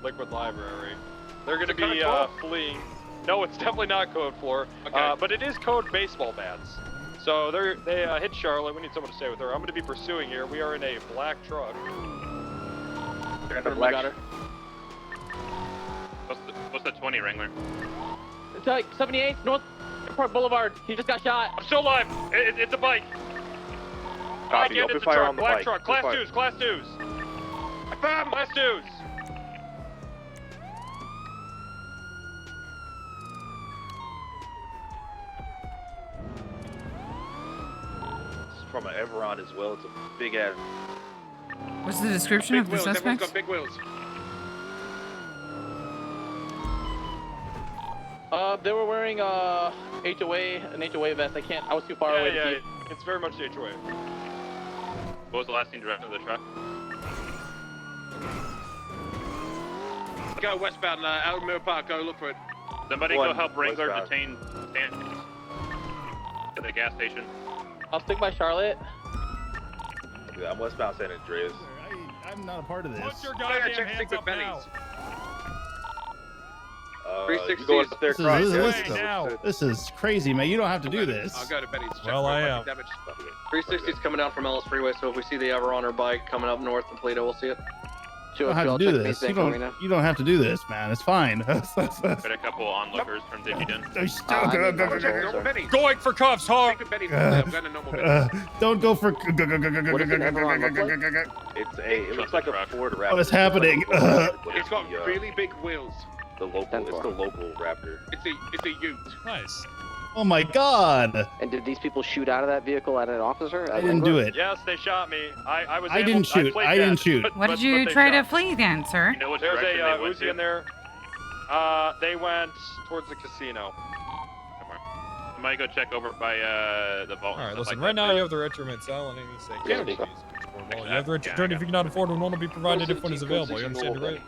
Liquid Library. They're going to be fleeing. No, it's definitely not code 4, okay. But it is code baseball bats. So they hit Charlotte. We need someone to stay with her. I'm going to be pursuing here. We are in a black truck. Got her. What's the 20, Wrangler? It's like 78 North Airport Boulevard. He just got shot. I'm still alive. It's a bike. Copy. It's a truck. Black truck. Class 2s. Class 2s. Class 2s. From an Everon as well. It's a big ass. What's the description of the suspects? Everyone's got big wheels. They were wearing an HOA vest. I was too far away to see. It's very much the HOA. What was the last scene direction of the truck? Go westbound, out of Mill Park. Go look for it. Somebody go help Wrangler detain Stan at the gas station. I'll stick by Charlotte. Yeah, I'm westbound San Andreas. I'm not a part of this. Put your goddamn hands up now. 360. This is crazy, man. You don't have to do this. I'll go to Betty's. Well, I am. 360 is coming down from Ellis Freeway, so if we see the Everon or bike coming up north of Toledo, we'll see it. You don't have to do this. You don't have to do this, man. It's fine. Got a couple onlookers from Digiton. Going for cuffs, hard. Don't go for. It looks like a Ford Raptor. What is happening? It's got really big wheels. It's the local Raptor. It's a Ute. Nice. Oh my God! And did these people shoot out of that vehicle at an officer? I didn't do it. Yes, they shot me. I didn't shoot. I didn't shoot. What did you try to flee then, sir? You know what There's direction a they went Uzi to? in there. They went towards the casino. Somebody go check over by the vault. All right, and listen. stuff Right like now, that. you have the retriment cell and any sake. Yeah, You have the return if you cannot afford one. One will be provided if one is available. You understand the rate?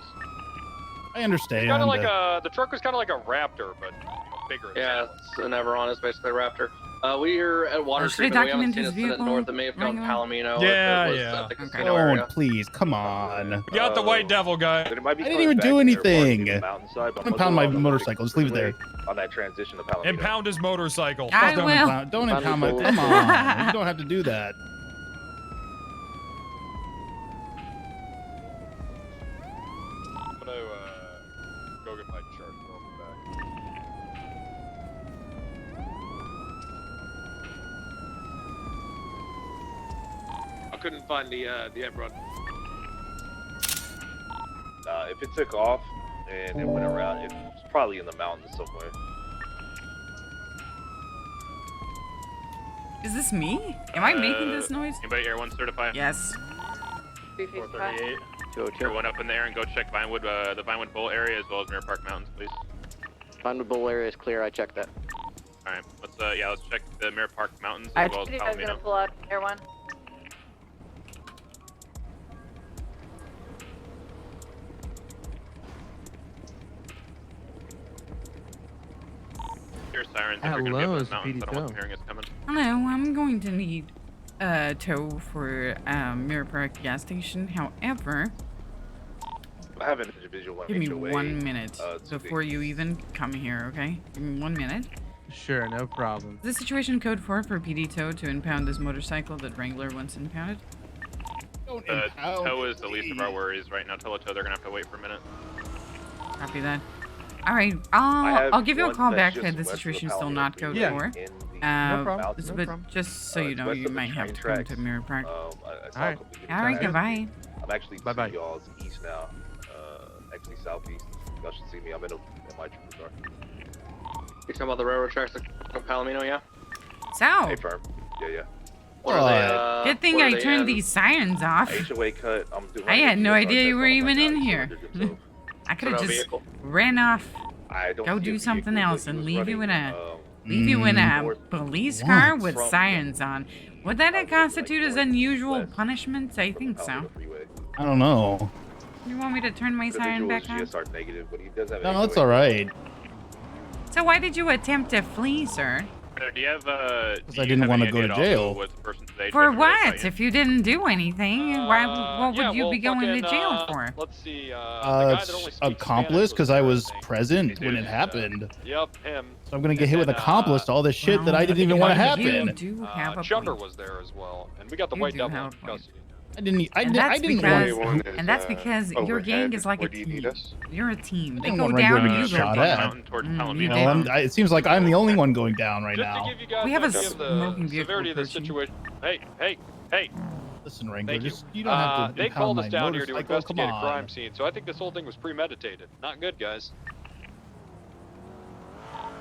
I understand. Kind of like the truck was kind of like a Raptor, but bigger. Yeah, it's an Everon. It's basically a Raptor. We're at Water Should I Street, but we haven't document seen his it sitting vehicle? north. It may have gone to Palomino. Yeah, if it was yeah. at the Okay. casino Oh, area. please, come on. You got the white devil guy. It might be I didn't coming even back do in there, anything. walking the mountainside, but I'm Impound my gonna go on the motorcycle. Just leave it there. On that transition to Palomino. Impound his motorcycle. I Don't will. impound- Don't impound my. Come on. You don't have to do that. I'm gonna go get my chart and I'll be back. I couldn't find the Everon. If it took off and it went around, it's probably in the mountains somewhere. Is this me? Am I making this noise? Anybody here one certified? Yes. 438. 202. One up in there and go check Vinewood, the Vinewood Bowl area as well as Mirror Park Mountains, please. Vinewood Bowl area is clear. I checked that. All right, let's check the Mirror Park Mountains I as well as think I was gonna Palomino. pull out Air One. Hear sirens if you're gonna be up in the mountains. I don't want them hearing us coming. Hello, I'm going to need a tow for Mirror Park gas station. However, I have an individual. give me HOA, 1 minute to before be- you even come here, okay? Give me 1 minute. Sure, no problem. Is the situation code 4 for PD tow to impound this motorcycle that Wrangler once impounded? Don't Tow is the least of our worries right now. Tow, they're gonna have to wait for a minute. Copy that. All right, have I'll give you a one call that's back just if the west of situation the is still Palomino not code Freeway 4. in the No problem. mountains. No But problem. just so you It's know, west you of the might have to train come to tracks. Mirror Park. I saw All a right. couple of All right, times. goodbye. I'm actually Bye-bye. to y'all's east now. Actually southeast. Y'all should see me. I'm in my trooper car. You're talking about the railroad tracks at Palomino, yeah? So, Hey, firm. Yeah. What are they, good thing what are I they turned in? these sirens off. HOA cut. I'm doing. I had no idea you were even in here. So I could have No just vehicle. ran off, I don't go see do a something vehicle, else, but he and was leave you in running, a north- police car What? with From- sirens on. Would that Like constitute as north- unusual west punishment? I from think the so. Palomino Freeway. I don't know. You want me to turn my The siren visual back is on? GSR negative, but he does have. No, HOA. that's all right. So why did you attempt to flee, sir? Do you have I didn't want to go to jail. For what? If you didn't do anything, what would you be going to jail for? Let's see. The guy that only speaks accomplice, because I was present when it happened. Yep, him. So I'm gonna get hit with accomplice to all this shit that I didn't even want to happen. You do have a Chumber point. was there as well, and we got the You white do devil have in a point. custody. I didn't And want. that's because your gang is like a team. You're a team. They go want down and Rango you to go get shot down. at. You Well, did. it seems like I'm the only one going down right Just now. to give you guys We have an a idea of smoking the vehicle severity of the approaching. situation. Hey! Listen, Wrangler, Thank you. just you don't have to. They impound called us my down here to motorcycle, investigate a come crime on. scene, so I think this whole thing was premeditated. Not good, guys.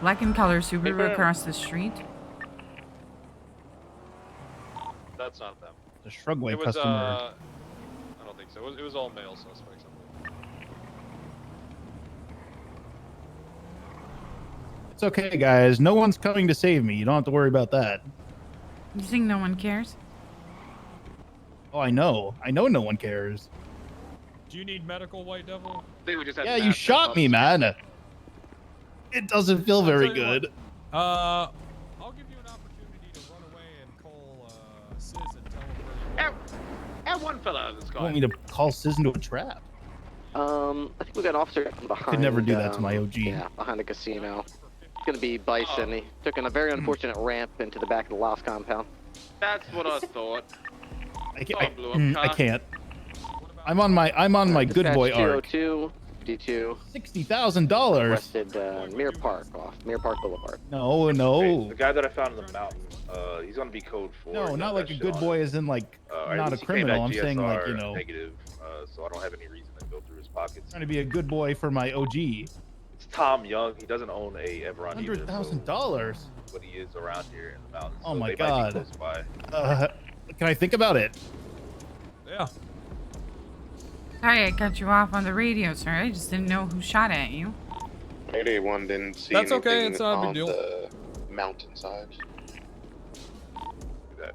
Black and color Subaru across the street. That's not them. The Shrugway It was, customer. I don't think so. It was all male suspects. It's okay, guys. No one's coming to save me. You don't have to worry about that. You think no one cares? Oh, I know. I know no one cares. Do you need medical, White Devil? I think we just had Yeah, to you ask shot that me, question. man. It doesn't feel very good. I'll give you an opportunity to run away and call SIZ and tell them where you are. And one fella that's You want me to call SIZ into a trap? I think we got an officer behind. Could never do that to my OG. Yeah, behind the casino. It's gonna be Bison. He took a very unfortunate ramp into the back of the Lost compound. That's what I thought. I can't. I'm on my good boy arc. 202, D2. $60,000. Arrested Mirror Park off Mirror Park Boulevard. No. Hey, the guy that I found in the mountain, he's gonna be code 4. No, not like a good boy as in like not a criminal. I'm saying like, you know, negative, so I don't have any reason to go through his pockets. trying to be a good boy for my OG. It's Tom Young. He doesn't own a Everon either. $100,000. But he is around here in the mountains. Oh so my they God. Might be close by. Can I think about it? Yeah. Sorry, I cut you off on the radio, sir. I just didn't know who shot at you. Mayday 1 didn't see That's okay, anything it's not a big on deal. the mountainside. That.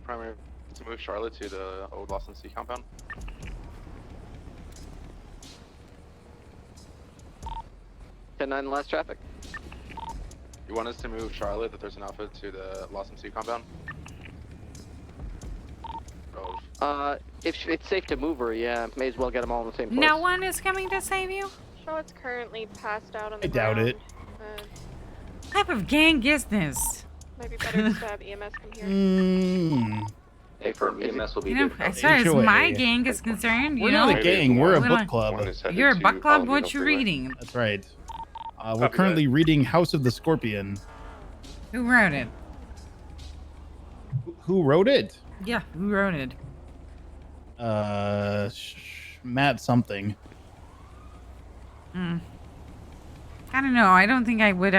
Primary to move Charlotte to the old Boston Sea compound. Ten 9 last traffic. You want us to move Charlotte, that there's an alpha, to the Lawson Sea compound? If it's safe to move her, yeah, may as well get them all in the same place. No one is coming to save you? Charlotte's currently passed out on the I doubt ground. it. What type of gang is this? Might be better just to have EMS come here. Hey, for EMS will be You know, good. as far as my gang is concerned, We're you know. not a gang. We're a Little- book club. You're a book club? What you reading? That's right. We're currently reading House of the Scorpion. Who wrote it? Who wrote it? Yeah, who wrote it? Matt something. I don't know. I don't think I would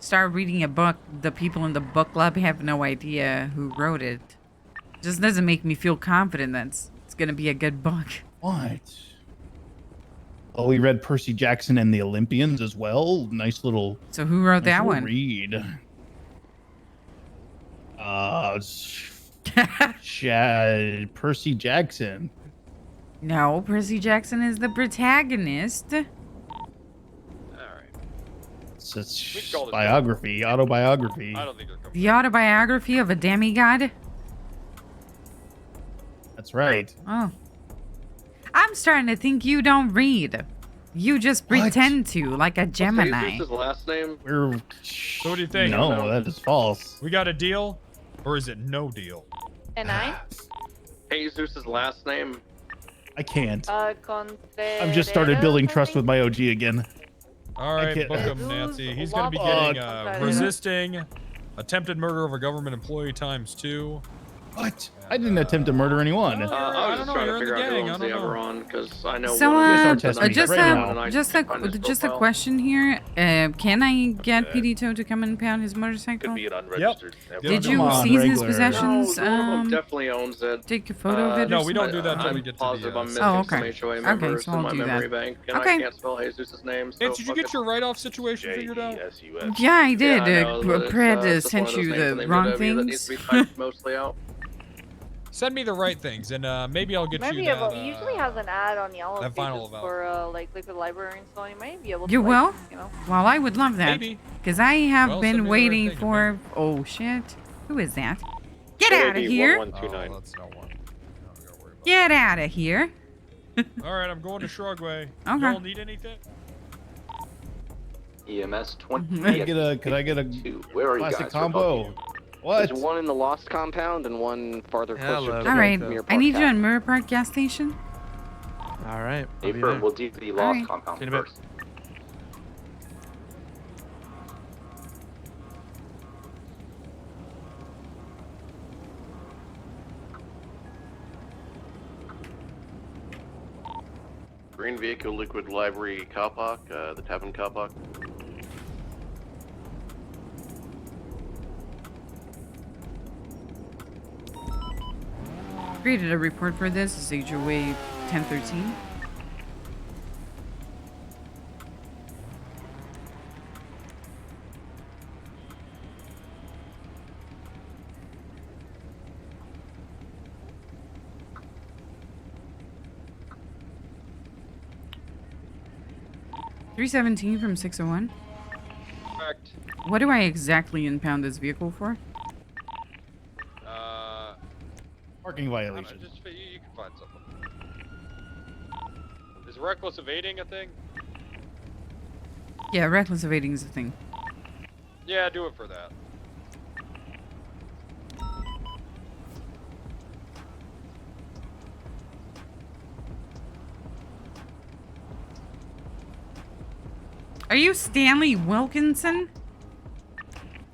start reading a book. The people in the book club have no idea who wrote it. Just doesn't make me feel confident that it's gonna be a good book. What? Oh, we read Percy Jackson and the Olympians as well. Nice little. So who wrote that little one? Read. Percy Jackson. No, Percy Jackson is the protagonist. It's biography, autobiography. I don't think they're coming. The autobiography of a demigod? That's right. Oh. I'm starting to think you don't read. You just pretend to, like a Gemini. What's his last name? So what do you think? No, that is false. We got a deal? Or is it no deal? And I? Jesus' last name? I can't. Conte. I've just started building trust with my OG again. All right, book him, Nancy. He's going to be getting resisting, attempted murder of a government employee ×2, What? I didn't attempt to murder anyone. No, I was don't just know, trying you're to in the figure out who gang, I owns the don't know. Everon, because I know So, one of Start the testing just right now. and I just can't find his a profile. question here. Can I get PDTO to come and pound his Could motorcycle? be an unregistered. Did Come you on, seize his regular. possessions? No, one of them definitely owns it. Take a photo of it or No, we don't something? do that until I'm we get to positive the, I'm missing Oh, okay. some HOA Okay, members so in I'll my do memory that. bank, and Okay. I can't spell Jesus' name. So Hey, did you get your write-off situation figured out? JESUS. Yeah, I did. Yeah, I know, but Pred it's just one sent of those you names the in wrong UW that needs things. to be typed mostly out. Send me the right things, and maybe I'll get Might you be that. able. He usually has an ad on Yellow that final Pages eval. for like liquid library and so you might be able to. You like, will? You know. Well, I would love that. Maybe. Because I have Well, send me been the right waiting thing, for. Oh, shit. Who is that? Get out of here. Oh, that's not one. Get out of here. All right, I'm going to Shrugway. Okay. Y'all need anything? EMS Could I get a Where are plastic combo? What? There's one in the Lost compound and one farther closer to All right. Mirror I Park need you Tap. at Mirror Park gas station. All right. Hey, Fern, we'll do the All right. compound See you in a bit. first. Green vehicle, liquid library, cowpock, the tavern cowpock. Created a report for this. It's HOA 1013. $317 from 601. Correct. What do I exactly impound this vehicle for? Parking violation. Just you can find something. Is reckless evading a thing? Yeah, reckless evading is a thing. Yeah, do it for that. Are you Stanley Wilkinson?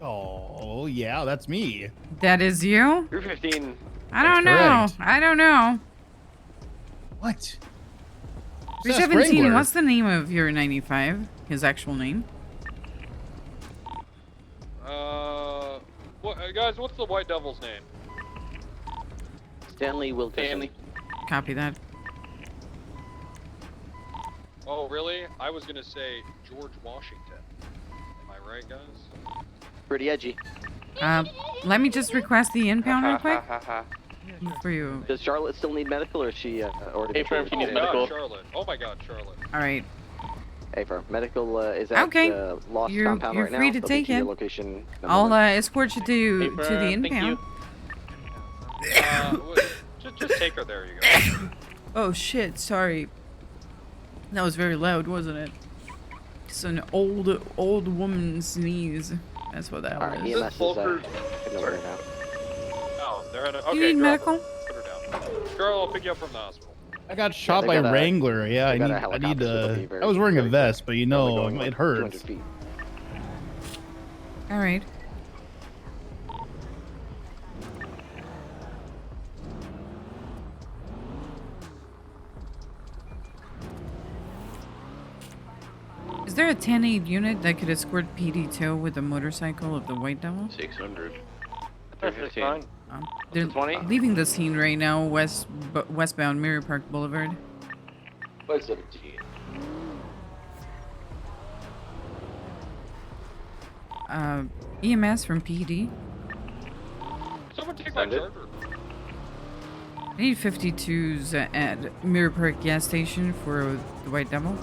Oh, yeah, that's me. That is you? 315. I don't know. correct. I don't know. What? 317, Wrangler. what's the name of your 95? His actual name? Guys, what's the White Devil's name? Stanley Wilkinson. Copy that. Oh, really? I was gonna say George Washington. Am I right, guys? Pretty edgy. Let me just request the impound real quick. For you. Does Charlotte still need medical, or is she already? Hey, Fern, if you need Oh medical. God, Charlotte. Oh my God, Charlotte. All right. Hey, Fern, medical is at Okay. Lost You're compound right now. free to They'll take get you it. your location. I'll escort you to Hey, the Fern, thank impound. you. Just take her there, you go. Oh shit! Sorry. That was very loud, wasn't it? It's an old woman sneeze. That's what that All right, was. EMS is right now. Oh, they're at a. Okay, You need drop medical? her. Put her down. Girl, I'll pick you up from the hospital. I got shot they by got a a- Wrangler. Yeah, they got a I helicopter, need so they'll be very- I was wearing a very vest, but you They're only know, going it like hurts. 200 feet. All right. Is there a 10-8 unit that could escort PD2 with a motorcycle of the White Devil? 600. That's 315. fine. They're 20? leaving the scene right now, westbound Mirror Park Boulevard. 517. EMS from PD. Someone take my Send it. charger. I need 52s at Mirror Park gas station for the White Devil.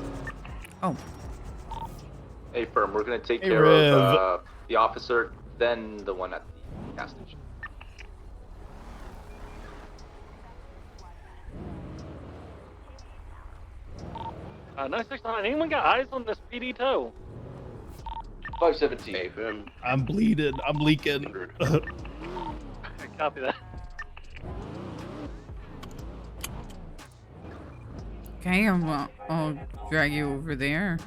Oh, Hey, Firm, we're gonna take Hey, care Rev. of the officer, then the one at the gas station. Nice 69. Anyone got eyes on this PD toe? 517. Hey, Fim. I'm bleeding. I'm leaking. 100. Copy that. okay. I'll drag you over there.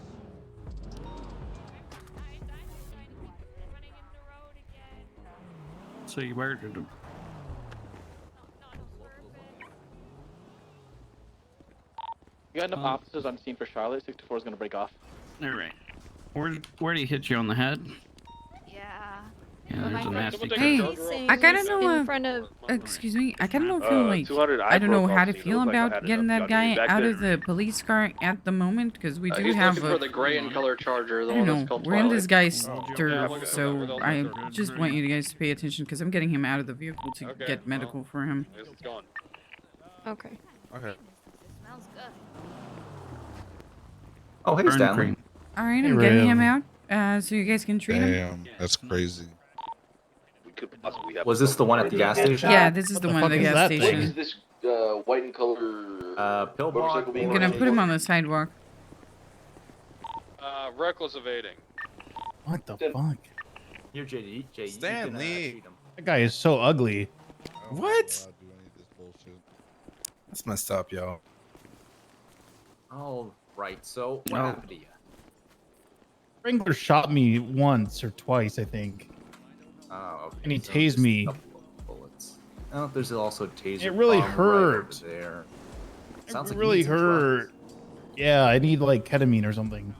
So you murdered him. You got enough officers on scene for Charlotte. 64 is gonna break off. All right. Where did he hit you on the head? Yeah. Yeah, there's a nasty cut. Hey, I gotta know. In front of. Excuse me. I gotta know if you like. 200, I don't know broke how off to scene. It feel looked like I about had getting enough that guy gunmen back out there. of the police car at the moment because we do He's have. looking for the gray and color Charger, the I one don't that's know. called We're in Twilight. this guy's Yeah, dirt, look at that. so We're all I looking. just want you guys to pay attention because I'm getting him out of the vehicle to Okay, get medical for him. I guess it's gone. Okay. Okay. Smells good. Oh, hey, Burn Stanley. cream. All right, Hey, I'm getting him Ram. out so you guys can treat him. Damn, that's crazy. We could possibly have Was this the one at the gas station? Yeah, this is What the the one at fuck the is gas that thing? station. this white and color Pill motorcycle being I'm gonna put him on the sidewalk. Reckless evading. What the fuck? Here, JD. Stanley. That guy is so ugly. What? That's messed up, yo. All right. So what No. happened to you? Wrangler shot me once or twice, I think. Oh, okay. And he so tased just a me. couple of bullets. Oh, there's also a taser. It really bomb right over hurt. there. It Sounds like you really need some hurt. drugs. Yeah, I need like ketamine or something.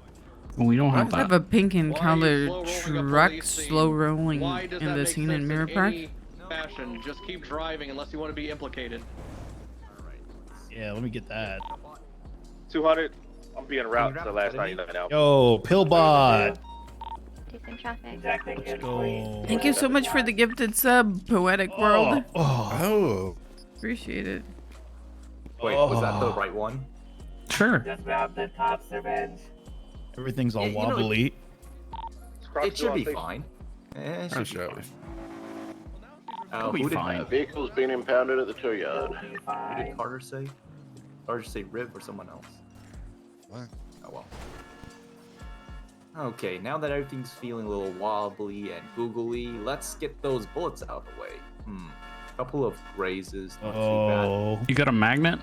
We don't I have have that. a pink and Why are you colored slow rolling a truck police scene? slow rolling Why does in that the make scene in sense Mirror Park. any fashion? Just keep driving unless you want to be implicated. All right. Yeah, let me get that. 200. I'm being you route grab to the last ketamine? 99 out. Yo, Pillbot. Decent traffic. Let's go. Thank you so much for the gifted sub, Poetic World. Oh. Appreciate it. Wait, was that the right one? Sure. Everything's all Yeah, you know, wobbly. It should be fine. It Oh, should be shit. fine. It'll be who did, fine. Vehicle's being impounded at the tow yard. Who did Carter say? Carter say Rib or someone else? What? Oh well. Okay, now that everything's feeling a little wobbly and googly, let's get those bullets out of the way. Couple of grazes, not too Oh. You got a magnet?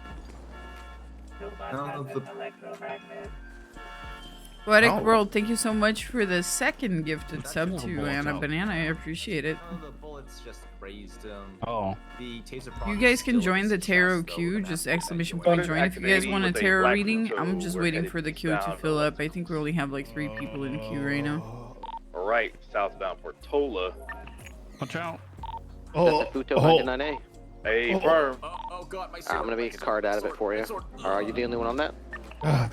bad. No, the Poetic Oh. World, thank you so much for the second gifted That's sub a little to bullets Anna out. Banana. I appreciate it. the bullets just grazed him. Oh. The taser You prong guys is can still in join the his tarot chest, though, queue, and just that's exclamation what point join if you guys Activating want a with a tarot black reading. so I'm just we're waiting headed for the queue to south. fill up. I think we only have like 3 people in the queue right now. All right, southbound Portola. Watch out. Oh. That's a Futo 99A. Hey, firm. Oh god, my I'm gonna make a card out of it for you. Are you the only one on that? No,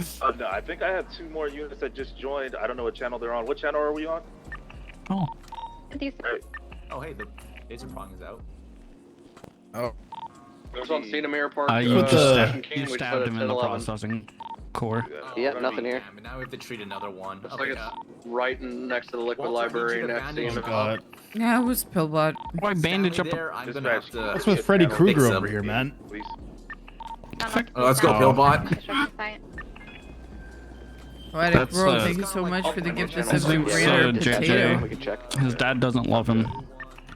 I think I have 2 more units that just joined. I don't know what channel they're on. What channel are we on? Oh. Oh hey, the taser prong is out. Oh. There's on scene in Mirror Park. You King, we you just stabbed put a him in the 10-11. processing core. Yeah, nothing here. Damn, and now we have to treat another one. Looks Okay, like it's right next to the liquid Walter, library need you to next to bandage him. up. God. Yeah, it was Pillbot. Why bandage up? there, I'm gonna have to. What's with Freddy fix Krueger him. over here, man? Please. Oh, let's go, Pillbot. Poetic That's, World, uh, thank you so much for the gifted His sub to name's, Raider JJ. Potato. We can check. His dad doesn't love him, If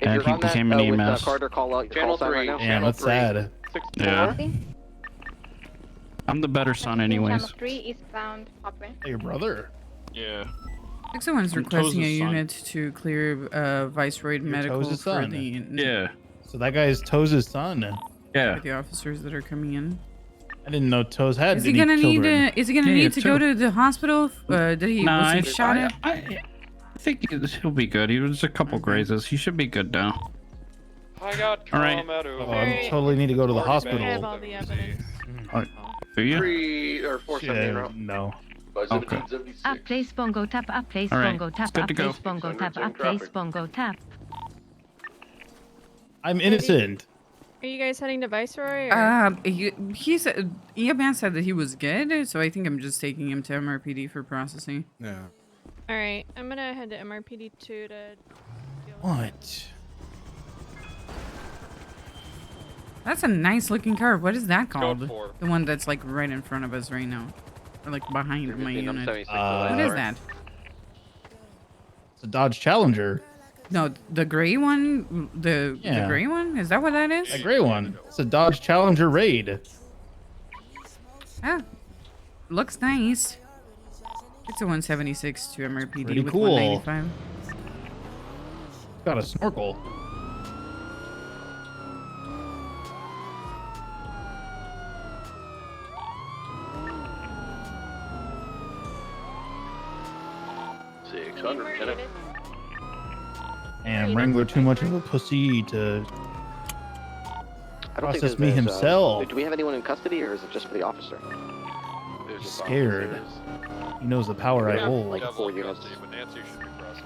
and you're he on that, became an with EMS. Carter, call out your Channel call sign right 3. now. Damn, that's sad. Yeah. I'm the better son, anyways. Channel 3, eastbound, Hopway. Hey, your brother. Yeah. 61's I'm requesting a Toes' son. unit to clear Viceroy Medical Toes' for son. the Yeah. So that guy is Toes' son. Yeah. for the officers that are coming in. I didn't know Toes had Is he any gonna need? children. Is he gonna Yeah, need yeah, to go two. to the hospital? Did he? Nah, Was he shot at? I think he'll be good. He was a couple grazes. He should be good now. I got All right. Comado. Oh, I totally need to go to the I have hospital. all the evidence. Do you? 3 or 470 Shit, route. no. Okay. Up place bongo tap, up place All right, bongo it's tap, good up to go. place bongo tap, up place bongo tap. I'm innocent. Are you guys heading to Viceroy? Or? He said EMS said that he was good, so I think I'm just taking him to MRPD for processing. Yeah. All right, I'm gonna head to MRPD 2 to. What? That's a nice looking car. What is that called? Code 4. The one that's like right in front of us right now, or like behind my unit. What is that? It's a Dodge Challenger. No, the gray one. The gray one. Is that what that is? A gray one. It's a Dodge Challenger Raid. Ah, looks nice. It's a 176 to MRPD Pretty with cool. 195. Got a snorkel. 600, Lieutenant. And Wrangler too much of a pussy to I don't think process me there's, himself. do we have anyone in custody, or is it just for the officer? He's scared. He knows the power I hold. Like 4 units. But Nancy should be processed.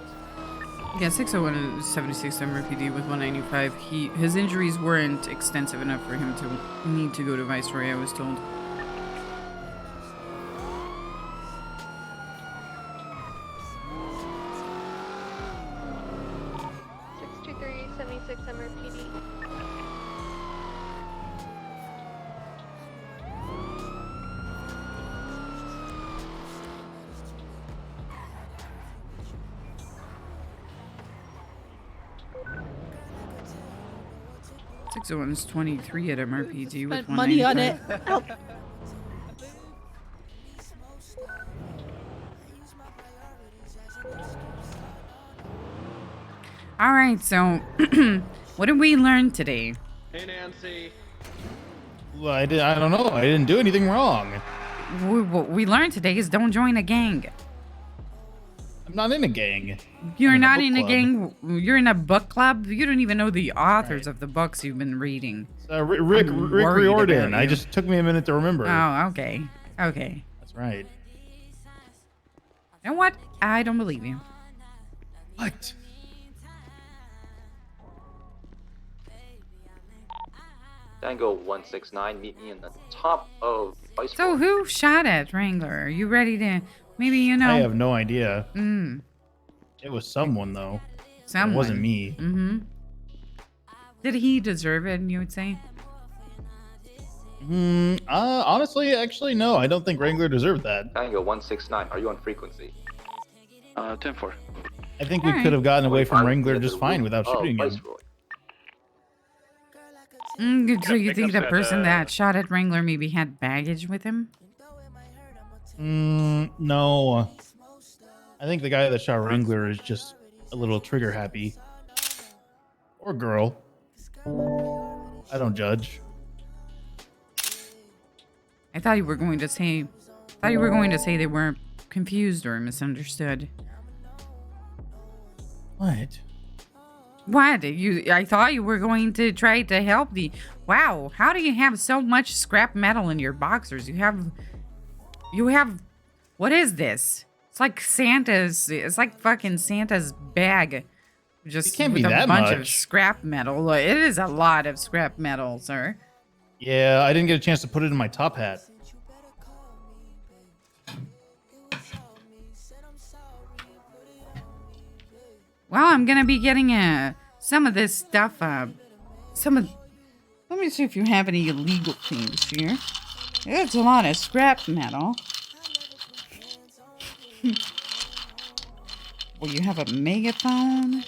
Yeah, 601 and 76 MRPD with 195. His injuries weren't extensive enough for him to need to go to Viceroy, I was told. MRPD. Six oh one's 23 at MRPD with Spent money on 195. it. Help. All right, so what did we learn today? Hey, Nancy. Well, I don't know. I didn't do anything wrong. What we learned today is don't join a gang. I'm not in a gang. You're I'm not book in a club. gang. You're in a book club. You don't even know the authors of the books you've been reading. Rick I'm worried Riordan. about I you. just took me a minute to remember. Oh, okay. Okay. That's right. You know what? I don't believe you. What? Tango 169, meet me in the top of Vice. So who shot at Wrangler? Are you ready to? Maybe you know. I have no idea. Mm. It was someone though. Someone. It wasn't me. Mm-hmm. Did he deserve it? You would say. Honestly, actually, no. I don't think Wrangler deserved that. Tango 169, are you on frequency? 10-4. I think we All could have gotten away from 25 Wrangler minutes just of fine route without of shooting him. Viceroy. So you think the Pickups at, person that shot at Wrangler maybe had baggage with him? No. I think the guy that shot Wrangler is just a little trigger happy. Or girl. I don't judge. I thought you were going to say. They were confused or misunderstood. What? What? I thought you were going to try to help the. Wow, how do you have so much scrap metal in your boxers? You have. What is this? It's like Santa's. It's like fucking Santa's bag. Just It can't be with a that bunch of much. scrap metal. It is a lot of scrap metal, sir. Yeah, I didn't get a chance to put it in my top hat. Well, I'm gonna be getting some of this stuff. Let me see if you have any illegal things here. It's a lot of scrap metal. Well, you have a megaphone.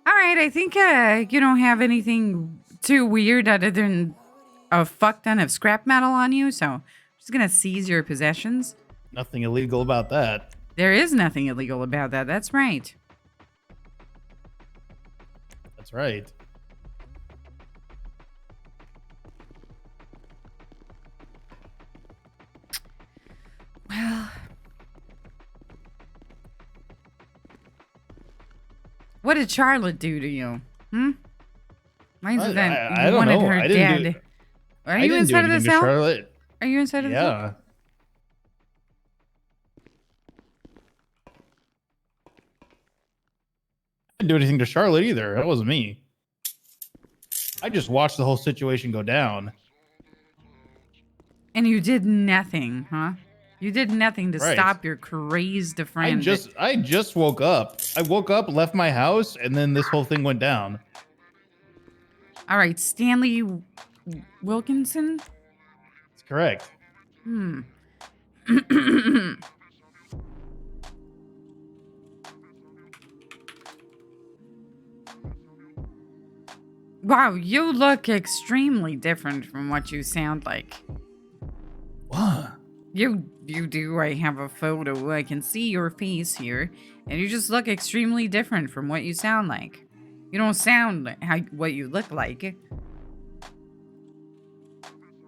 All right, I think you don't have anything too weird other than a fuck ton of scrap metal on you, so I'm just gonna seize your possessions. Nothing illegal about that. There is nothing illegal about that. That's right. That's right. Well, what did Charlotte do to you? Why is it that I you don't wanted know. her I didn't dead? do- Are I you didn't do inside of the anything to cell? Charlotte. Are you inside of the cell? Yeah. I didn't do anything to Charlotte either. That wasn't me. I just watched the whole situation go down. And you did nothing, huh? You did nothing to Right. stop your crazed friend. I just woke up. I woke up, left my house, and then this whole thing went down. All right, Stanley Wilkinson? That's correct. Wow, you look extremely different from what you sound like. What? You do. I have a photo. I can see your face here. And you just look extremely different from what you sound like. You don't sound what you look like.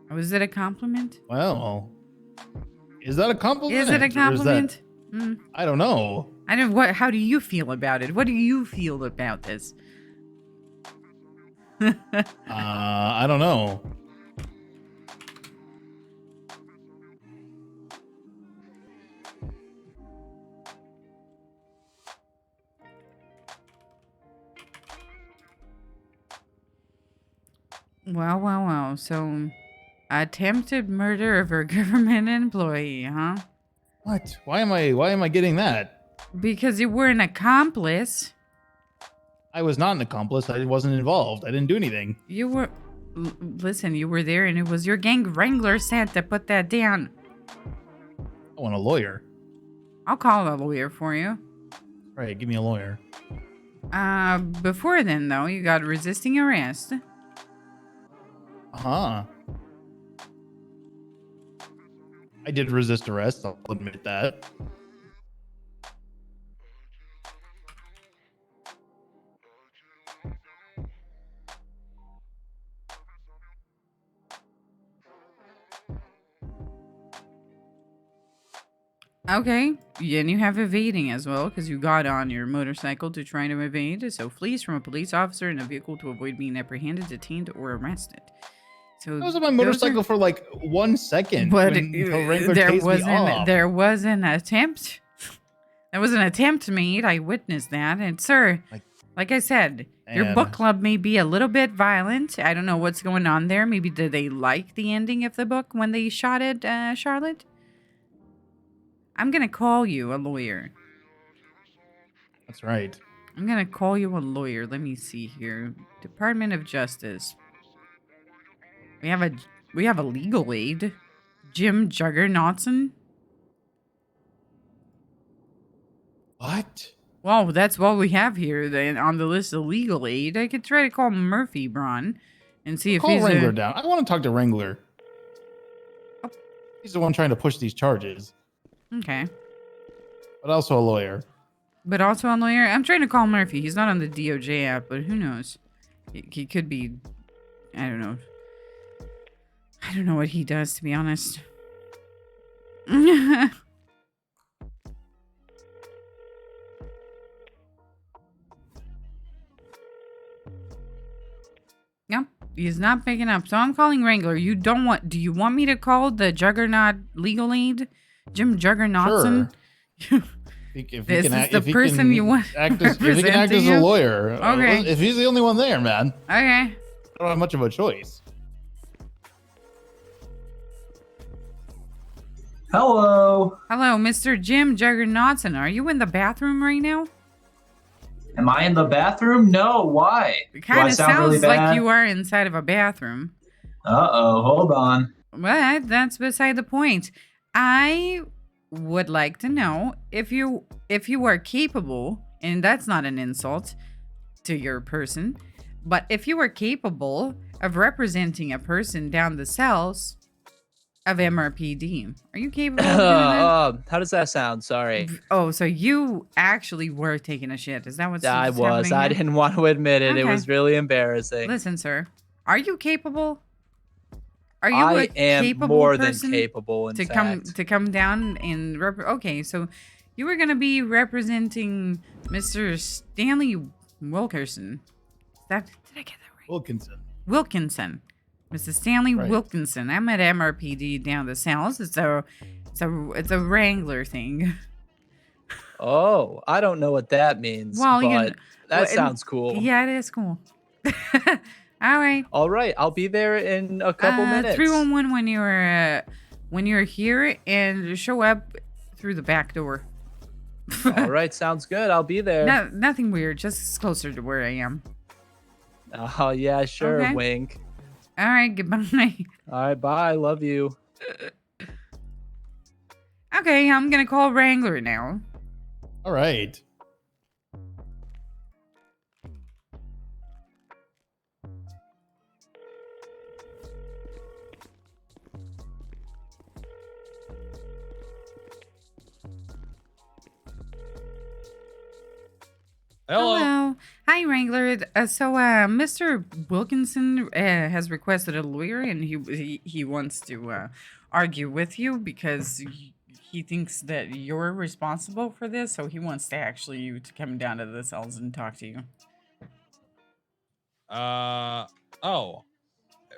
Was it a compliment? Well, is that a compliment? Is it a compliment? I don't know. How do you feel about it? What do you feel about this? I don't know. Wow. So, attempted murder of a government employee, huh? What? Why am I getting that? Because you were an accomplice. I was not an accomplice. I wasn't involved. I didn't do anything. You were... Listen, you were there and it was your gang wrangler sent to put that down. I want a lawyer. I'll call a lawyer for you. Right, give me a lawyer. Before then, though, you got resisting arrest. Uh-huh. I did resist arrest, I'll admit that. Okay, and you have evading as well, because you got on your motorcycle to try to evade. So flees from a police officer in a vehicle to avoid being apprehended, detained, or arrested. So I was on my motorcycle for like 1 second. But there was an attempt. There was an attempt made. I witnessed that. And sir, like I said, your book club may be a little bit violent. I don't know what's going on there. Maybe did they like the ending of the book when they shot it, Charlotte? I'm gonna call you a lawyer. That's right. I'm gonna call you a lawyer. Let me see here. Department of Justice. We have a legal aid. Jim Juggernautson. What? Well, that's what we have here then on the list of legal aid. I could try to call Murphy Braun and see if he's Call Wrangler down. I want to talk to Wrangler. He's the one trying to push these charges. Okay. But also a lawyer. But also a lawyer? I'm trying to call Murphy. He's not on the DOJ app, but who knows? He could be... I don't know. I don't know what he does, to be honest. Yep, he's not picking up. So I'm calling Wrangler. Do you want me to call the Juggernaut legal aid? Jim Juggernautson? Sure. If he can act as a lawyer. Okay. If he's the only one there, man. Okay. I don't have much of a choice. Hello. Hello, Mr. Jim Juggernautson. Are you in the bathroom right now? Am I in the bathroom? No. Why? It kind of sounds like you are inside of a bathroom. Uh-oh. Hold on. But that's beside the point. I would like to know if you are capable, and that's not an insult to your person, but if you are capable of representing a person down the cells of MRPD. Are you capable of doing that? How does that sound? Sorry. Oh, so you actually were taking a shit. Is that what's happening? I didn't want to admit it. Okay. It was really embarrassing. Listen, sir. Are you capable? Are you I a am capable more than person capable, in fact. to come down and okay, so you were gonna be representing Mr. Stanley Wilkerson. Did I get that right? Wilkinson. Mr. Stanley Wilkinson. I'm at MRPD down the cells. It's a Wrangler thing. Oh, I don't know what that means. Well, but that sounds cool. Yeah, it is cool. All right. All right, I'll be there in a couple minutes. 311 when you're here, and show up through the back door. All right, sounds good. I'll be there. Nothing weird, just closer to where I am. Oh yeah, sure. Okay. Wink. All right, goodbye. All right, bye. Love you. Okay, I'm gonna call Wrangler now. All right. Hello. Hi, Hi, Wrangler. Mr. Wilkinson has requested a lawyer, and he wants to argue with you because he thinks that you're responsible for this. So he wants to actually you to come down to the cells and talk to you. Oh.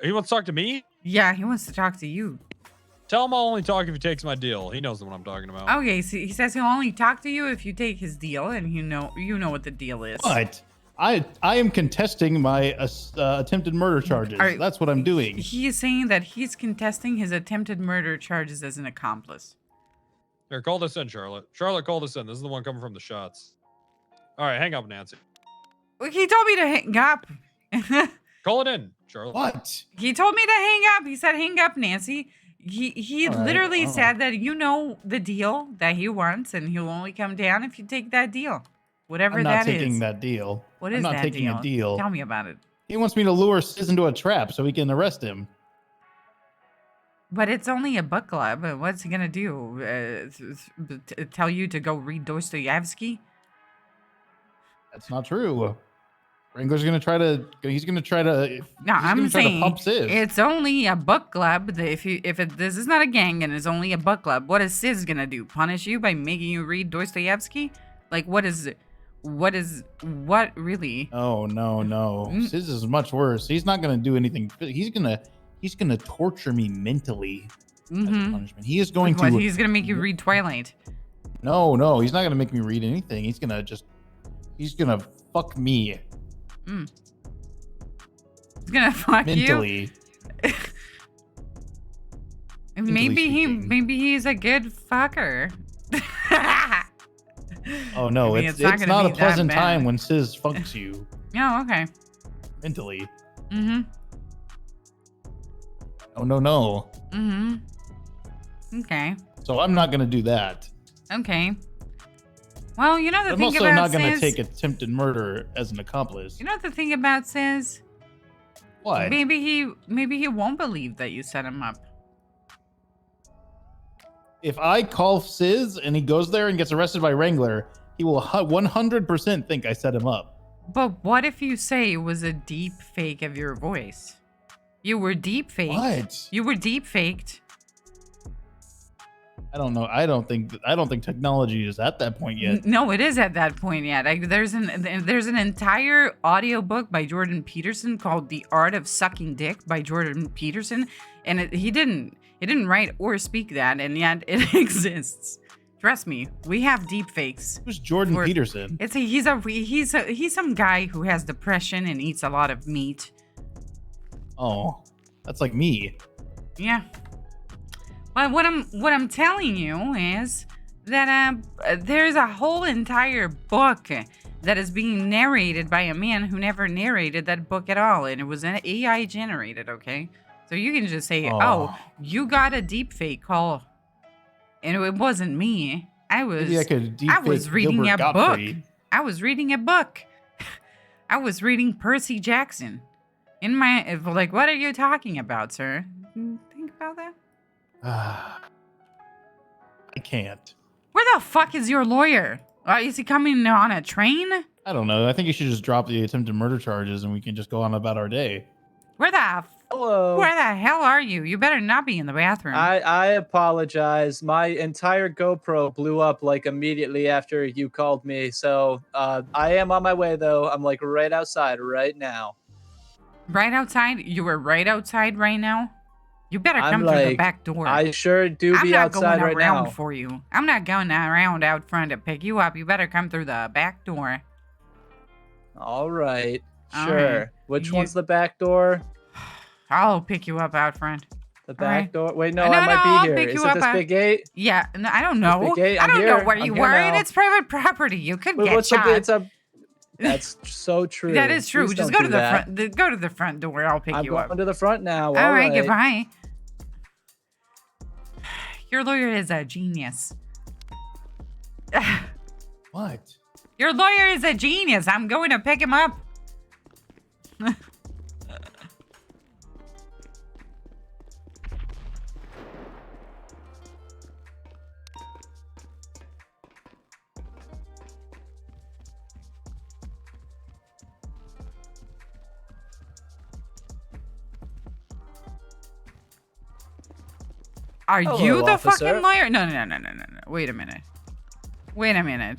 He wants to talk to me? Yeah, he wants to talk to you. Tell him I'll only talk if he takes my deal. He knows what I'm talking about. Okay, so he says he'll only talk to you if you take his deal, and you know what the deal is. What? I am contesting my attempted murder charges. That's what I'm doing. He is saying that he's contesting his attempted murder charges as an accomplice. Here, call this in, Charlotte. Charlotte, call this in. This is the one coming from the shots. All right, hang up, Nancy. He told me to hang up. Call it in, Charlotte. What? He told me to hang up. He said, hang up, Nancy. He literally said that you know the deal that he wants, and he'll only come down if you take that deal. Whatever that is. I'm not taking that deal. What is that deal? I'm not taking a deal. Tell me about it. He wants me to lure SIZ into a trap so we can arrest him. But it's only a book club. What's he gonna do? Tell you to go read Dostoevsky? That's not true. Wrangler's gonna try to. He's gonna try to. No, I'm saying pump SIZ. it's only a book club. If this is not a gang and it's only a book club, what is SIZ gonna do? Punish you by making you read Dostoevsky? Like what is it? What really? Oh no. SIZ is much worse. He's not gonna do anything. He's gonna torture me mentally as a punishment. He is going to. He's gonna make you read Twilight. No, he's not gonna make me read anything. He's gonna fuck me. He's gonna fuck mentally. You. Maybe he's a good fucker. Oh no, it's not a pleasant time when SIZ fucks you. Oh, okay. Mentally. Oh no. Okay. So I'm not gonna do that. Okay. Well, you know the I'm thing also about not gonna SIZ, take attempted murder as an accomplice. You know the thing about SIZ? What? Maybe he won't believe that you set him up. If I call SIZ and he goes there and gets arrested by Wrangler, he will 100% think I set him up. But what if you say it was a deep fake of your voice? You were deep faked. What? You were deep faked. I don't know. I don't think technology is at that point yet. No, it is at that point yet. There's an entire audiobook by Jordan Peterson called The Art of Sucking Dick by Jordan Peterson, and he didn't write or speak that, and yet it exists. Trust me, we have deep fakes. Who's Jordan Peterson? He's some guy who has depression and eats a lot of meat. Oh, that's like me. Yeah. Well, what I'm telling you is that there's a whole entire book that is being narrated by a man who never narrated that book at all, and it was an AI generated. Okay, so you can just say, "Oh, you got a deep fake call," and it wasn't me. I was reading a book. I was reading a book. I was reading Percy Jackson. What are you talking about, sir? Think about that. I can't. Where the fuck is your lawyer? Is he coming on a train? I don't know. I think you should just drop the attempted murder charges and we can just go on about our day. Where the hell are you? You better not be in the bathroom. I apologize. My entire GoPro blew up like immediately after you called me. So I am on my way though. I'm like right outside right now. Right outside? You were right outside right now? You better come through the back door. I sure do be outside right now. I'm not going around for you. I'm not going around out front to pick you up. You better come through the back door. All right. All Sure. right. Which one's the back door? I'll pick you up out front. The back door? Wait, no, I might be here. Is it this big gate? Yeah, no, I don't know. Big gate? I don't know where I'm you here were, now. and it's private property. You could get shot. That's so true. That is true. Please Just don't go to do the that. front. Go to the front door. I'll pick you up. I'm going to the front now. All right, goodbye. Your lawyer is a genius. What? Your lawyer is a genius. I'm going to pick him up. Are Hello, you the officer. fucking lawyer? No. Wait a minute.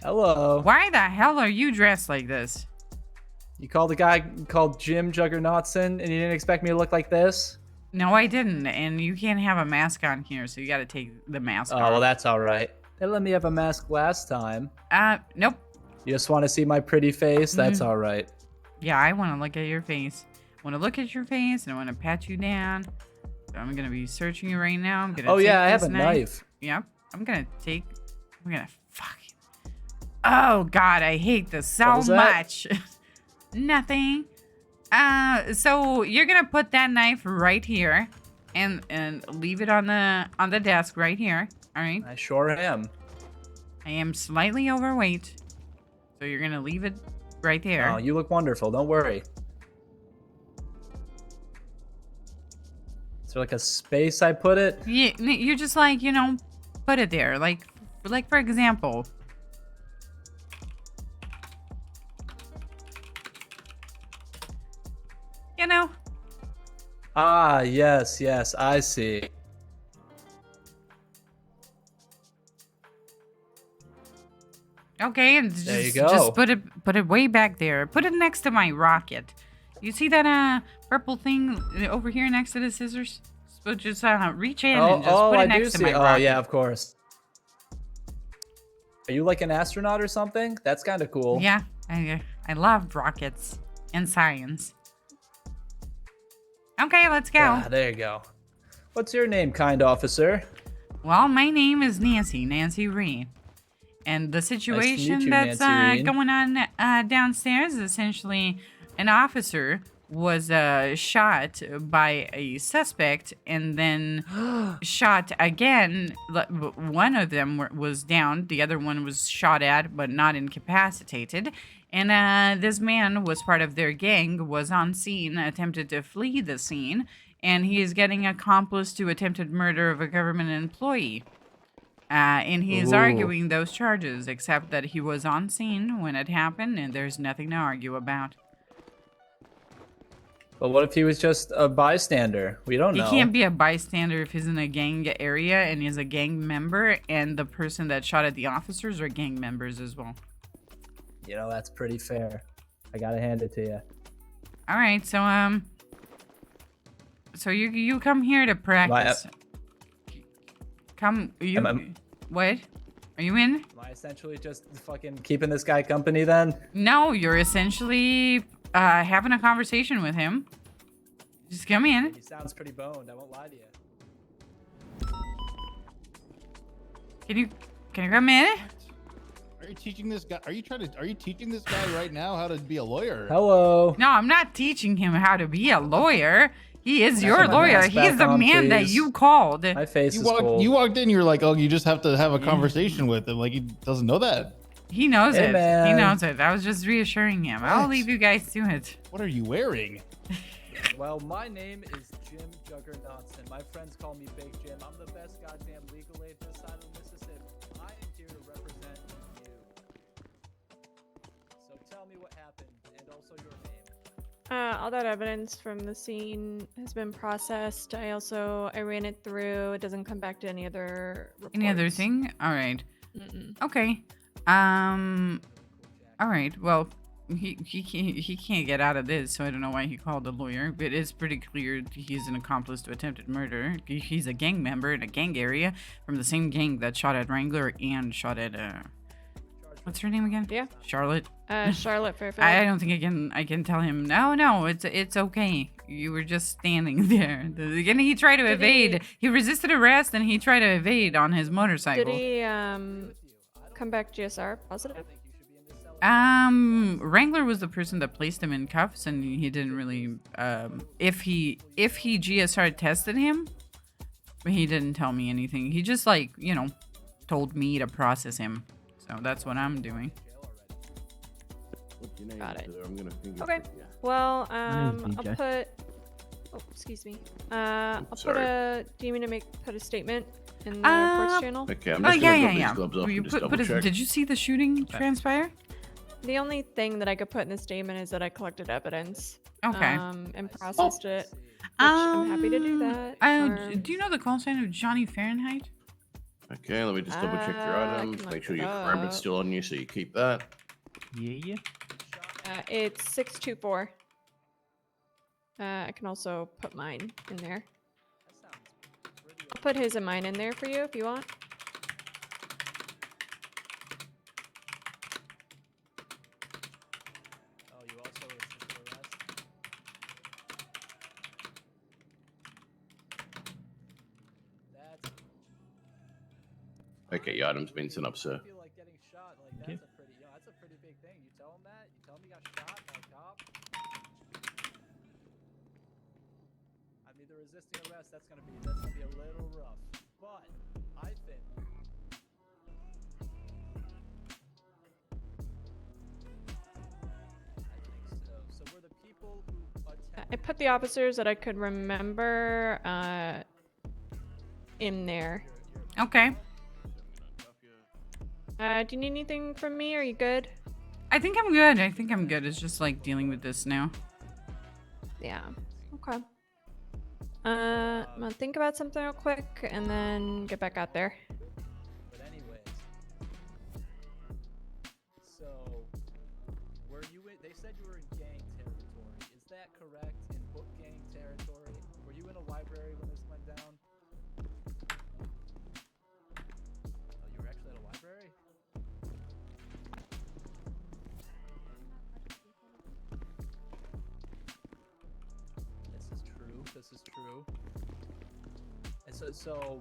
Hello. Why the hell are you dressed like this? You called a guy called Jim Juggernautson, and you didn't expect me to look like this? No, I didn't. And you can't have a mask on here, so you got to take the mask off. Oh, well, that's all right. They let me have a mask last time. Nope. You just want to see my pretty face? That's all right. Yeah, I want to look at your face. I want to look at your face, and I want to pat you down. So I'm gonna be searching you right now. I'm gonna. Oh take yeah, I have this a knife. Yep. I'm gonna fuck. Oh God, I hate this so much. Nothing. So you're gonna put that knife right here, and leave it on the desk right here. All right. I sure am. I am slightly overweight, so you're gonna leave it right there. Oh, you look wonderful. Don't worry. Is there like a space I put it? Yeah, you're just like, put it there. Like for example. Ah, yes, I see. Okay, and there you go. Just put it way back there. Put it next to my rocket. You see that purple thing over here next to the scissors? So just reach in and just put it next to my rocket. Oh yeah, of course. Are you like an astronaut or something? That's kind of cool. Yeah, I love rockets and science. Okay, let's go. Ah, there you go. What's your name, kind officer? Well, my name is Nancy REE. And the situation that's going on downstairs is essentially an officer was shot by a suspect and then shot again. One of them was down. The other one was shot at but not incapacitated. And this man was part of their gang, was on scene, attempted to flee the scene, and he is getting accomplice to attempted murder of a government employee. And he is arguing those charges, except that he was on scene when it happened, and there's nothing to argue about. But what if he was just a bystander? We don't know. He can't be a bystander if he's in a gang area and he's a gang member, and the person that shot at the officers are gang members as well. That's pretty fair. I gotta hand it to you. All right, so you come here to practice. What? Are you in? Am I essentially just fucking keeping this guy company then? No, you're essentially having a conversation with him. Just come in. He sounds pretty boned. I won't lie to you. Can you come in? Are you teaching this guy? Are you teaching this guy right now how to be a lawyer? Hello. No, I'm not teaching him how to be a lawyer. He is your lawyer. He's the man that you called. My face is cold. You walked in, you're like, oh, you just have to have a conversation with him. Like, he doesn't know that. He knows it. Man. He knows it. I was just reassuring him. What? I'll leave you guys to it. What are you wearing? Well, my name is Jim Juggernautson. My friends call me Big Jim. I'm the best goddamn legal aid this side of Mississippi. I am here to represent you. So tell me what happened, and also your name. All that evidence from the scene has been processed. I ran it through. It doesn't come back to any other reports. Any other thing? All right. Okay. All right. Well, he can't get out of this, so I don't know why he called a lawyer. But it's pretty clear he's an accomplice to attempted murder. He's a gang member in a gang area from the same gang that shot at Wrangler and shot at what's her name again? Yeah. Charlotte. Charlotte Fairfield. I don't think I can tell him. No, it's okay. You were just standing there. Again, he tried to evade. He resisted arrest and he tried to evade on his motorcycle. Did he come back GSR positive? Wrangler was the person that placed him in cuffs, and he didn't really. If he GSR tested him, but he didn't tell me anything. He just told me to process him. So that's what I'm doing. Got it. Okay. Well, I'll put. Oh, excuse me. I'll put a. Do you mean to put a statement in the reports channel? Okay, I'm just gonna put these gloves off You and just put double check. did you see the shooting transpire? The only thing that I could put in the statement is that I collected evidence. Okay. And processed it. I'm happy to do that. Do you know the call sign of Johnny Fahrenheit? Okay, let me just double check your I items. can Make look sure it your credit's up. still on you, so you keep that. Yeah. It's 624. I can also put mine in there. I'll put his and mine in there for you if you want. Oh, you also resisted arrest? That's Okay, your item's been sent up, sir. I feel like getting shot. Like that's a pretty, that's a pretty big thing. You tell him that? You tell him you got shot by a cop? I mean, the resisting arrest. That's gonna be a little rough. But I think. So were the people who I put the officers that I could remember in there. Okay. Do you need anything from me? Are you good? I think I'm good. It's just like dealing with this now. Yeah. Okay. I'm gonna think about something real quick and then get back out there. But anyways, so were you in? They said you were in gang territory. Is that correct? In book gang territory? Were you in a library when this went down? Oh, you were actually at a library? This is true. And so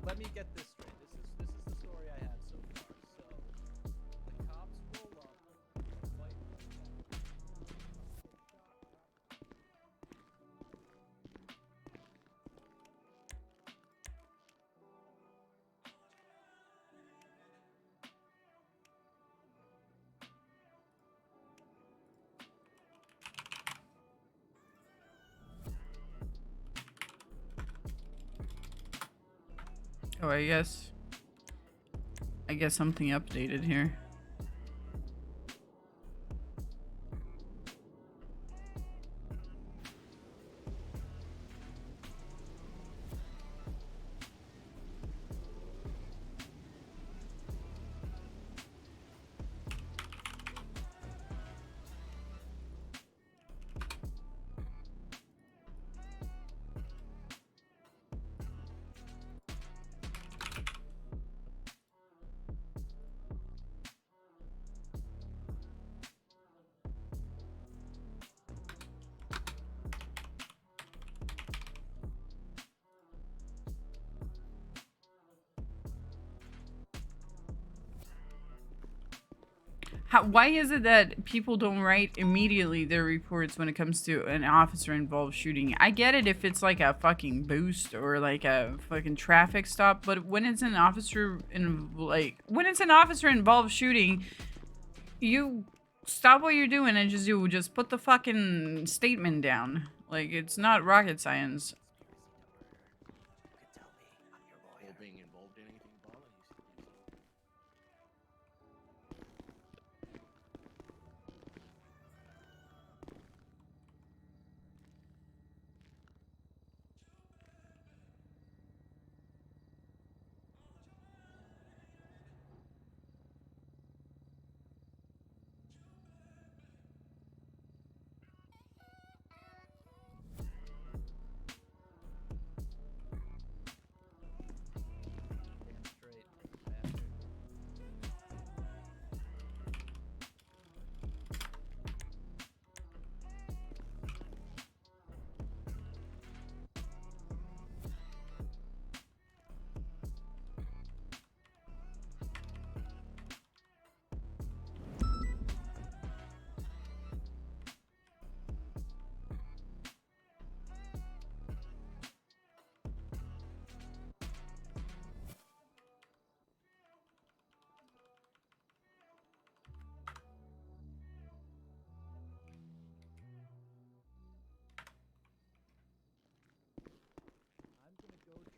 let me get this straight. This is the story I have so far. So the cops roll up, fight. Oh, I guess something updated here. Why is it that people don't write immediately their reports when it comes to an officer involved shooting? I get it if it's like a fucking boost or like a fucking traffic stop, but when it's an officer involved shooting, you stop what you're doing and just put the fucking statement down. Like, it's not rocket science. Being involved in anything violent?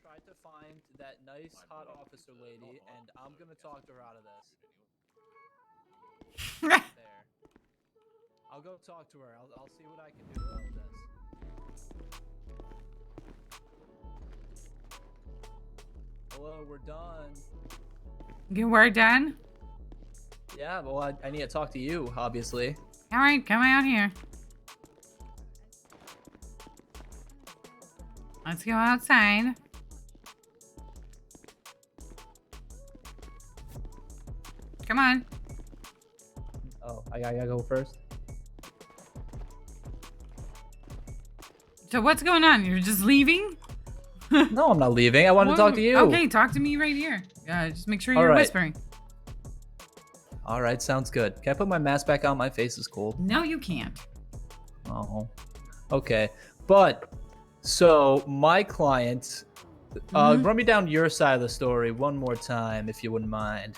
Try to find that nice hot officer lady, and I'm gonna talk to her out of this. There. I'll go talk to her. I'll see what I can do about this. Hello, we're done. You were done? Yeah, well, I need to talk to you, obviously. All right, come out here. Let's go outside. Come on. Oh, I gotta go first? So what's going on? You're just leaving? No, I'm not leaving. I wanted to talk to you. Okay, talk to me right here. Just make sure you're right. whispering. All right, sounds good. Can I put my mask back on? My face is cold. No, you can't. Oh, okay. But, so, my client, run me down your side of the story one more time, if you wouldn't mind.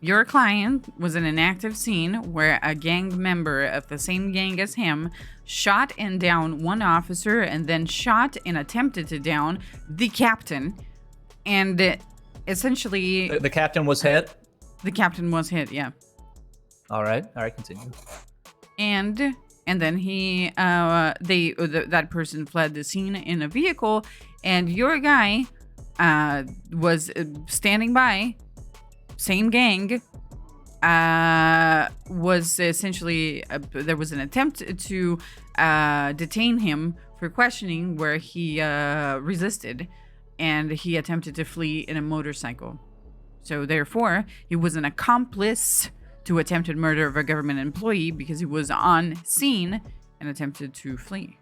Your client was in an active scene where a gang member of the same gang as him shot and downed one officer and then shot and attempted to down the captain. And essentially... The captain was hit? The captain was hit, yeah. All right, continue. And then he, that person fled the scene in a vehicle, and your guy was standing by, same gang, was essentially, there was an attempt to detain him for questioning where he resisted, and he attempted to flee in a motorcycle. So therefore, he was an accomplice to attempted murder of a government employee because he was on scene and attempted to flee.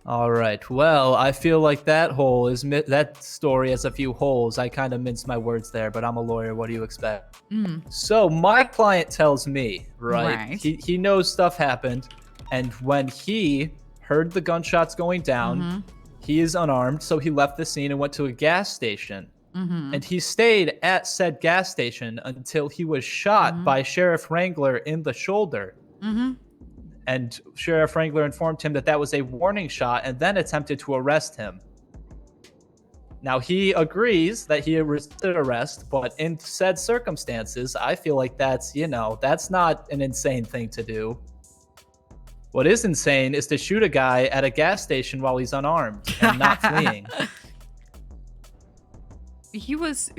All right. Well, I feel like that story has a few holes. I kind of minced my words there, but I'm a lawyer. What do you expect? So my client tells me, right? He knows stuff happened, and when he heard the gunshots going down, he is unarmed, so he left the scene and went to a gas station. And he stayed at said gas station until he was shot by Sheriff Wrangler in the shoulder. And Sheriff Wrangler informed him that that was a warning shot and then attempted to arrest him. Now, he agrees that he resisted arrest, but in said circumstances, I feel like that's, that's not an insane thing to do. What is insane is to shoot a guy at a gas station while he's unarmed and not fleeing. He was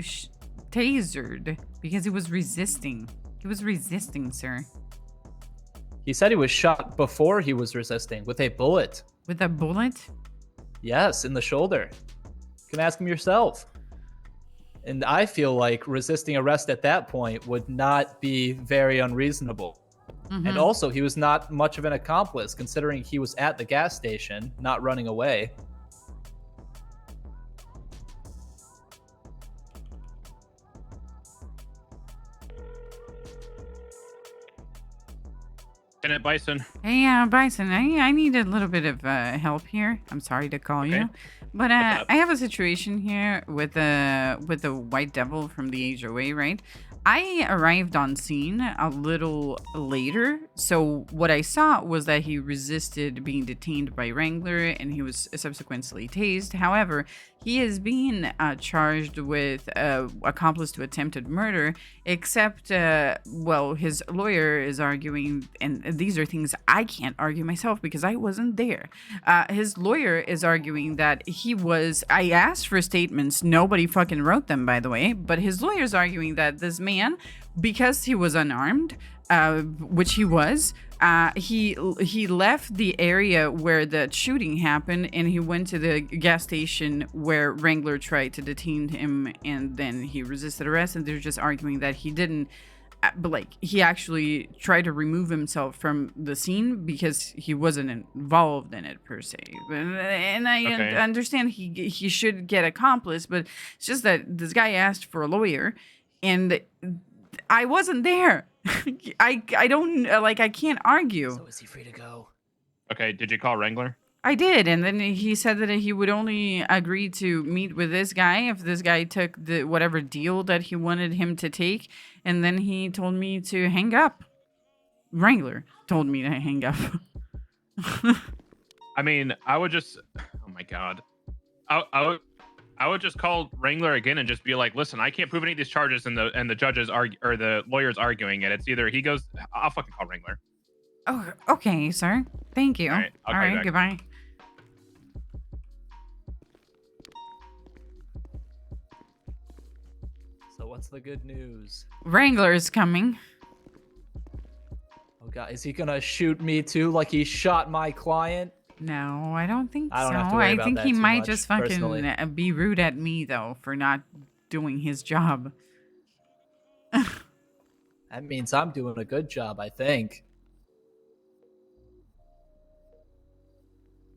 tasered because he was resisting. He was resisting, sir. He said he was shot before he was resisting with a bullet. With a bullet? Yes, in the shoulder. You can ask him yourself. And I feel like resisting arrest at that point would not be very unreasonable. And also, he was not much of an accomplice considering he was at the gas station, not running away. Lieutenant Bison. Hey, Bison, I need a little bit of help here. I'm sorry to call you, but I have a situation here with the White Devil from the HOA, right? I arrived on scene a little later, so what I saw was that he resisted being detained by Wrangler and he was subsequently tased. However, he is being charged with accomplice to attempted murder, except, well, his lawyer is arguing, and these are things I can't argue myself because I wasn't there. His lawyer is arguing that I asked for statements, nobody fucking wrote them, by the way, but his lawyer is arguing that this man, because he was unarmed, which he was, he left the area where the shooting happened and he went to the gas station where Wrangler tried to detain him, and then he resisted arrest, and they're just arguing that he didn't, but like he actually tried to remove himself from the scene because he wasn't involved in it per se. And I understand he should get accomplice, but it's just that this guy asked for a lawyer and I wasn't there. I don't, like, I can't argue. So is he free to go? Okay, did you call Wrangler? I did, and then he said that he would only agree to meet with this guy if this guy took the whatever deal that he wanted him to take, and then he told me to hang up. Wrangler told me to hang up. I mean, I would just, oh my god, I would just call Wrangler again and just be like, listen, I can't prove any of these charges, and the judges or the lawyers arguing it. It's either he goes, I'll fucking call Wrangler. Oh, okay, sir. Thank you. All right, goodbye. So what's the good news? Wrangler is coming. Oh god, is he gonna shoot me too like he shot my client? No, I don't think I don't so. have to worry I about think that he too might much, just fucking personally. be rude at me though for not doing his job. That means I'm doing a good job, I think.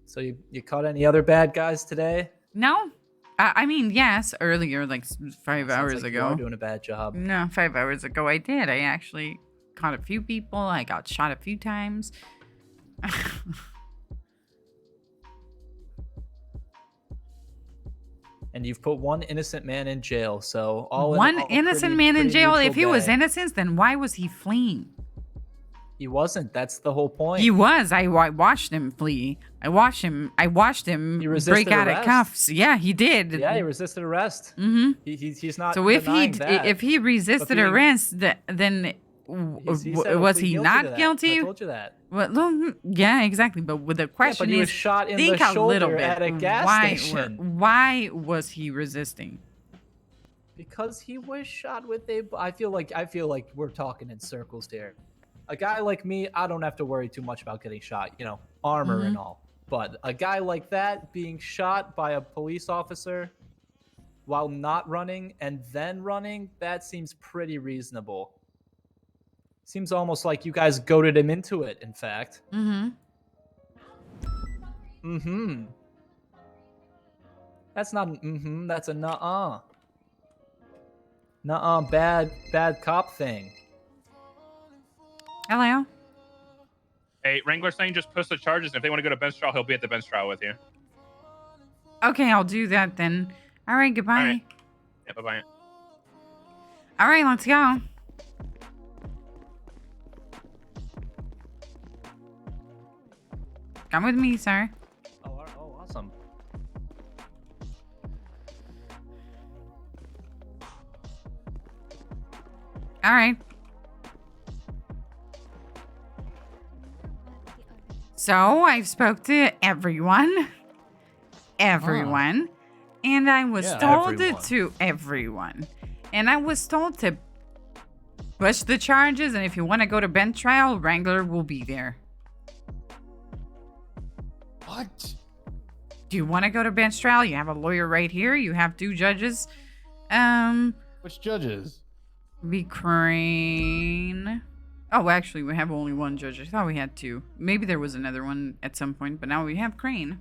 So you caught any other bad guys today? No, I mean yes, earlier like 5 hours Sounds like ago. You are doing a bad job. No, 5 hours ago I did. I actually caught a few people. I got shot a few times. And you've put one innocent man in jail, so One innocent man in jail. If he was innocent. innocent, then why was he fleeing? He wasn't. That's the whole point. He was. I watched him flee. I watched him He resisted break out of arrest. cuffs. Yeah, he did. Yeah, he resisted arrest. Mm-hmm. He's not. So if he resisted being- arrest, then said was plead he guilty to not that. guilty? I told you that. Well, yeah, exactly. But with the question but he was is, shot in think the a little shoulder bit. at a gas why, station. Why was he resisting? Because he was shot with a. I feel like we're talking in circles here. A guy like me, I don't have to worry too much about getting shot. You know, armor and all. But a guy like that being shot by a police officer while not running and then running, that seems pretty reasonable. Seems almost like you guys goaded him into it, in fact. Mm-hmm. Mm-hmm. That's not an mm-hmm, that's a nuh-uh. Nuh-uh, bad cop thing. Hello? Hey, Wrangler saying just post the charges. If they want to go to bench trial, he'll be at the bench trial with you. Okay, I'll do that then. All right, goodbye. All right. Yeah, bye-bye. All right, let's go. Come with me, sir. Oh, awesome. All right. So I spoke to everyone, and I was told to everyone, and I was told to push the charges, and if you want to go to bench trial, Wrangler will be there. What? Do you want to go to bench trial? You have a lawyer right here. You have 2 judges. Which judges? Be Crane. Oh, actually, we have only 1 judge. I thought we had 2. Maybe there was another one at some point, but now we have Crane.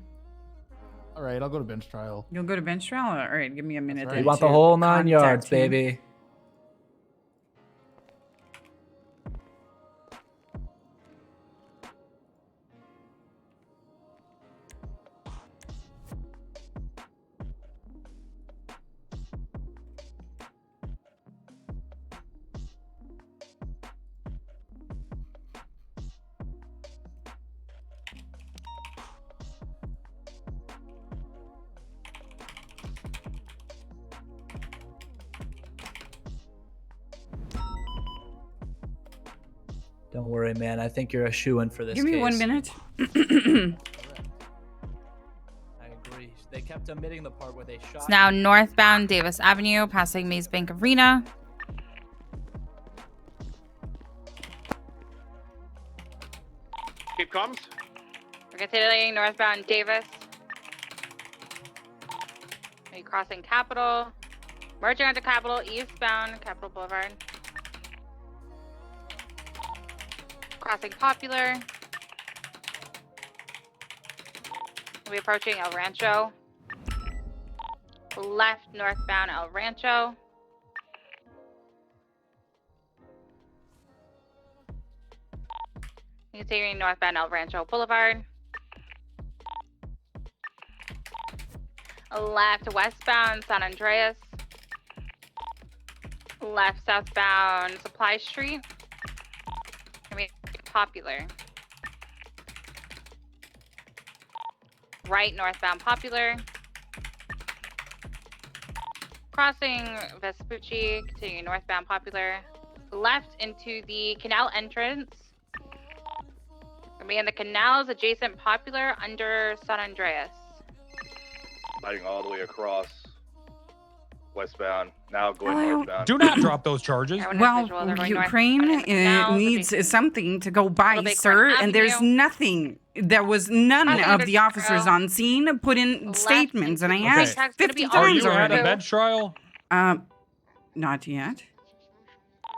All right, I'll go to bench trial. You'll go to bench trial? All right, give me a minute. right. You want the whole 9 yards, him. baby. Don't worry, man. I think you're a shoo-in for this Give me case. 1 minute. I agree. They kept omitting the part where they shot. It's now northbound Davis Avenue, passing Maze Bank Arena. Keep comms. We're continuing northbound Davis. Are you crossing Capitol? Merging onto Capitol, eastbound Capitol Boulevard. Crossing Popular. We'll be approaching El Rancho. Left northbound El Rancho. Continuing northbound El Rancho Boulevard. Left westbound San Andreas. Left southbound Supply Street. Popular. Right northbound Popular. Crossing Vespucci, continuing northbound Popular. Left into the canal entrance. Gonna be in the canals adjacent Popular under San Andreas. Lighting all the way across. westbound. Now going Hello? northbound. Do not drop those charges. Well, Ukraine needs something to go by, sir, and there's nothing. There was none of the officers on scene put in statements, and I asked 50 Are times you at already. a bench trial? Not yet.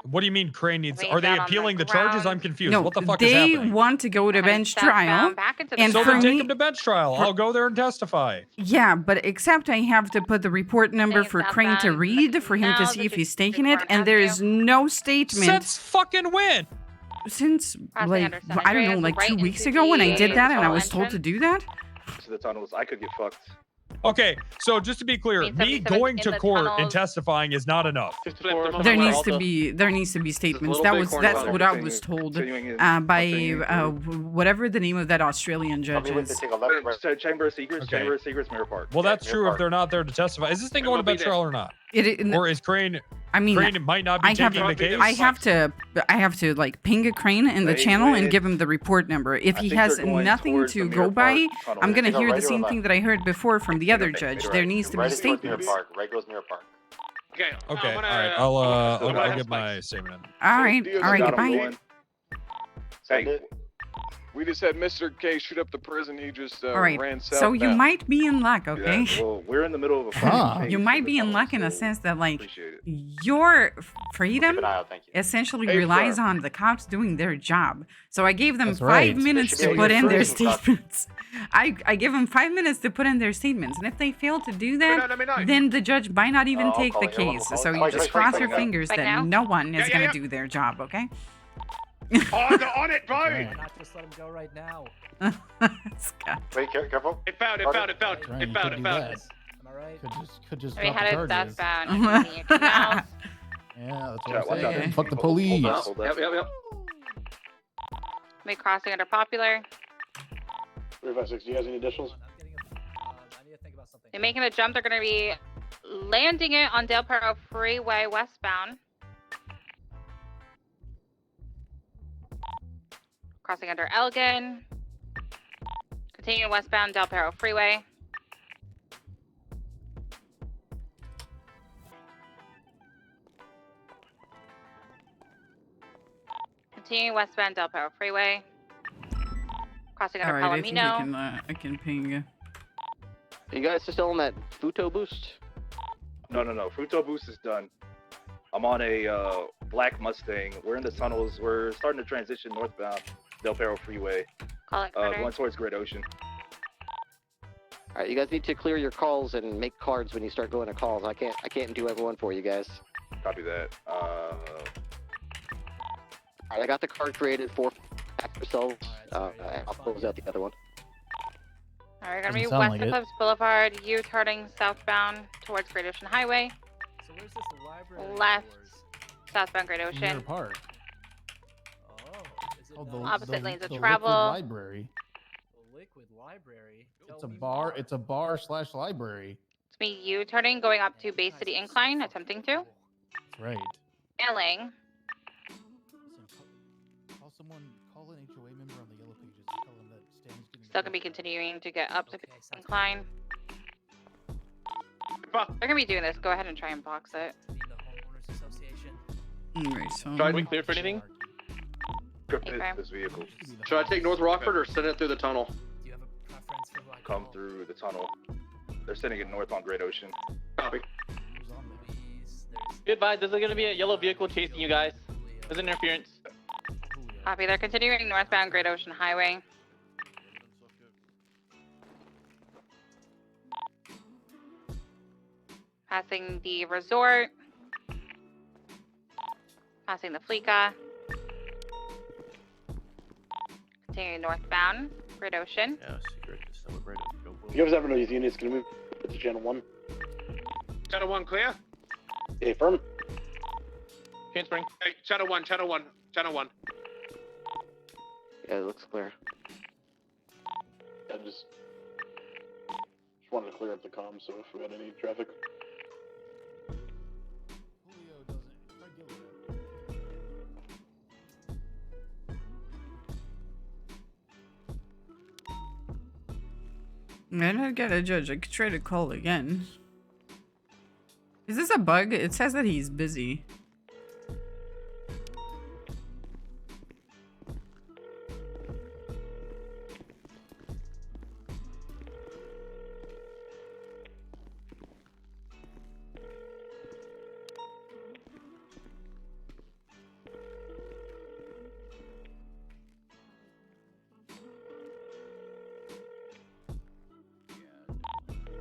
What do you mean Crane needs? Are they appealing the charges? I'm confused. No, What the fuck is they happening? want to go to bench trial, and So for then take me, them to bench trial. I'll go there and testify. yeah, but except I have to put the report number for Crane to read for him to see if he's taking it, and there is no statement. Since fucking when? Since like I don't know, like 2 weeks ago when I did that, and I was told to do that. To the tunnels, I could get fucked. Okay, so just to be clear, me going to court and testifying is not enough. There needs to be statements. That's what I was told by whatever the name of that Australian judge is. Chamber of Secrets, Okay. Chamber of Secrets, Mirror Park. Well, that's true if they're not there to testify. Is this thing going to bench trial or not? Or is Crane? I mean, Crane might not be taking the case. I have to like ping a Crane in the channel and give him the report number. If he has nothing to go by, I'm gonna hear the same thing that I heard before from the other judge. There needs to be statements. Right goes Mirror Park. Okay. Okay, all right. I'll get my statement in. All right, goodbye. Hey, We just had Mr. K shoot up the prison. He just All right, ran south. so you might be in luck, okay? Yeah, well, we're in the middle of a You might be in luck in a sense that like your freedom essentially Hey, relies sir. on the cops doing their job. So I gave them That's 5 right. minutes to put in their statements. I give them 5 minutes to put in their statements, and if they fail to do that, then the judge might not even take the case. So you just cross your fingers that no one is gonna do their job, okay? On it, bro! Not just let him go right now. Scott. Wait, careful. It found. Right, you It could do found. that. Am I right? Could just We drop the headed charges. southbound. Yeah, that's what Watch I'm out. saying. Fuck the police. Yep. We crossing under popular. 356, do you guys any additionals? They're making a jump. They're going to be landing it on Del Perro Freeway westbound. Crossing under Elgin. Continuing westbound Del Perro Freeway. Continuing westbound Del Perro Freeway. Crossing All under right, I think Palomino. I can ping. You guys still on that Futo boost? No. Fruto Boost is done. I'm on a black Mustang. We're in the tunnels. We're starting to transition northbound Del Perro Freeway. Call it Going towards Great Ocean. All right, you guys need to clear your calls and make cards when you start going to calls. I can't do everyone for you guys. Copy that. All right, I got the card created for yourselves. I'll close out the other one. Alright, we're gonna be Doesn't sound west like of it. Phillips Boulevard, U-turning southbound towards Great Ocean Highway. So where's this library? Left, southbound Great Mirror Ocean. Park. Oh, is it Oh, not Opposite lanes of the travel. Liquid Library. the Liquid Library? It's a bar. It's a bar/library. It's me U-turning, going up to Bay City Incline, attempting to. That's right. Failing. Call someone. Call an HOA member on the yellow pages. And tell them that Stan's getting. Still gonna be continuing to get up to Bay City Incline. They're gonna be doing this. Go ahead and try and box it. The Homeowners Association. Alright, so Should I be clear for anything? This vehicle. Should I take North Rockford or send it through the tunnel? Do you have a preference for who I Come call? through the tunnel. They're sending it north on Great Ocean. Copy. Who's on the bees? There's Be advised, there's going to be a yellow vehicle chasing you guys. There's interference. Copy. They're continuing northbound Great Ocean Highway. Passing the resort. Passing the Fleeca. Continuing northbound Great Ocean. Yeah, secret to celebrate it. Go You guys ever know these units going to move to Channel 1? Channel 1 clear? Yeah, firm. Transferring. Hey, Channel 1. Yeah, it looks clear. I just wanted to clear up the comms, so if we had any traffic. Julio doesn't. Try Gillian. Man, I got a judge. I could try to call again. Is this a bug? It says that he's busy.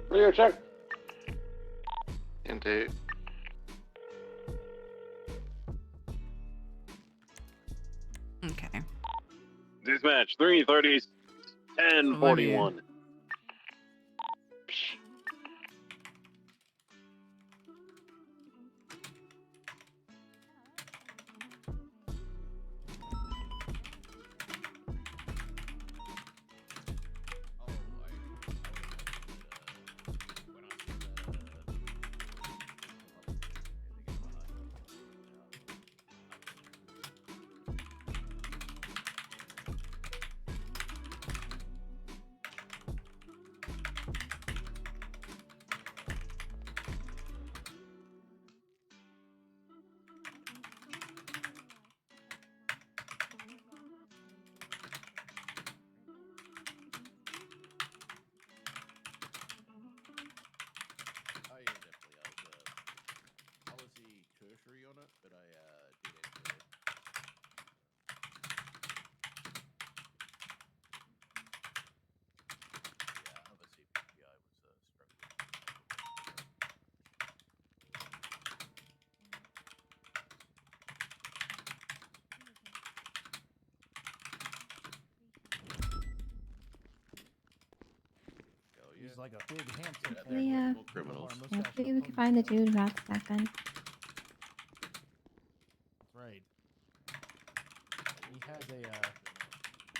Clear, check. Intake. Okay. Dispatch 330, 1041. Tertiary on it, but I did enter it. Yeah, obviously PPI was struggling. He's like a big handsome Yeah. criminals. Maybe we can find the dude who hacked that gun. That's right. He has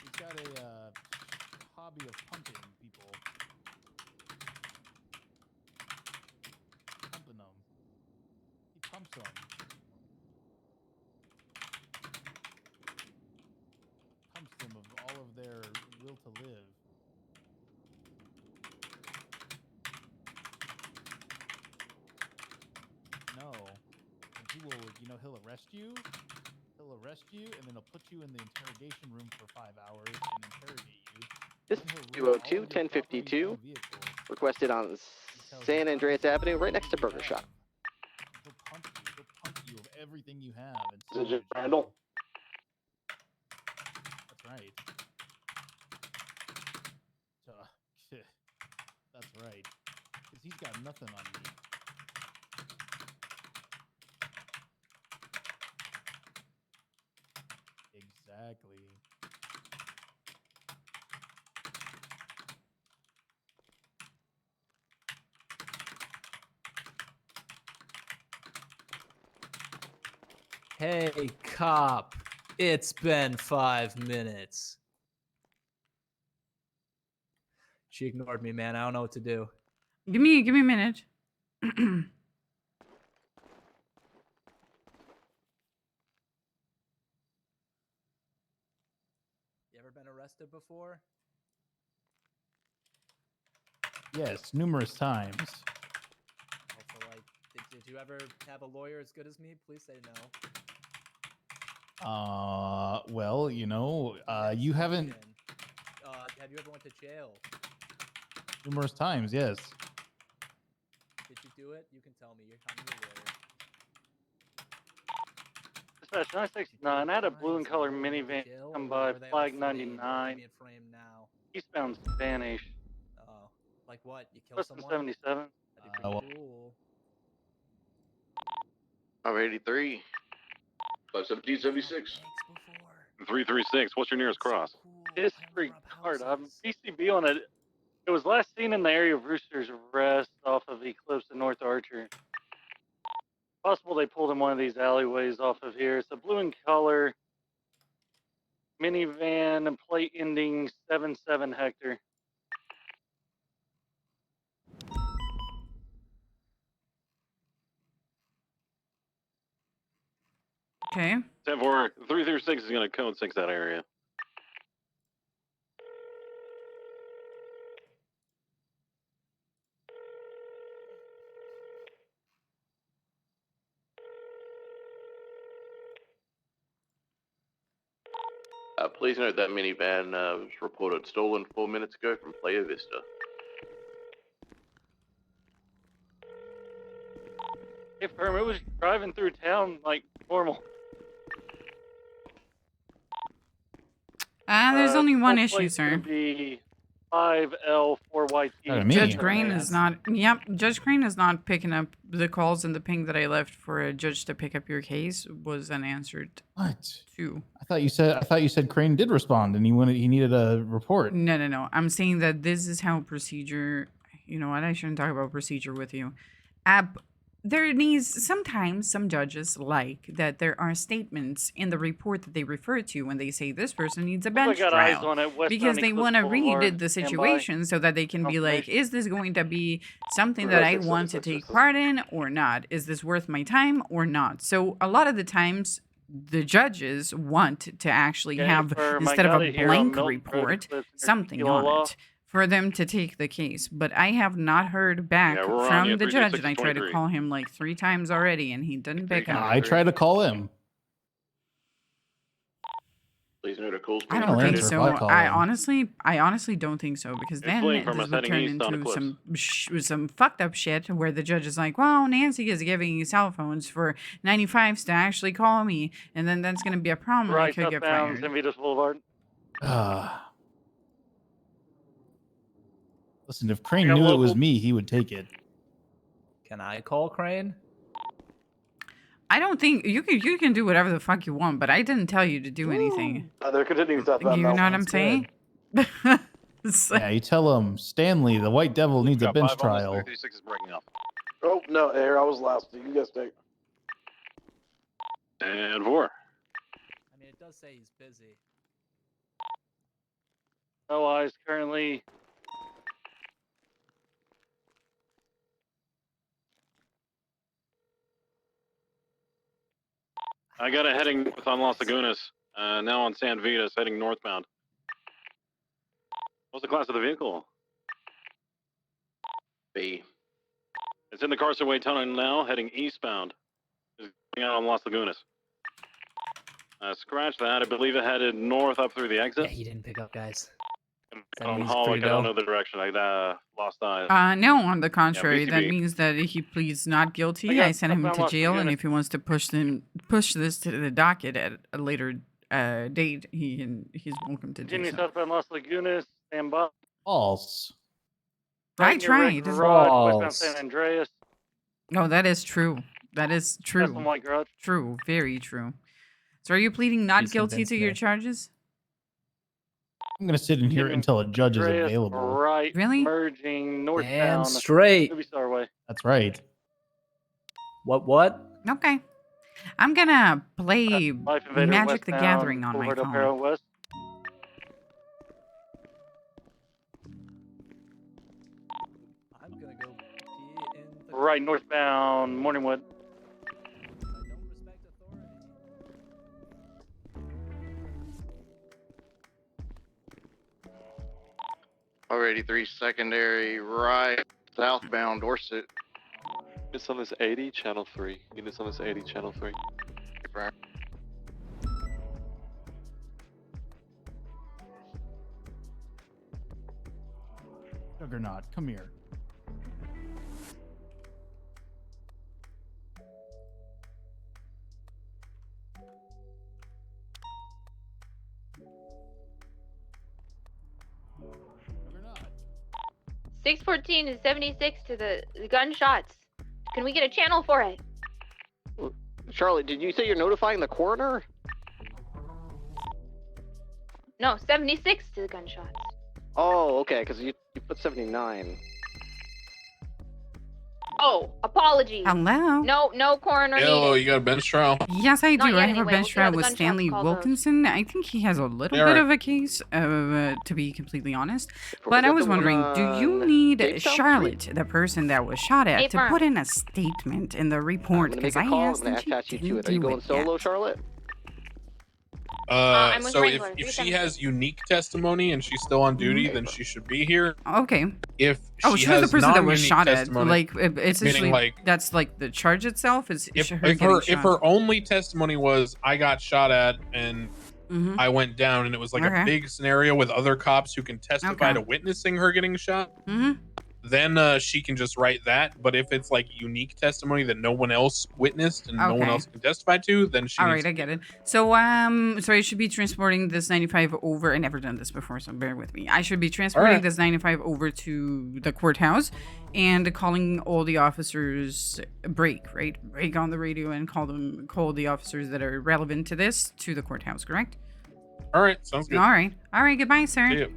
he's got a hobby of pumping people. Pumping them. He pumps them. Pumps them of all of their will to live. No. And he will, he'll arrest you. He'll arrest you, and then he'll put you in the interrogation room for 5 hours and interrogate you. This is 202 1052, requested on San Andreas Avenue, right next to Burger Shop. He'll pump you of everything you have. And Is it Randall? That's right. That's right. Because he's got nothing on me. Exactly. Hey, cop. It's been 5 minutes. She ignored me, man. I don't know what to do. Give me a minute. You ever been arrested before? Yes, numerous times. Also, like, did you ever have a lawyer as good as me? Please say no. Well, you haven't Have you ever went to jail? numerous times, yes. Did you do it? You can tell me. I'm your lawyer. Dispatch 969, I had a blue and color minivan come by Flag 99, eastbound Spanish. Oh, like what? You killed Less than someone? 77. That'd be pretty cool. 583. 51776. 336. What's your nearest cross? History card. I'm BCB on it. It was last seen in the area of Rooster's Rest off of Eclipse and North Archer. Possible they pulled in one of these alleyways off of here. It's a blue in color minivan and plate ending 77 Hector. Okay. 10-4, 336 is going to code 6 that area. Please note that minivan was reported stolen 4 minutes ago from Playa Vista. Hey, firm, it was driving through town like normal. There's only one full issue, plate's sir. gonna be 5L4YT. Judge Crane is not. Yep, Judge Crane is not picking up the calls, and the ping that I left for a judge to pick up your case was unanswered. What? Too. I thought you said Crane did respond and he needed a report. No. I'm saying that this is how procedure. You know what? I shouldn't talk about procedure with you. There needs sometimes some judges like that there are statements in the report that they refer to when they say this person needs a bench got eyes trial on it, West because County they Cliff want to Boulevard, read the stand by. situation so that they can be like, is this going to be something that I want to take part in or not? Is this worth my time or not? So a lot of the times the judges want to actually have, instead of a blank report, something on it for them to take the case. But I have not heard back from the judge, and I tried to call him like 3 times already, and he didn't pick up. I tried to call him. Please note a call's I don't think so. I honestly don't think so, because then this would turn into some fucked up shit where the judge is like, well, Nancy is giving you cell phones for 95s to actually call me, and then that's going to be a problem. I could get fired. St. Vitus Boulevard. Listen, if Crane knew it was me, he would take it. Can I call Crane? I don't think you can do whatever the fuck you want, but I didn't tell you to do anything. They're continuing stuff. You know what I'm saying? Yeah, you tell him, Stanley, the White Devil needs a bench trial. 36 is breaking up. Oh no, Air, I was last. You guys take. And 4. I mean, it does say he's busy. No eyes currently. I got a heading north on Las Lagunas. Now on San Vitas, heading northbound. What's the class of the vehicle? B. It's in the Carsonway Tunnel now, heading eastbound. It's going out on Las Lagunas. Scratch that. I believe it headed north up through the exit. Yeah, he didn't pick up, guys. On Hollick, I don't know the direction. I lost eyes. No, on the contrary, BCB. that means that he pleads not guilty. I sent him to jail, and if he wants to push this to the docket at a later date, he's welcome to do Continue so. southbound Las Lagunas. Stand by. False. I tried. Garage, westbound San Andreas. No, that is true. That is true. Westbound White Garage. True, very true. So are you pleading not Please guilty convince to your me. charges? I'm going to sit in here until a judge is Andreas, available. Right. Really? Merging northbound. And straight. Ruby Star Way. That's right. What? Okay. I'm gonna play Life Invader Magic the westbound, Gathering on my Boulevard phone. O'Hara West. I'm gonna go pee in the... Right northbound Morningwood. R83 secondary, right, southbound Dorset. Units on this 80, channel 3. Units on this 80, channel 3. Juggernaut, come here. Juggernaut. 614 to 76 to the gunshots. Can we get a channel for it? Charlotte, did you say you're notifying the coroner? No, 76 to the gunshots. Oh, okay, because you put 79. Oh, apologies. Hello? No coroner Yo, needed. you got a bench trial? Yes, I do. Not yet I have anyway. a bench We'll see how trial the with gunshots Stanley call those. Wilkinson. I think he has a little Yeah, bit right. of a case, to be completely honest. But I was wondering, do you need Cape Town Charlotte, the person that was shot at, Cape to Farm. put in a statement in the report? I'm gonna Because make a I call. I'm asked gonna and she attach you to didn't it. Are you do going it solo, yet. Charlotte? I'm with So if Wrangler, she 376. has unique testimony and she's still on duty, then she should be here. Okay. If Oh, she she was the has person that was non-unique shot at. testimony, Like, it's meaning, actually, like, that's like the charge itself is if her if getting her shot. if her only testimony was I got shot at and I went down and it was like Okay. a big scenario with other cops who can testify Okay. to witnessing her getting shot. Mm-hmm. Then she can just write that. But if it's like unique testimony that no one else witnessed and no one Okay. else can testify to, then she All needs right, I get it. So, so I should be transporting this 95 over. I never done this before, so bear with me. I should be transporting right. this 95 over to the courthouse and calling all the officers break on the radio and call the officers that are relevant to this to the courthouse, correct? All right, sounds good. All right. Goodbye, sir. See you.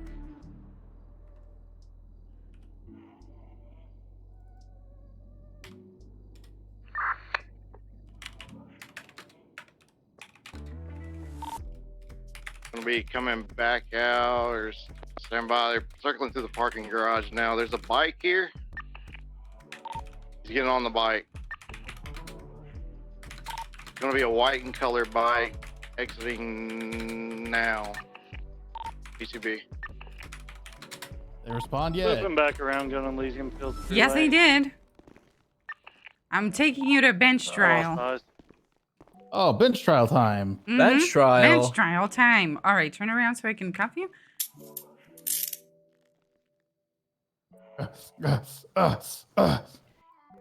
Gonna be coming back out or stand by. They're circling through the parking garage now. There's a bike here. He's getting on the bike. It's gonna be a white and colored bike exiting now. PCB. They respond yet? Flipping back around, going on Elysium Field. Yes, they did. I'm taking you to bench trial. Eyes. Oh, bench trial time. Mhm. Bench trial. Bench trial time. All right, turn around so I can cuff you.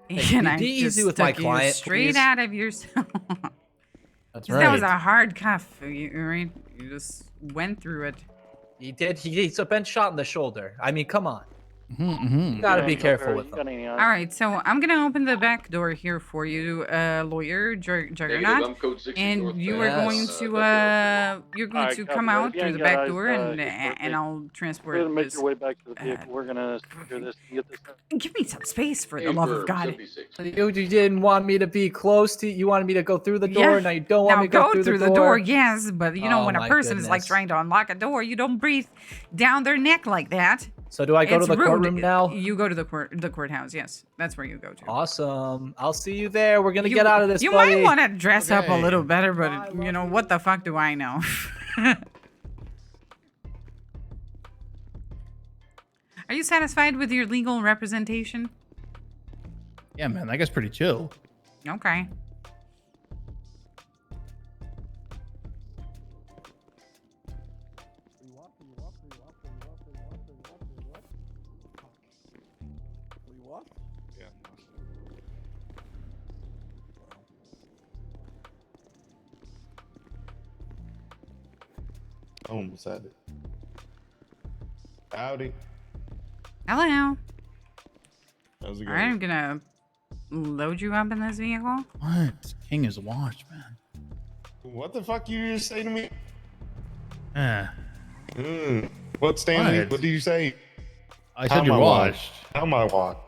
Hey, And I be just easy with my took you client, straight please. out of yourself. That's That was right. a hard cuff. You just went through it. He did. He's a bench shot in the shoulder. I mean, come on. Mm-hmm. You gotta be careful with them. All right, so I'm gonna open the back door here for you, lawyer Juggernaut, and you are going to come out through the back door, and I'll transport Go ahead and make this. your way back to the vehicle. We're gonna secure this and get this done. Give me some space for the love of God. You didn't want me to be close to. You wanted me to go through the door. Yeah. Now you don't want Now me to go through the door. yes, but you know Oh, when a my person is like goodness. trying to unlock a door, you don't breathe down their neck like that. So do I go It's to the rude. courtroom now? You go to the courthouse. Yes, that's where you go to. Awesome. I'll see you there. We're gonna get out of this. You buddy. might want to dress up a Okay. little better, but you know what the fuck do I know? Are you satisfied with your legal representation? Yeah, man, that guy's pretty chill. Okay. Home beside it. Howdy. Hello. How's it All going? right, I'm gonna load you up in this vehicle. What? King is washed, man. What the fuck you just say to me? What, Stanley? What did you say? I How said am you're I washed. How am I washed?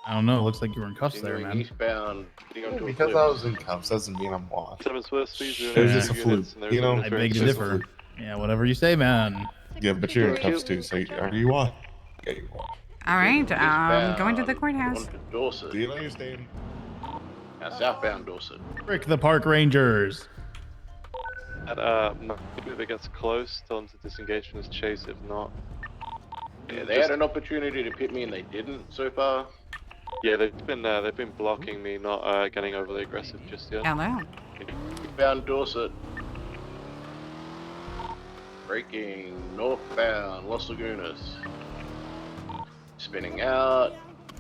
I don't know. Looks like you were in cuffs there, man. Eastbound. Because I was in cuffs doesn't mean I'm washed. Seven Swiss, It was just a fluke, you know? I beg to Just a differ. fluke. Yeah, whatever you say, man. Yeah, but you're in cuffs too, so are you washed? Okay, you're washed. All right, going to the courthouse. Dorset. Do you understand? Southbound Dorset. Frick the park rangers. If it gets close, tell them to disengage from this chase. If not, Yeah, they had an opportunity to pit me and they didn't so far. yeah, they've been blocking me, not getting overly aggressive just yet. Hello. Eastbound Dorset. Braking northbound Los Lagunas. Spinning out.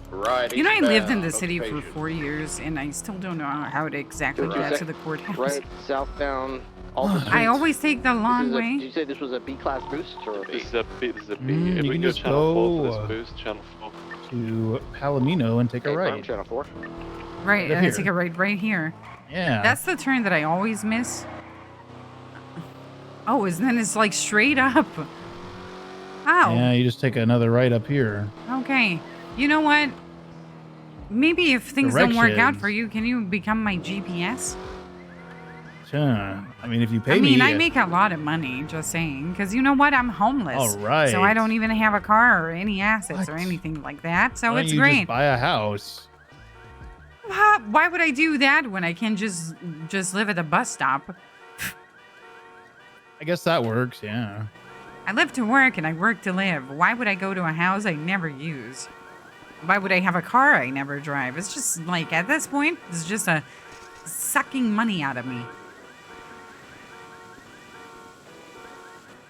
Right. You know, I lived in the eastbound, city for occupation. 4 years, and I still don't know how to exactly get to the courthouse. Right, southbound. Alta Street. I always take the long Did way. you say this was a B-class boost or a B? This is a B. This is a B. Mm, if you we can go just channel 4 for go, this boost, channel 4. To Palomino and take a right. Channel 4. Right, Right and I here. take a right here. Yeah. That's the turn that I always miss. Oh, and then it's like straight up. Oh, Yeah, you just take another right up here. okay. You know what? Maybe if things don't work out Directions. for you, can you become my GPS? Sure. I mean, if you pay I mean, me. I make a lot of money, just saying. Because you know what? I'm homeless. All right. So I don't even have a car or any assets or anything like that. So Why don't it's you great. Just buy a house. Why would I do that when I can just live at the bus stop? I guess that works, yeah. I live to work and I work to live. Why would I go to a house I never use? Why would I have a car I never drive? It's just like, at this point, it's just a sucking money out of me.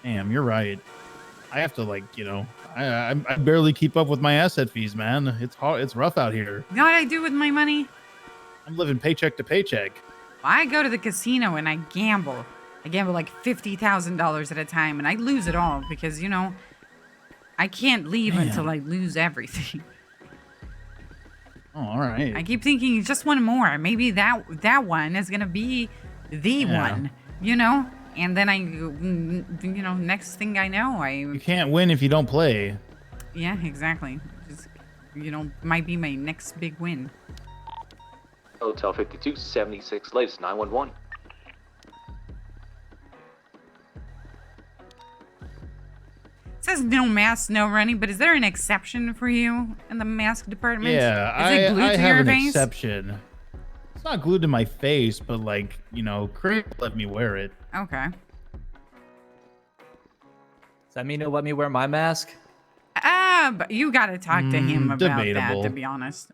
Damn, you're right. I have to like, I barely keep up with my asset fees, man. It's hard. It's rough out here. You know what I do with my money? I'm living paycheck to paycheck. I go to the casino and I gamble. I gamble like $50,000 at a time, and I lose it all because I can't leave until I lose everything. Oh, all right. I keep thinking just one more. Maybe that one is gonna be the one, And then next thing I know, You can't win if you don't play. Yeah, exactly. Just might be my next big win. Hotel 5276, latest 911. It says no mask, no running, but is there an exception for you in the mask department? Yeah, is it glued I to have your an face? exception. It's not glued to my face, but Craig let me wear it. Okay. Does that mean he'll let me wear my mask? But you gotta talk to him about debatable. that, to be honest.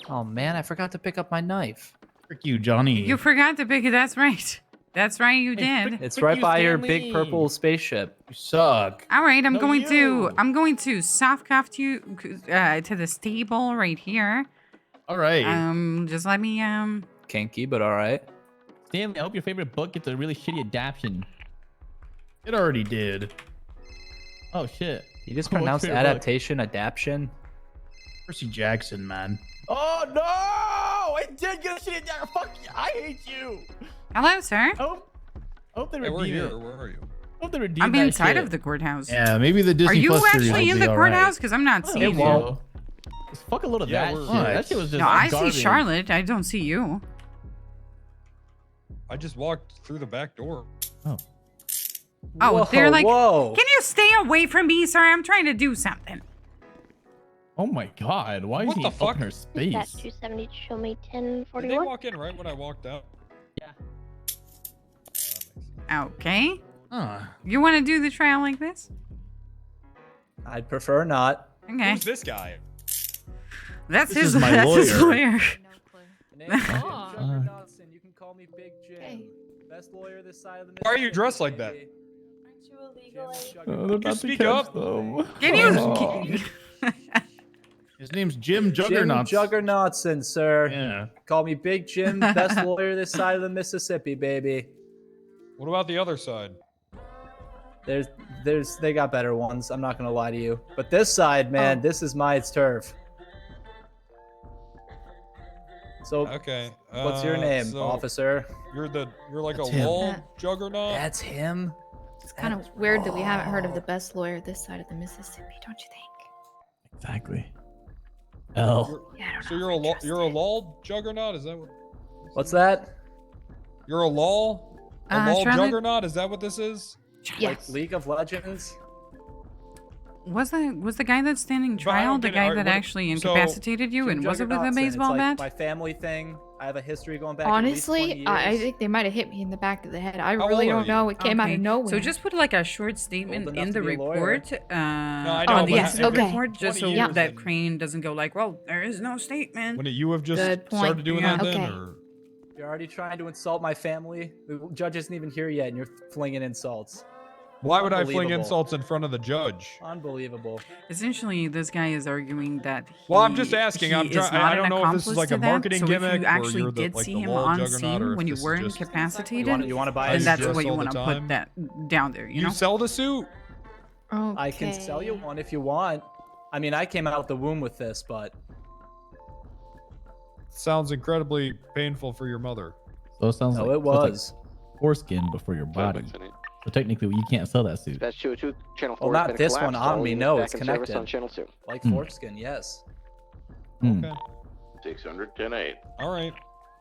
Oh man, I forgot to pick up my knife. Frick you, Johnny. You forgot to pick it. That's right. That's right. You did. It's right by your big purple spaceship. You suck. All right, I'm going to soft cuff you to the stable right here. All right. Just let me Kinky, but all right. Stanley, I hope your favorite book gets a really shitty adaptation. It already did. Oh shit. You just What's pronounced your favorite book? adaptation adaption. Percy Jackson, man. Oh no! I did get a shitty adaptation. Fuck you. I hate you. Hello, sir. I hope they redeem we're here. it. Where are you? I hope they redeem I'm that inside shit. of the courthouse. Yeah, maybe the Disney Are you Plus series actually will in be the all courthouse? right. Because I'm not seeing It you. won't. Just fuck a load of that shit. That shit was just No, I garbage. see Charlotte. I don't see you. I just walked through the back door. Oh. Oh, they're like, whoa. can you stay away from me, sir? I'm trying to do something. Oh my god, why is What he the up fuck? in her That space? 270 show me Did they 1041. walk in right when I walked out? Okay. Huh. You want to do the trial like this? I'd prefer not. Okay. Who's this guy? That's This his. is my That's his lawyer. lawyer. You can call me Big Jim. Hey. Best lawyer this side of the Why are you dressed like that? Oh, they're about to speak catch up? them. Can you? Oh. His name's Jim Juggernaut. Jim Juggernautson, sir. Yeah. Call me Big Jim, best lawyer this side of the Mississippi, baby. What about the other side? They got better ones. I'm not gonna lie to you, but this side, man, this is my turf. So, Okay. what's your name, so officer? You're like That's a him. wall juggernaut. That's him. It's kind of weird that we haven't heard of the best lawyer this side of the Mississippi, don't you think? Exactly. L. So you're a law juggernaut? Is that what? What's that? You're a law Charlotte? juggernaut? Is that what this is? Like League of Legends? Was the guy that's standing But I trial don't the get it. guy Alright, that what- actually so- incapacitated you? And was it with a Juggernautson. baseball It's like bat? my family thing. I have a history going back at least 20 Honestly, years. I think they might have hit me in the back of the head. I How really old are don't you? know. It came out Okay, of nowhere. So just put like a short statement Old enough in to the be a lawyer. report. I Oh, know, but yes, every okay. Report, just 20 so years that and- Crane doesn't go like, well, there is no statement. When you have just Good point. started doing Yeah. that then, Okay. or You're already trying to insult my family. The judge isn't even here yet, and you're flinging insults. why would I fling Unbelievable. insults in front of the judge? Unbelievable. Essentially, this guy is arguing that Well, I'm just asking. he I'm is trying. not I an don't know if this is accomplice like to a that. marketing So if gimmick you where actually you're the did like see the him law on juggernaut, or scene if when you this were is just incapacitated, You want to buy then his that's dress what you all the want to time? put that down there. You You know. sell the suit? Okay. I can sell you one if you want. I mean, I came out the womb with this, but Sounds incredibly painful for your mother. So it sounds No, like it so it's like was. foreskin before your body. Vaccinate. So technically, you can't sell that suit. Dispatch 202, channel 4. well, has not been this one collapsed. on All me. units No, back it's in service connected. on channel 2. Like Hmm. foreskin, yes. Hmm. Okay. 610-8. All right.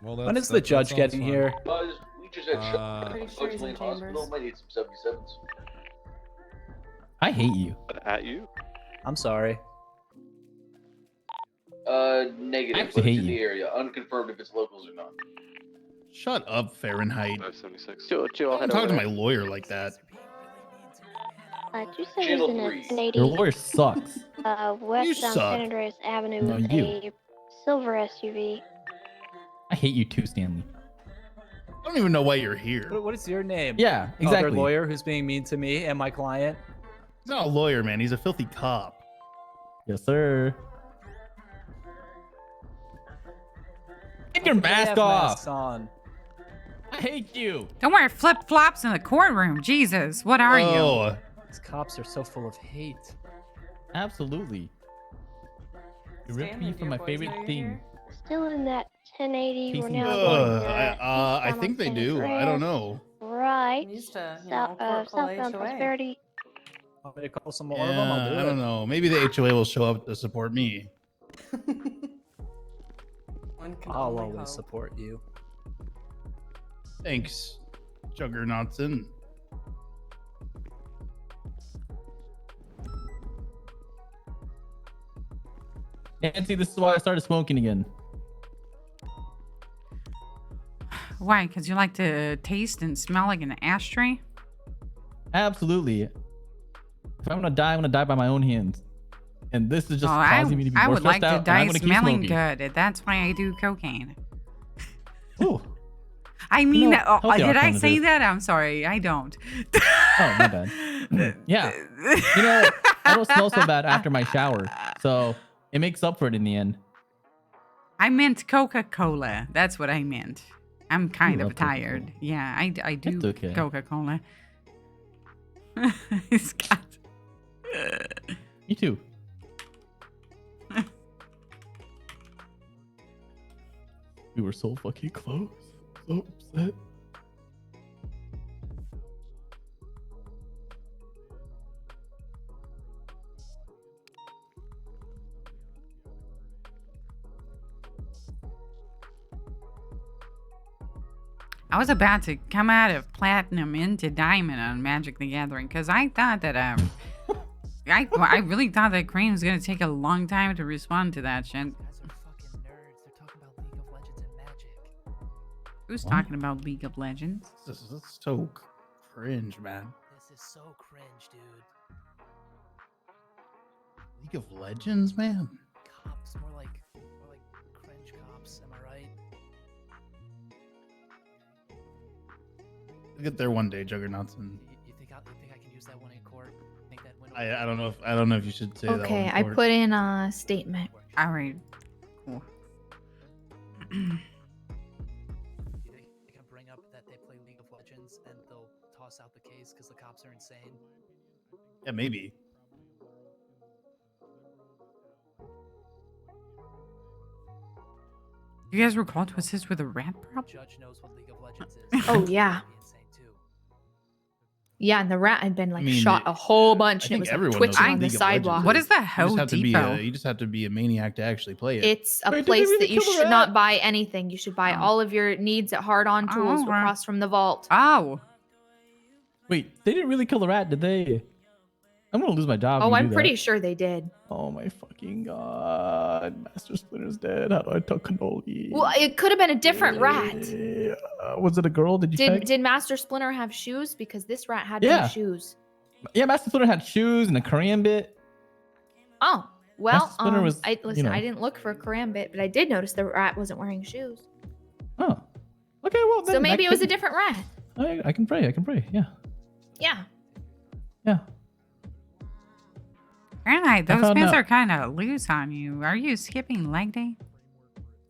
Well, that's, When is the judge getting here? We just had Pretty sure he's in chambers. Might need some 77s. I hate you. At you? I'm sorry. Negative. I actually hate you. area. Unconfirmed if it's locals or not. Shut up, Fahrenheit. 576. 202, I'll Don't head talk over to my there. lawyer like that. You said he was in a 1080 Your lawyer sucks. westbound suck. San Andreas Avenue No, with you. a silver SUV. I hate you too, Stanley. I don't even know why you're here. What is your name? Yeah, Other exactly. lawyer who's being mean to me and my client. He's not a lawyer, man. He's a filthy cop. Yes, sir. Take your They mask have off. masks on. I hate you. Don't wear flip flops in the courtroom. Jesus, what are you? These cops are so full of hate. Absolutely. You ripped me from my favorite thing. Still in that 1080. We're now I think they do. I don't know. Right. Fort Pull Southbound HOA. Prosperity. Want me to call some more of them? I'll do Yeah, it. I don't know. Maybe the HOA will show up to support me. I'll always support you. Thanks, Juggernautson. Nancy, this is why I started smoking again. Why? Because you like to taste and smell like an ashtray? Absolutely. If I'm gonna die, I'm gonna die by my own hands. And this is just Oh, causing me to be I more would like stressed to out, and I'm die gonna keep smelling smoking. good. That's why I do cocaine. Ooh. I mean, healthy did I say alternative. that? I'm sorry. I don't. Oh, my bad. Yeah. You know, I don't smell so bad after my shower. So it makes up for it in the end. I meant Coca-Cola. That's what I meant. I'm kind You of love Coca-Cola. tired. Yeah, I do It's okay. Coca-Cola. Scott. Me too. We were so fucking close. So upset. I was about to come out of platinum into diamond on Magic the Gathering because I thought that I really thought that Crane was gonna take a long time to respond to that shit. Who's talking about League of Legends? This is so cringe, man. This is so cringe, dude. League of Legends, man. Cops, more like cringe cops. Am I right? We'll get there one day, Juggernautson. You think I can use that one in court? Think that win? I don't know if you should say that. Okay, one I for it. put in a statement. All right. Cool. They can bring up that they play League of Legends and they'll toss out the case because the cops are insane. Yeah, maybe. You guys recall Twisted with a rat problem? Judge knows what League of Legends is. Oh yeah. Yeah, and the rat had been like I mean, shot a whole bunch, I and think it was like everyone twitching knows on the League of sidewalk. Legends What is the You just Hell have to be Depot? you just have to be a maniac to actually play it. It's a Wait, did they place really that you kill the should rat? not buy anything. You should buy all of your needs at hard-on tools right. across from the vault. Oh. Wait, they didn't really kill the rat, did they? I'm gonna lose my job. if Oh, you I'm do pretty that. sure they did. Oh my fucking god. Master Splinter's dead. How do I tell cannoli? Well, it could have been a different rat. Was it a girl? Did you check? Did Master Splinter have shoes? Because this rat had Yeah. no shoes. Yeah, Master Splinter had shoes and a karambit. Oh, well, Master Splinter was, listen, you know. I didn't look for a karambit, but I did notice the rat wasn't wearing shoes. Oh. Okay, well then So maybe that it was a could- different rat. I can pray. Yeah. Yeah. Yeah. Granite, those found pants out- are kind of loose on you. Are you skipping leg day?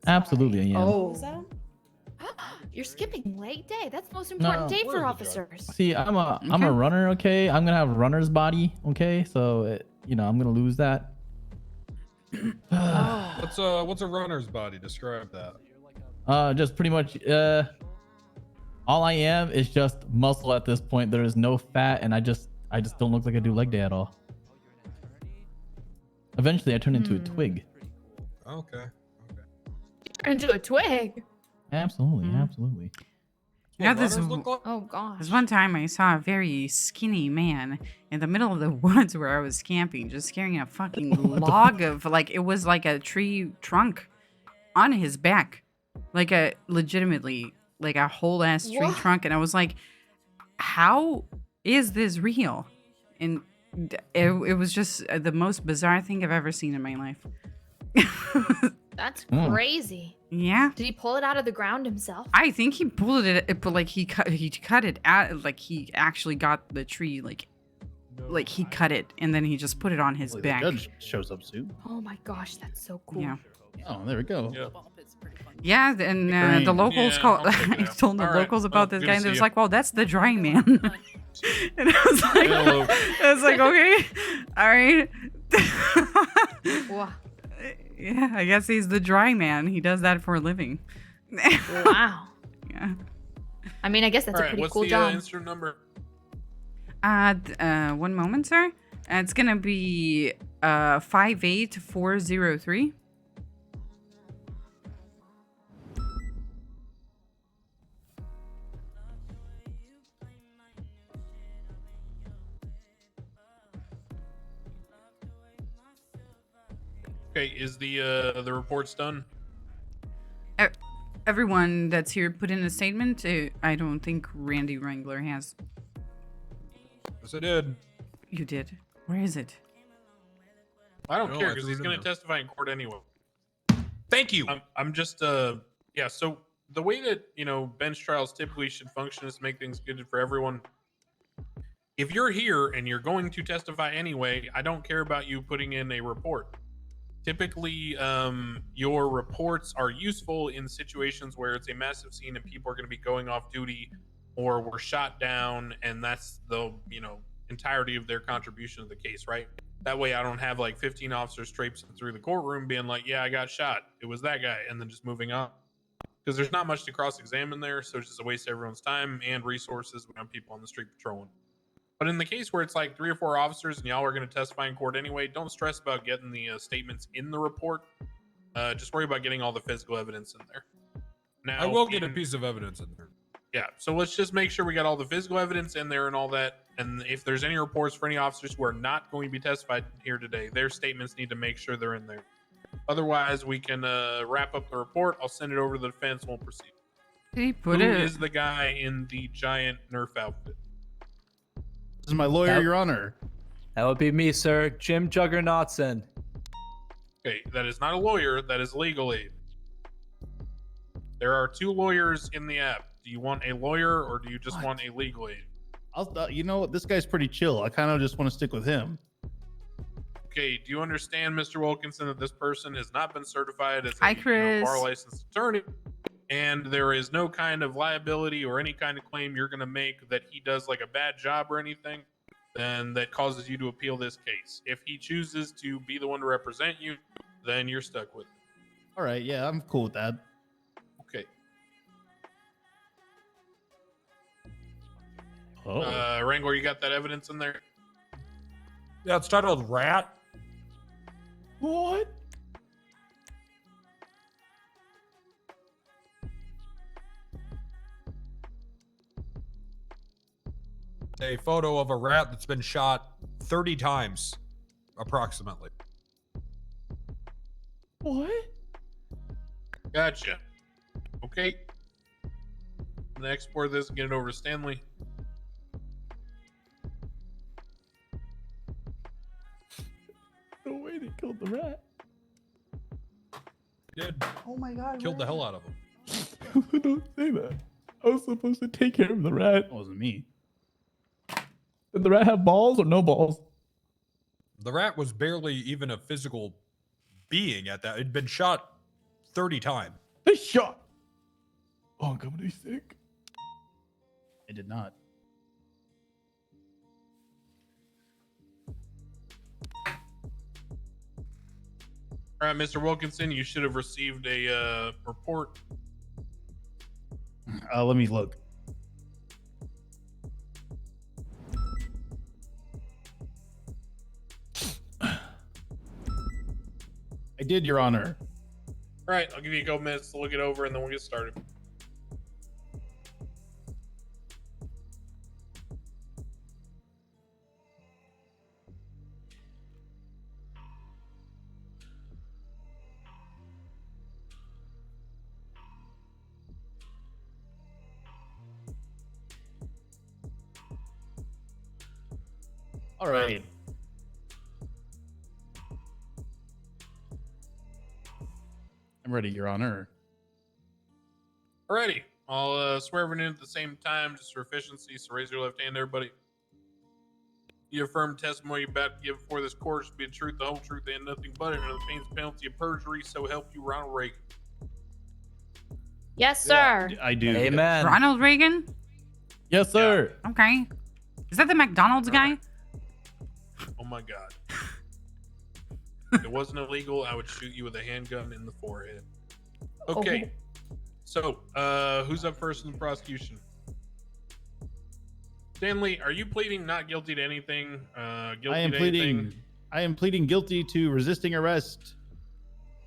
Absolutely, I am. Oh. You're skipping leg day. That's the most important No. day for officers. See, I'm a runner, okay? I'm gonna have a runner's body, okay? So I'm gonna lose that. What's a runner's body? Describe that. Just pretty much all I am is just muscle at this point. There is no fat, and I just don't look like I do leg day at all. Eventually I turn into a twig. Okay. Turn into a twig. Absolutely, absolutely. You know, Oh gosh. this one time I saw a very skinny man in the middle of the woods where I was camping, just carrying a fucking log of it was like a tree trunk on his back, like a legitimately like a whole ass tree What? trunk, and I was like, how is this real? And it was just the most bizarre thing I've ever seen in my life. That's Mm. crazy. Yeah. Did he pull it out of the ground himself? I think he pulled it, but like he cut it out. Like he actually got the tree. Like he cut it and then he just put it on his Hopefully back. The judge shows up soon. Oh my gosh, that's so cool. Yeah. Oh, there we go. Yeah, and the locals called. I told the locals about this guy, and they was like, "Well, that's the dry man." And I was like, I was like, okay, all right. Wow. Yeah, I guess he's the dry man. He does that for a living. Wow. Yeah. I mean, I guess that's a pretty cool job. What's the incident number? 1 moment, sir. It's gonna be 58403. Okay, is the reports done? Everyone that's here put in a statement. I don't think Randy Wrangler has. Yes, I did. You did. Where is it? I don't No, care I because threw he's it going in to there. testify in court anyway. Thank you. I'm just yeah. So the way that bench trials typically should function is to make things good for everyone. If you're here and you're going to testify anyway, I don't care about you putting in a report. Typically, your reports are useful in situations where it's a massive scene and people are going to be going off duty or were shot down, and that's the entirety of their contribution to the case, right? That way I don't have like 15 officers traipsing through the courtroom being like, yeah, I got shot, it was that guy, and then just moving on. Because there's not much to cross-examine there, so it's just a waste of everyone's time and resources when people on the street patrolling. But in the case where it's like 3 or 4 officers and y'all are going to testify in court anyway, don't stress about getting the statements in the report. Just worry about getting all the physical evidence in there. Now, I will get a piece of evidence in there. Yeah, so let's just make sure we got all the physical evidence in there and all that. And if there's any reports for any officers who are not going to be testified here today, their statements need to make sure they're in there. Otherwise, we can wrap up the report. I'll send it over to the defense and we'll proceed. Did he put Who it? is the guy in the giant Nerf outfit? This is my lawyer, Your Honor. That would be me, sir. Jim Juggernautson. Okay, that is not a lawyer. That is legal aid. There are 2 lawyers in the app. Do you want a lawyer or do you just want a legal aid? You know what? This guy's pretty chill. I kind of just want to stick with him. Okay, do you understand, Mr. Wilkinson, that this person has not been certified as Hi, a Chris. bar licensed attorney, and there is no kind of liability or any kind of claim you're going to make that he does like a bad job or anything, then that causes you to appeal this case. If he chooses to be the one to represent you, then you're stuck with it. All right, yeah, I'm cool with that. Okay. Oh. Wrangler, you got that evidence in there? Yeah, it's titled Rat. What? A photo of a rat that's been shot 30 times, approximately. What? Gotcha. Okay. I'm gonna export this and get it over to Stanley. No way they killed the rat. Did. Oh my god. Killed the hell out of him. Don't say that. I was supposed to take care of the rat. That wasn't me. Did the rat have balls or no balls? The rat was barely even a physical being at that. It'd been shot 30 times. They shot. Oh, I'm gonna be sick. I did not. All right, Mr. Wilkinson, you should have received a report. Let me look. I did, Your Honor. All right, I'll give you a couple minutes to look it over and then we'll get started. All right. I'm ready, Your Honor. Alrighty. I'll swear everyone in at the same time, just for efficiency. So raise your left hand, everybody. You affirm testimony you're about to give before this court should be the truth, the whole truth, and nothing but it, under the pains and penalty of perjury. So help you, Ronald Reagan. Yes, sir. I do. Amen. Ronald Reagan? Yes, sir. Okay. Is that the McDonald's guy? Oh my God. If it wasn't illegal, I would shoot you with a handgun in the forehead. Okay. So, who's up first in the prosecution? Stanley, are you pleading not guilty to anything? Guilty I am to pleading. anything? I am pleading guilty to resisting arrest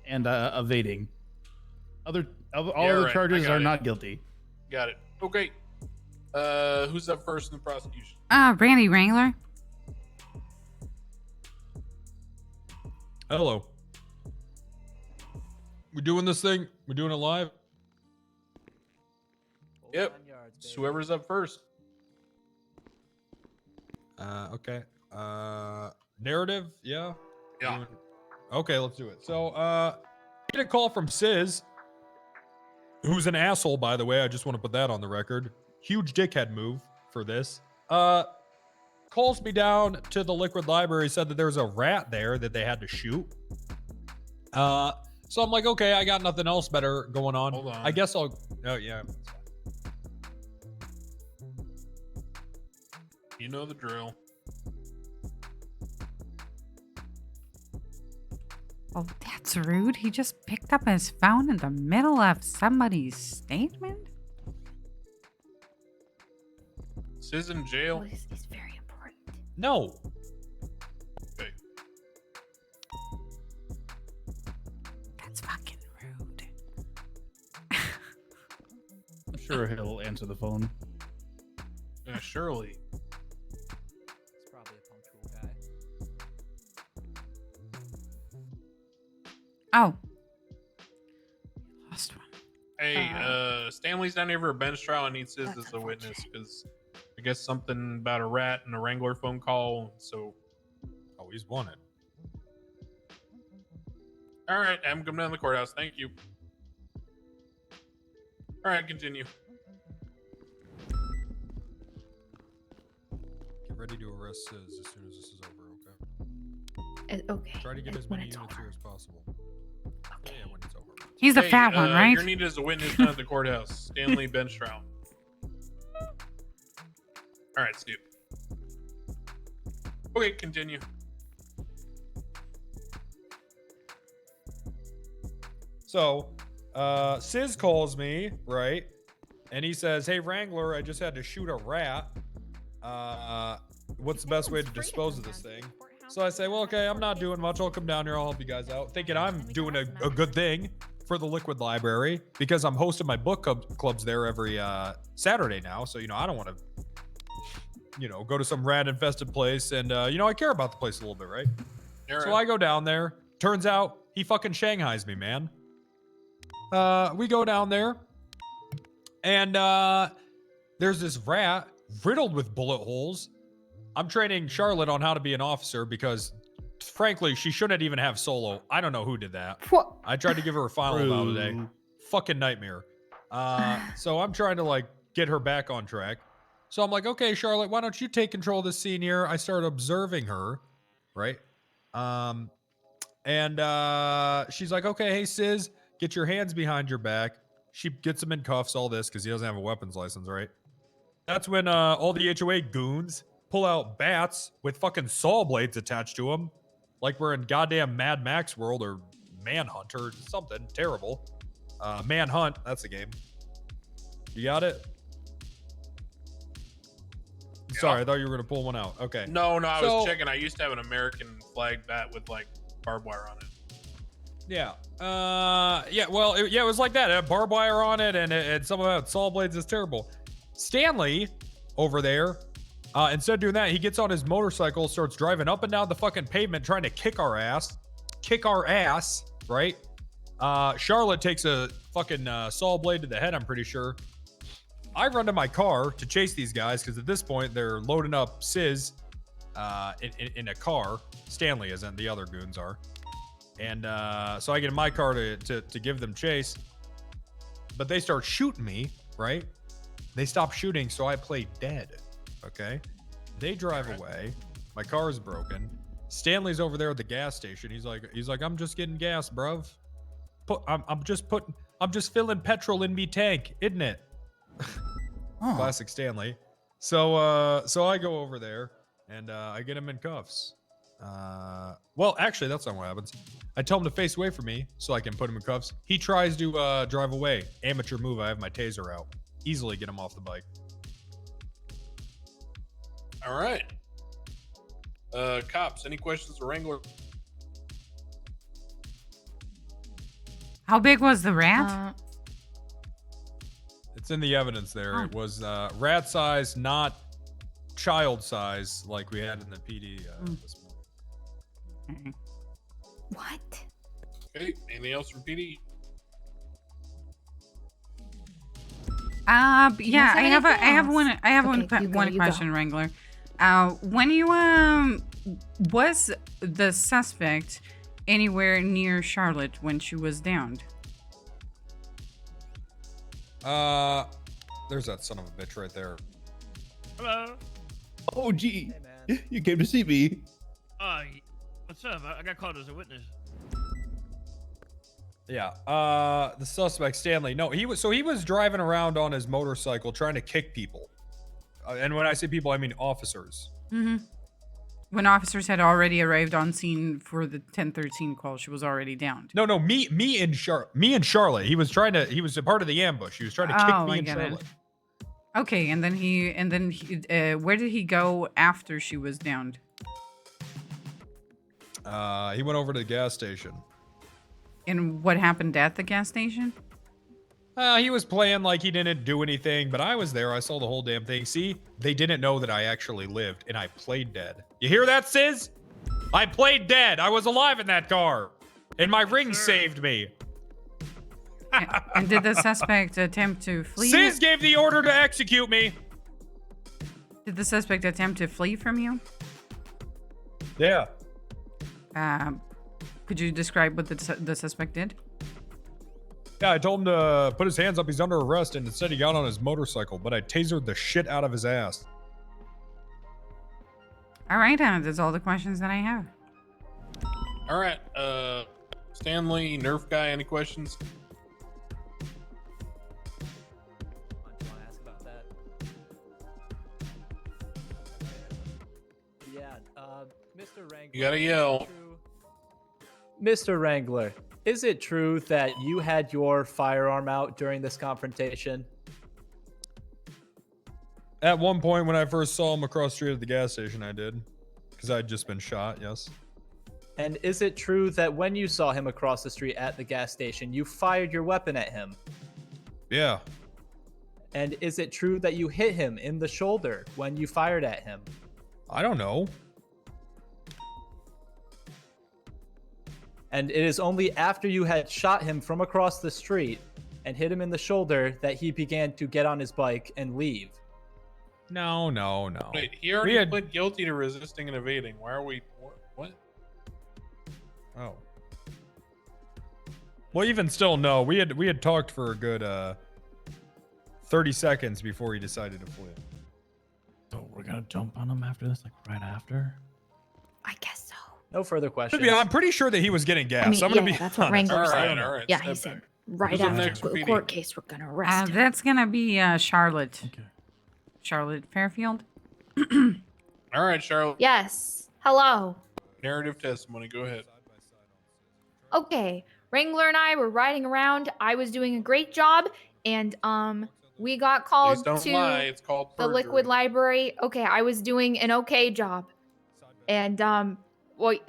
and evading. All other right, charges I got are it. not guilty. Got it. Okay. Who's up first in the prosecution? Randy Wrangler. Hello. We doing this thing? We doing it live? Yep. It's whoever's up first. Okay. Narrative? Yeah. Yeah. Okay, let's do it. So, get a call from SIZ, who's an asshole, by the way. I just want to put that on the record. Huge dickhead move for this. Calls me down to the liquid library, said that there's a rat there that they had to shoot. So I'm like, okay, I got nothing else better going on. Hold on. I guess I'll. Oh yeah. You know the drill. Oh, that's rude. He just picked up his phone in the middle of somebody's statement? SIZ in jail. This is very important. No. Okay. That's fucking rude. I'm sure he'll answer the phone. Surely. He's probably a punctual guy. Oh. Lost one. Hey, Stanley's down here for a bench trial. I need SIZ as a witness because I guess something about a rat and a Wrangler phone call. So, oh, he's wanted. All right, I'm coming down to the courthouse. Thank you. All right, continue. Get ready to arrest SIZ as soon as this is over, okay? Okay. Try to get as when many it's units here as possible. Okay. Yeah, when it's over. He's the Hey, fat one, right? You're needed as a witness down at the courthouse. Stanley bench trial. All right, Steve. Okay, continue. So, SIZ calls me, right? And he says, hey, Wrangler, I just had to shoot a rat. What's the best way to dispose of this thing? So I say, well, okay, I'm not doing much. I'll come down here. I'll help you guys out. Thinking I'm doing a good thing for the Liquid Library because I'm hosting my book clubs there every Saturday now. So, I don't want to, go to some rat-infested place. And, I care about the place a little bit, right? So I go down there. Turns out he fucking Shanghais me, man. We go down there. And there's this rat riddled with bullet holes. I'm training Charlotte on how to be an officer because, frankly, she shouldn't even have solo. I don't know who did that. What? I tried to give her a final eval today. Fucking nightmare. So I'm trying to, get her back on track. So I'm like, okay, Charlotte, why don't you take control of this scene here? I start observing her, right? And she's like, okay, hey, SIZ, get your hands behind your back. She gets him in cuffs, all this, because he doesn't have a weapons license, right? That's when all the HOA goons pull out bats with fucking saw blades attached to them. Like we're in goddamn Mad Max world or Manhunt or something terrible. Manhunt, that's the game. You got it? Yeah. Sorry, I thought you were going to pull one out. Okay. No, I was checking. I used to have an American flag bat with, barbed wire on it. Yeah. It was like that. It had barbed wire on it, and some of it had saw blades. It's terrible. Stanley over there, instead of doing that, he gets on his motorcycle, starts driving up and down the fucking pavement, trying to kick our ass, right? Charlotte takes a fucking saw blade to the head, I'm pretty sure. I run to my car to chase these guys because at this point they're loading up SIZ in a car. Stanley isn't. The other goons are. And so I get in my car to give them chase. But they start shooting me, right? They stop shooting, so I play dead. Okay? They drive away. My car is broken. Stanley's over there at the gas station. He's like, I'm just getting gas, bruv. I'm just filling petrol in me tank, isn't it? Classic Stanley. So I go over there and I get him in cuffs. Well, actually, that's not what happens. I tell him to face away from me so I can put him in cuffs. He tries to drive away. Amateur move. I have my taser out. Easily get him off the bike. All right. Cops, any questions for Wrangler? How big was the rat? It's in the evidence there. It was rat size, not child size like we had in the PD this morning. What? Okay. Anything else from PD? Yeah, I have one you question, go. Wrangler. When you was the suspect anywhere near Charlotte when she was downed? There's that son of a bitch right there. Hello. Oh, gee. You came to see me. What's up? I got called as a witness. Yeah. The suspect, Stanley. No, he was driving around on his motorcycle trying to kick people. And when I say people, I mean officers. Mm-hmm. When officers had already arrived on scene for the 1013 call, she was already downed. No, me and Charlotte. He was a part of the ambush. He was trying to kick me and Charlotte. Okay, and then he where did he go after she was downed? He went over to the gas station. And what happened at the gas station? He was playing like he didn't do anything, but I was there. I saw the whole damn thing. See, they didn't know that I actually lived, and I played dead. You hear that, SIZ? I played dead. I was alive in that car, and my ring saved me. And did the suspect attempt to flee? SIZ gave the order to execute me. Did the suspect attempt to flee from you? Yeah. Could you describe what the suspect did? Yeah, I told him to put his hands up. He's under arrest, and instead he got on his motorcycle, but I tasered the shit out of his ass. All right, that's all the questions that I have. All right. Stanley, Nerf guy, any questions? Mr. Wrangler. You gotta yell. Mr. Wrangler, is it true that you had your firearm out during this confrontation? At one point, when I first saw him across the street at the gas station, I did. Because I'd just been shot, yes. And is it true that when you saw him across the street at the gas station, you fired your weapon at him? Yeah. And is it true that you hit him in the shoulder when you fired at him? I don't know. And it is only after you had shot him from across the street and hit him in the shoulder that he began to get on his bike and leave. No. Wait, he already pled guilty to resisting and evading. Why are we... What? Oh. Well, even still, no. We had talked for a good 30 seconds before he decided to flee. So we're gonna jump on him after this, like right after? I guess so. No further questions. I'm pretty sure that he was getting gas. I mean, I'm gonna be that's what honest. Wrangler said. All right. Yeah, he said right Who's up after next for the PD? court case, we're gonna arrest him. That's gonna be Charlotte. Okay. Charlotte Fairfield. All right, Charlotte. Yes. Hello. Narrative testimony. Go ahead. Okay. Wrangler and I were riding around. I was doing a great job, and we got Please called don't to lie. It's called the perjury. liquid library. Okay, I was doing an okay job, and we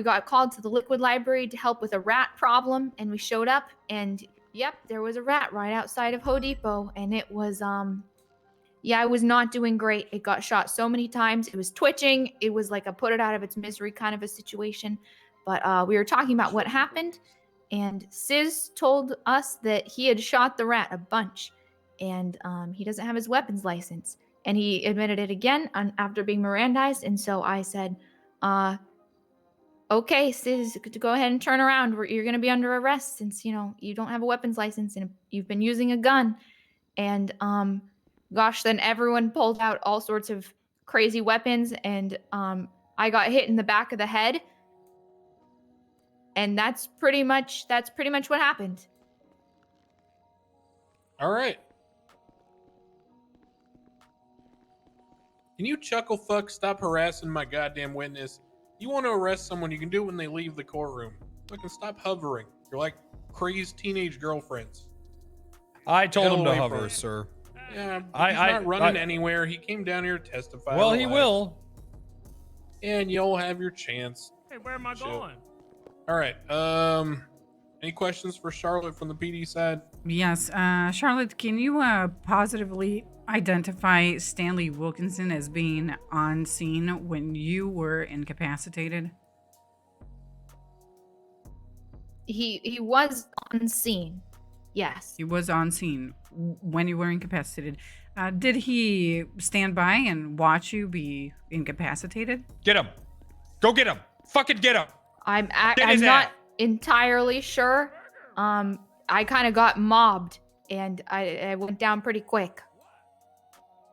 got called to the liquid library to help with a rat problem, and we showed up, and yep, there was a rat right outside of Home Depot, and it was yeah, I was not doing great. It got shot so many times. It was twitching. It was like a put it out of its misery kind of a situation. But we were talking about what happened, and SIZ told us that he had shot the rat a bunch, and he doesn't have his weapons license. and he admitted it again after being Mirandized. And so I said, okay, SIZ, to go ahead and turn around. You're going to be under arrest since, you know, you don't have a weapons license and you've been using a gun. And gosh, then everyone pulled out all sorts of crazy weapons, and I got hit in the back of the head. And that's pretty much what happened. All right. Can you chuckle fuck stop harassing my goddamn witness? You want to arrest someone, you can do it when they leave the courtroom. Fucking stop hovering. You're like crazed teenage girlfriends. I told him to away hover, from- sir. Yeah, he's not running anywhere. He came down here to testify. Well, he Relax. will. And you'll have your chance. Hey, where am I Chill. going? All right. Any questions for Charlotte from the PD side? Yes, Charlotte, can you positively identify Stanley Wilkinson as being on scene when you were incapacitated? He was on scene. Yes. He was on scene when you were incapacitated. Did he stand by and watch you be incapacitated? Get him. Go get him. Fucking get him. I'm his not ass. entirely sure. I kind of got mobbed, and I went down pretty quick.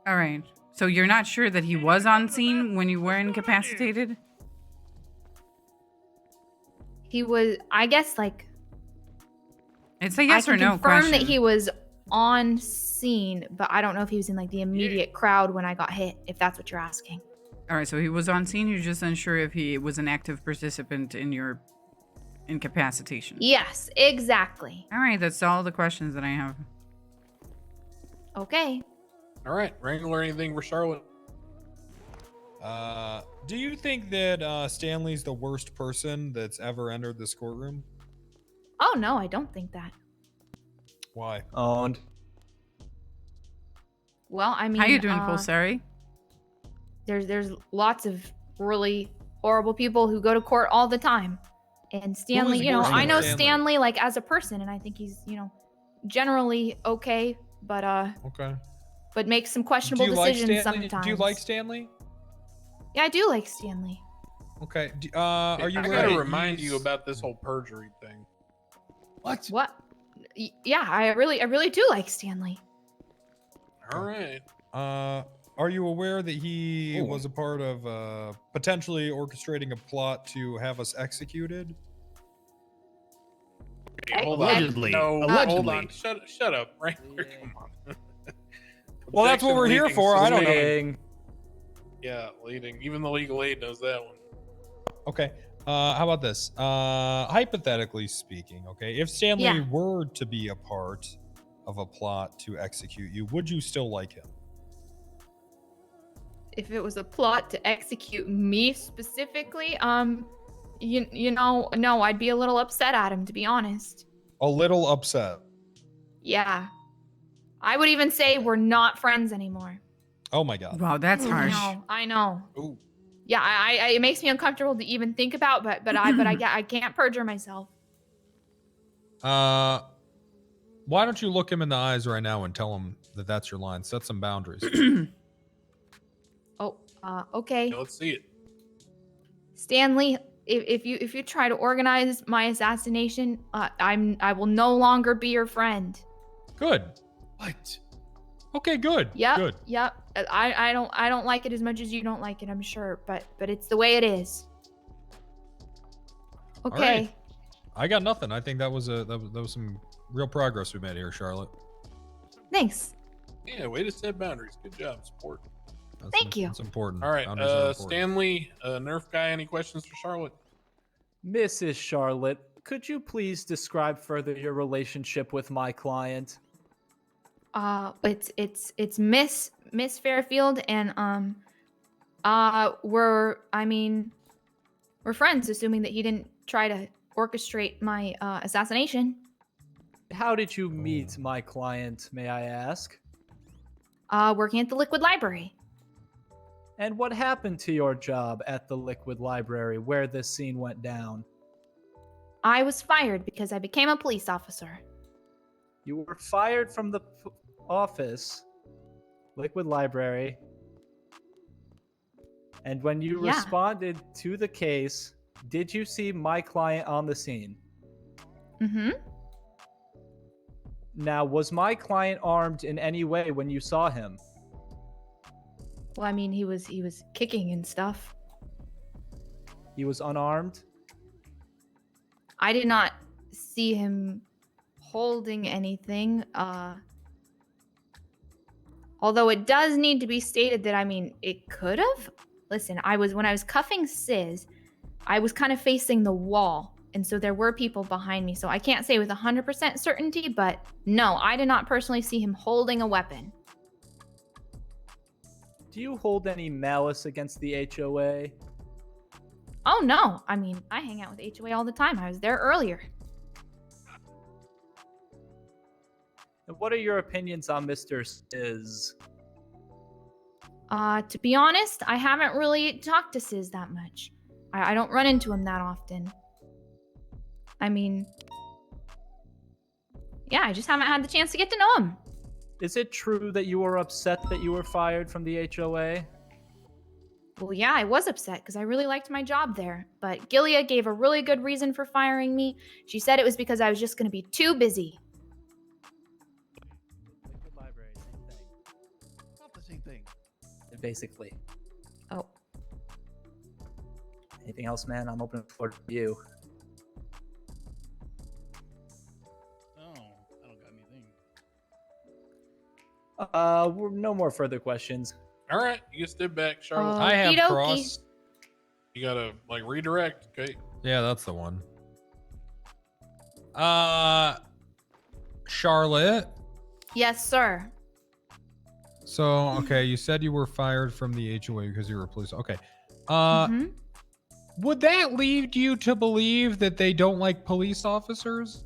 All right. So you're not sure that he was on scene when you were incapacitated? He was, I guess, like. It's a yes I or can no confirm question. that he was on scene, but I don't know if he was in like the immediate crowd when I got hit. If that's what you're asking. All right. So he was on scene. You're just unsure if he was an active participant in your incapacitation. Yes, exactly. All right. That's all the questions that I have. Okay. All right. Wrangler, anything for Charlotte? Do you think that Stanley's the worst person that's ever entered this courtroom? Oh no, I don't think that. Why? Owned. Well, I mean, How you doing, Pulsari? There's lots of really horrible people who go to court all the time, and Stanley, you know, worse I than know Stanley? Stanley like as a person, and I think he's, you know, generally okay, but Okay. but makes some questionable decisions sometimes. Do you like Stanley? Yeah, I do like Stanley. Okay. Are you I aware gotta that remind he's- you about this whole perjury thing. What? What? Yeah, I really do like Stanley. All right. Are you aware that he was a part of potentially orchestrating a plot to have us executed? Okay, hold Allegedly. on. No, Allegedly. hold on. Shut up, Wrangler. Come on. Well, that's what we're here Objection, for. I don't know. leading. Yeah, leading. Even the legal aid knows that one. Okay. How about this? Hypothetically speaking, okay, if Stanley Yeah. were to be a part of a plot to execute you, would you still like him? If it was a plot to execute me specifically, you know, no, I'd be a little upset at him, to be honest. A little upset. Yeah. I would even say we're not friends anymore. Oh my god. Wow, that's harsh. I know. Ooh. Yeah, I it makes me uncomfortable to even think about, but I can't perjure myself. Why don't you look him in the eyes right now and tell him that that's your line? Set some boundaries. Oh, okay. Yeah, let's see it. Stanley, if you try to organize my assassination, I will no longer be your friend. Good. What? Okay, good. Yep. Good. Yep. I don't like it as much as you don't like it, I'm sure, but it's the way it is. All Okay. right. I got nothing. I think that was some real progress we made here, Charlotte. Thanks. Yeah, way to set boundaries. Good job, sport. Thank you. It's important. All right, Boundaries are important. Stanley, Nerf guy, any questions for Charlotte? Mrs. Charlotte, could you please describe further your relationship with my client? It's Miss Fairfield, and we're friends, assuming that he didn't try to orchestrate my assassination. How did you meet my client, may I ask? Working at the Liquid Library. And what happened to your job at the Liquid Library where this scene went down? I was fired because I became a police officer. You were fired from the office Liquid Library. And when you Yeah. responded to the case, did you see my client on the scene? Mm-hmm. Now, was my client armed in any way when you saw him? Well, I mean, he was kicking and stuff. He was unarmed? I did not see him holding anything. Although it does need to be stated that, I mean, it could have. Listen, when I was cuffing SIZ, I was kind of facing the wall, and so there were people behind me. So I can't say with 100% certainty, but no, I did not personally see him holding a weapon. Do you hold any malice against the HOA? Oh no, I mean, I hang out with HOA all the time. I was there earlier. And what are your opinions on Mr. SIZ? To be honest, I haven't really talked to SIZ that much. I don't run into him that often. I mean, yeah, I just haven't had the chance to get to know him. Is it true that you were upset that you were fired from the HOA? Well, yeah, I was upset because I really liked my job there. But Gilia gave a really good reason for firing me. She said it was because I was just going to be too busy. Liquid Library, same thing. Not the same thing. Basically. Oh. Anything else, man? I'm open for you. No, I don't got anything. No more further questions. All right, you can step back, Charlotte. I have Okey-dokey. cross. You gotta like redirect. Okay. Yeah, that's the one. Charlotte. Yes, sir. So, okay, you said you were fired from the HOA because you were a police. Okay. Mhm. Would that lead you to believe that they don't like police officers?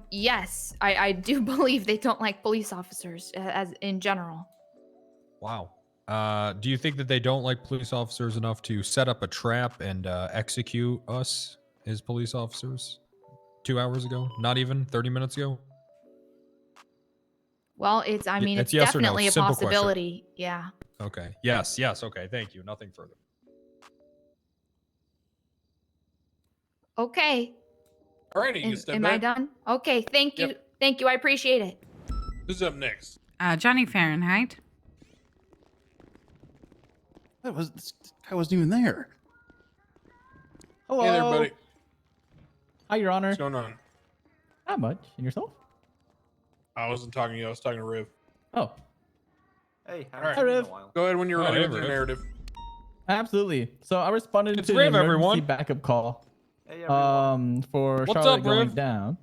Yes, I do believe they don't like police officers as in general. Wow. Do you think that they don't like police officers enough to set up a trap and execute us as police officers 2 hours ago? Not even 30 minutes ago? Well, I mean, it's yes or no? definitely a Simple question. possibility. Yeah. Okay. Yes. Okay. Thank you. Nothing further. Okay. Alrighty, you can step Am back. I done? Okay, thank you. Yep. Thank you. I appreciate it. Who's up next? Johnny Fahrenheit. This guy wasn't even there. Hello. Hey there, buddy. Hi, Your Honor. What's going on? Not much. And yourself? I wasn't talking to you. I was talking to Riv. Oh. Hey, All right. Hi, Riv. Go ahead when you're Hi, ready with Riv. your narrative. Absolutely. So I responded It's to Riv, the emergency everyone. backup call. Hey, everyone. For What's Charlotte up, going Riv? down.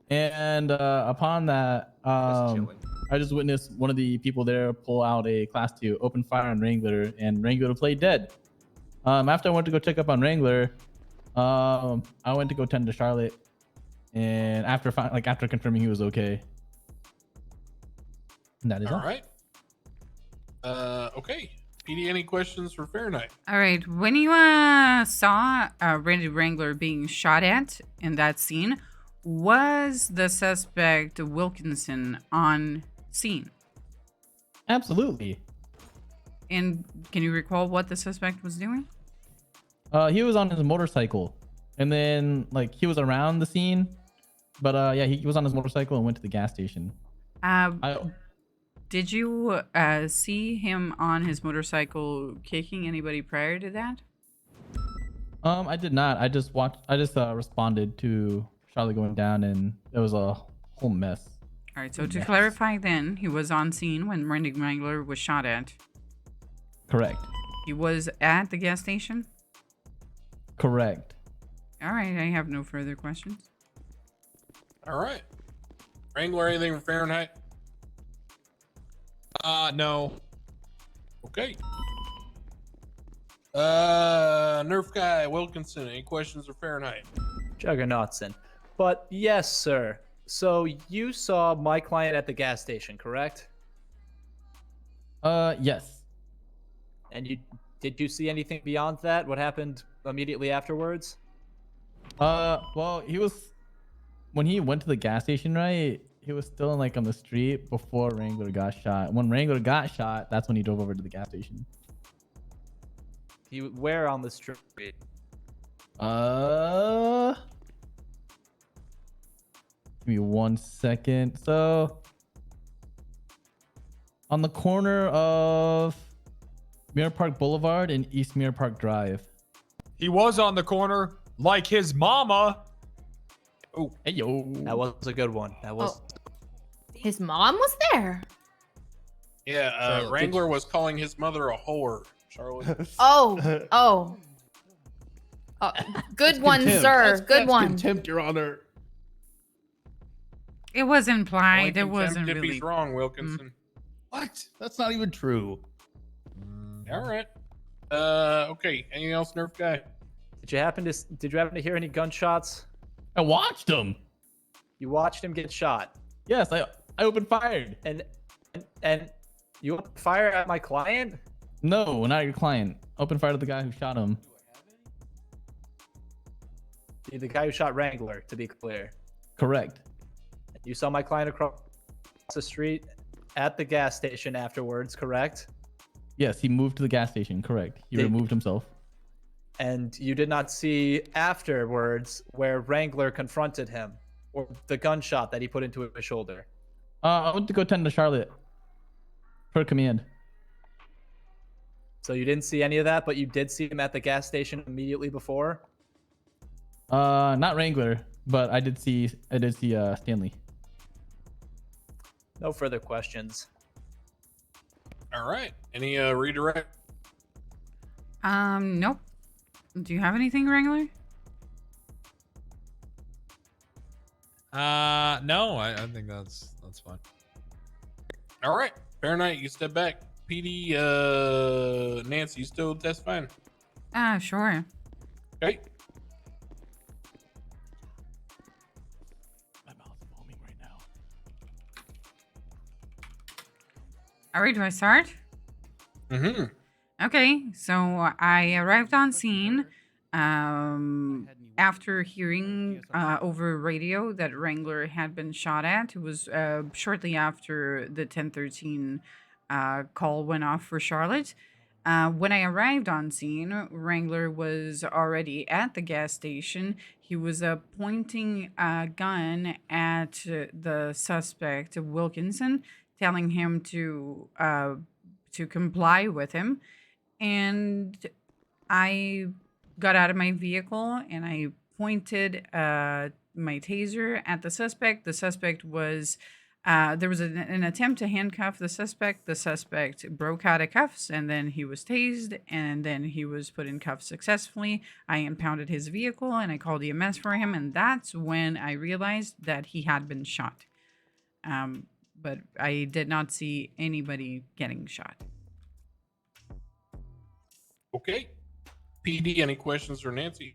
And upon that, I just witnessed one of the people there pull out a Class 2, open fire on Wrangler, and Wrangler played dead. After I went to go check up on Wrangler, I went to go tend to Charlotte, and after confirming he was okay. And that is all. All right. Okay. PD, any questions for Fahrenheit? All right. When you saw Randy Wrangler being shot at in that scene, was the suspect Wilkinson on scene? Absolutely. And can you recall what the suspect was doing? He was on his motorcycle, and then he was around the scene, but yeah, he was on his motorcycle and went to the gas station. Did you see him on his motorcycle kicking anybody prior to that? I did not. I just responded to Charlotte going down, and it was a whole mess. All right. So to clarify, then he was on scene when Randy Wrangler was shot at. Correct. He was at the gas station. Correct. All right. I have no further questions. All right. Wrangler, anything for Fahrenheit? No. Okay. Nerf guy Wilkinson, any questions for Fahrenheit? Juggernautson. But yes, sir. So you saw my client at the gas station, correct? Yes. And did you see anything beyond that? What happened immediately afterwards? Well, when he went to the gas station, right? he was still like on the street before Wrangler got shot. When Wrangler got shot, that's when he drove over to the gas station. Where on the street? Give me 1 second. So on the corner of Mirror Park Boulevard and East Mirror Park Drive. He was on the corner like his mama. Oh, hey yo. That was a good one. That was. His mom was there. Yeah, Charlotte, Wrangler was calling his mother a whore, Charlotte. Oh. Good one, Contempt. sir. Good That's one. Contempt, Your Honor. It was implied. It Only wasn't contempt if really. he's wrong, Wilkinson. What? That's not even true. All right. Okay. Anything else, Nerf guy? Did you happen to hear any gunshots? I watched him. You watched him get shot. Yes, I opened fire. And you opened fire at my client? No, not your client. Open fire to the guy who shot him. The guy who shot Wrangler, to be clear. Correct. You saw my client across the street at the gas station afterwards, correct? Yes, he moved to the gas station. Correct. He removed himself. And you did not see afterwards where Wrangler confronted him or the gunshot that he put into his shoulder. I went to go tend to Charlotte. Per command. So you didn't see any of that, but you did see him at the gas station immediately before? Not Wrangler, but I did see Stanley. No further questions. All right. Any redirect? Nope. Do you have anything, Wrangler? No, I think that's fine. All right. Fahrenheit, you step back. PD, Nancy, you still testifying? Sure. Okay. All right, do I start? Mm-hmm. Okay, so I arrived on scene after hearing over radio that Wrangler had been shot at. It was shortly after the 1013 call went off for Charlotte. When I arrived on scene, Wrangler was already at the gas station. He was pointing a gun at the suspect, Wilkinson, telling him to comply with him. And I got out of my vehicle and I pointed my taser at the suspect. The suspect was, there was an attempt to handcuff the suspect. The suspect broke out of cuffs and then he was tased and then he was put in cuffs successfully. I impounded his vehicle and I called EMS for him. And that's when I realized that he had been shot. But I did not see anybody getting shot. Okay. PD, any questions for Nancy?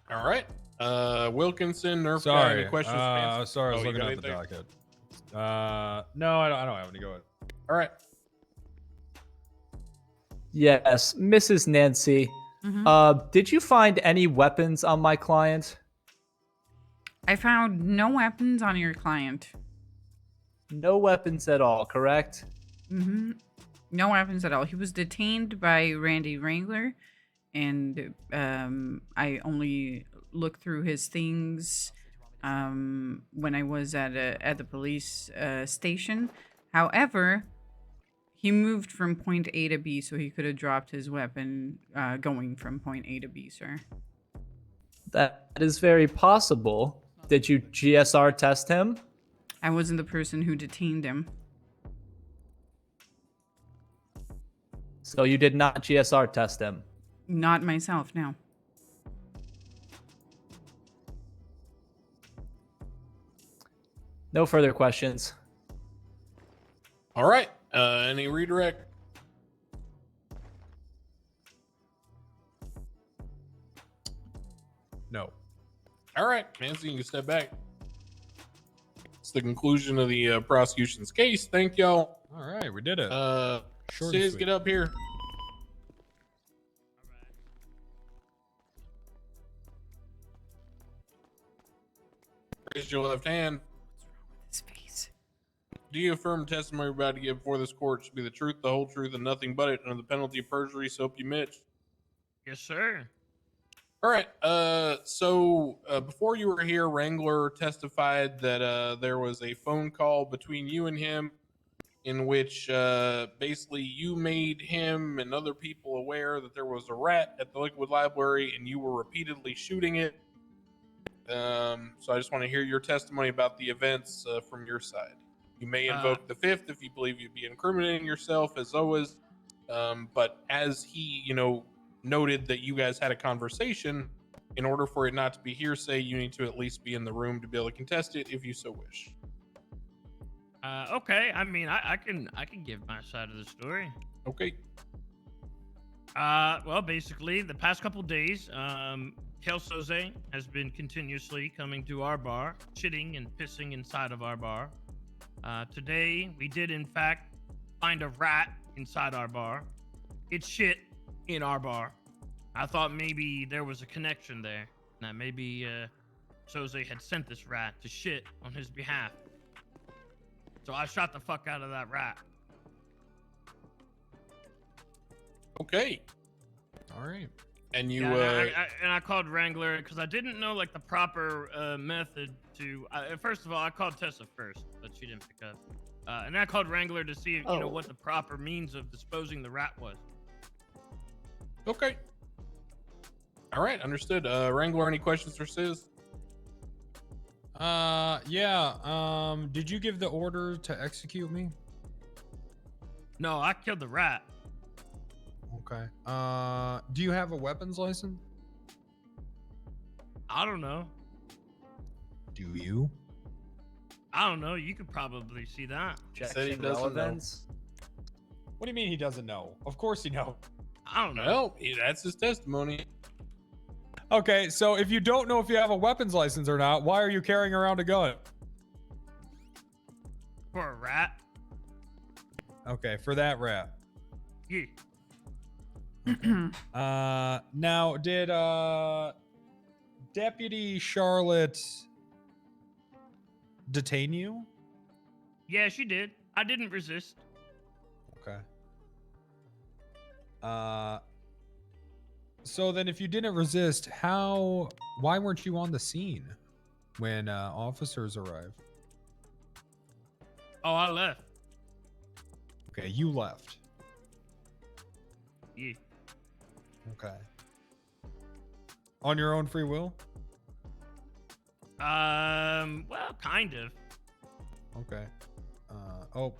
All right. Wilkinson, Nerf guy, any questions for Nancy? Sorry, I was Oh, you looking got at the anything? docket. No, I don't have any. Go ahead. All right. Yes, Mrs. Nancy. Did you find any weapons on my client? I found no weapons on your client. No weapons at all, correct? Mm-hmm. No weapons at all. He was detained by Randy Wrangler, and I only looked through his things when I was at the police station. However, he moved from point A to B, so he could have dropped his weapon going from point A to B, sir. That is very possible. Did you GSR test him? I wasn't the person who detained him. So you did not GSR test him? Not myself, no. No further questions. All right. Any redirect? No. All right, Nancy, you can step back. It's the conclusion of the prosecution's case. Thank y'all. All right, we did it. Short and SIZ, sweet. get up here. Raise your left hand. His face. Do you affirm testimony you're about to give before this court should be the truth, the whole truth, and nothing but it, under the penalty of perjury? So help you, Mitch. Yes, sir. All right. Before you were here, Wrangler testified that there was a phone call between you and him, in which basically you made him and other people aware that there was a rat at the Liquid Library, and you were repeatedly shooting it. So I just want to hear your testimony about the events from your side. You may invoke the fifth if you believe you'd be incriminating yourself, as always. But as he, noted that you guys had a conversation, in order for it not to be hearsay, you need to at least be in the room to be able to contest it if you so wish. Okay. I mean, I can give my side of the story. Okay. Well, basically, the past couple days, Kelsoze has been continuously coming to our bar, shitting and pissing inside of our bar. Today, we did in fact find a rat inside our bar. It shit in our bar. I thought maybe there was a connection there. That maybe Soze had sent this rat to shit on his behalf. So I shot the fuck out of that rat. Okay. All right. And you I called Wrangler because I didn't know like the proper method to. First of all, I called Tessa first, but she didn't pick up. And I called Wrangler to see what the proper means of disposing the rat was. Okay. All right, understood. Wrangler, any questions for SIZ? Yeah. Did you give the order to execute me? No, I killed the rat. Okay. Do you have a weapons license? I don't know. Do you? I don't know. You could probably see that. Said he doesn't know. What do you mean he doesn't know? Of course he knows. I don't know. Well, that's his testimony. Okay, so if you don't know if you have a weapons license or not, why are you carrying around a gun? For a rat? Okay, for that rat. Yeah. Now, did Deputy Charlotte detain you? Yeah, she did. I didn't resist. Okay. So then if you didn't resist, why weren't you on the scene when officers arrived? Oh, I left. Okay, you left. Yeah. Okay. On your own free will? Well, kind of. Okay. Oh,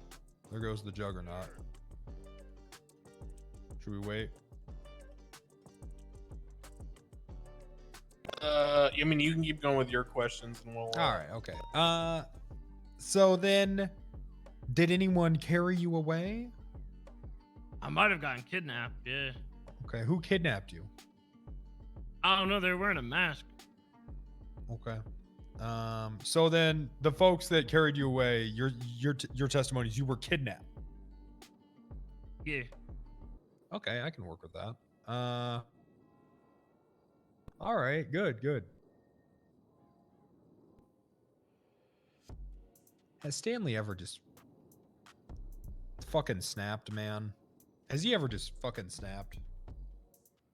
there goes the Juggernaut. Should we wait? I mean, you can keep going with your questions, and we'll. All right. Okay. So then, did anyone carry you away? I might have gotten kidnapped. Yeah. Okay. Who kidnapped you? I don't know. They're wearing a mask. Okay. So then, the folks that carried you away, your testimonies, you were kidnapped. Yeah. Okay, I can work with that. All right, good. Has Stanley ever just fucking snapped, man? Has he ever just fucking snapped?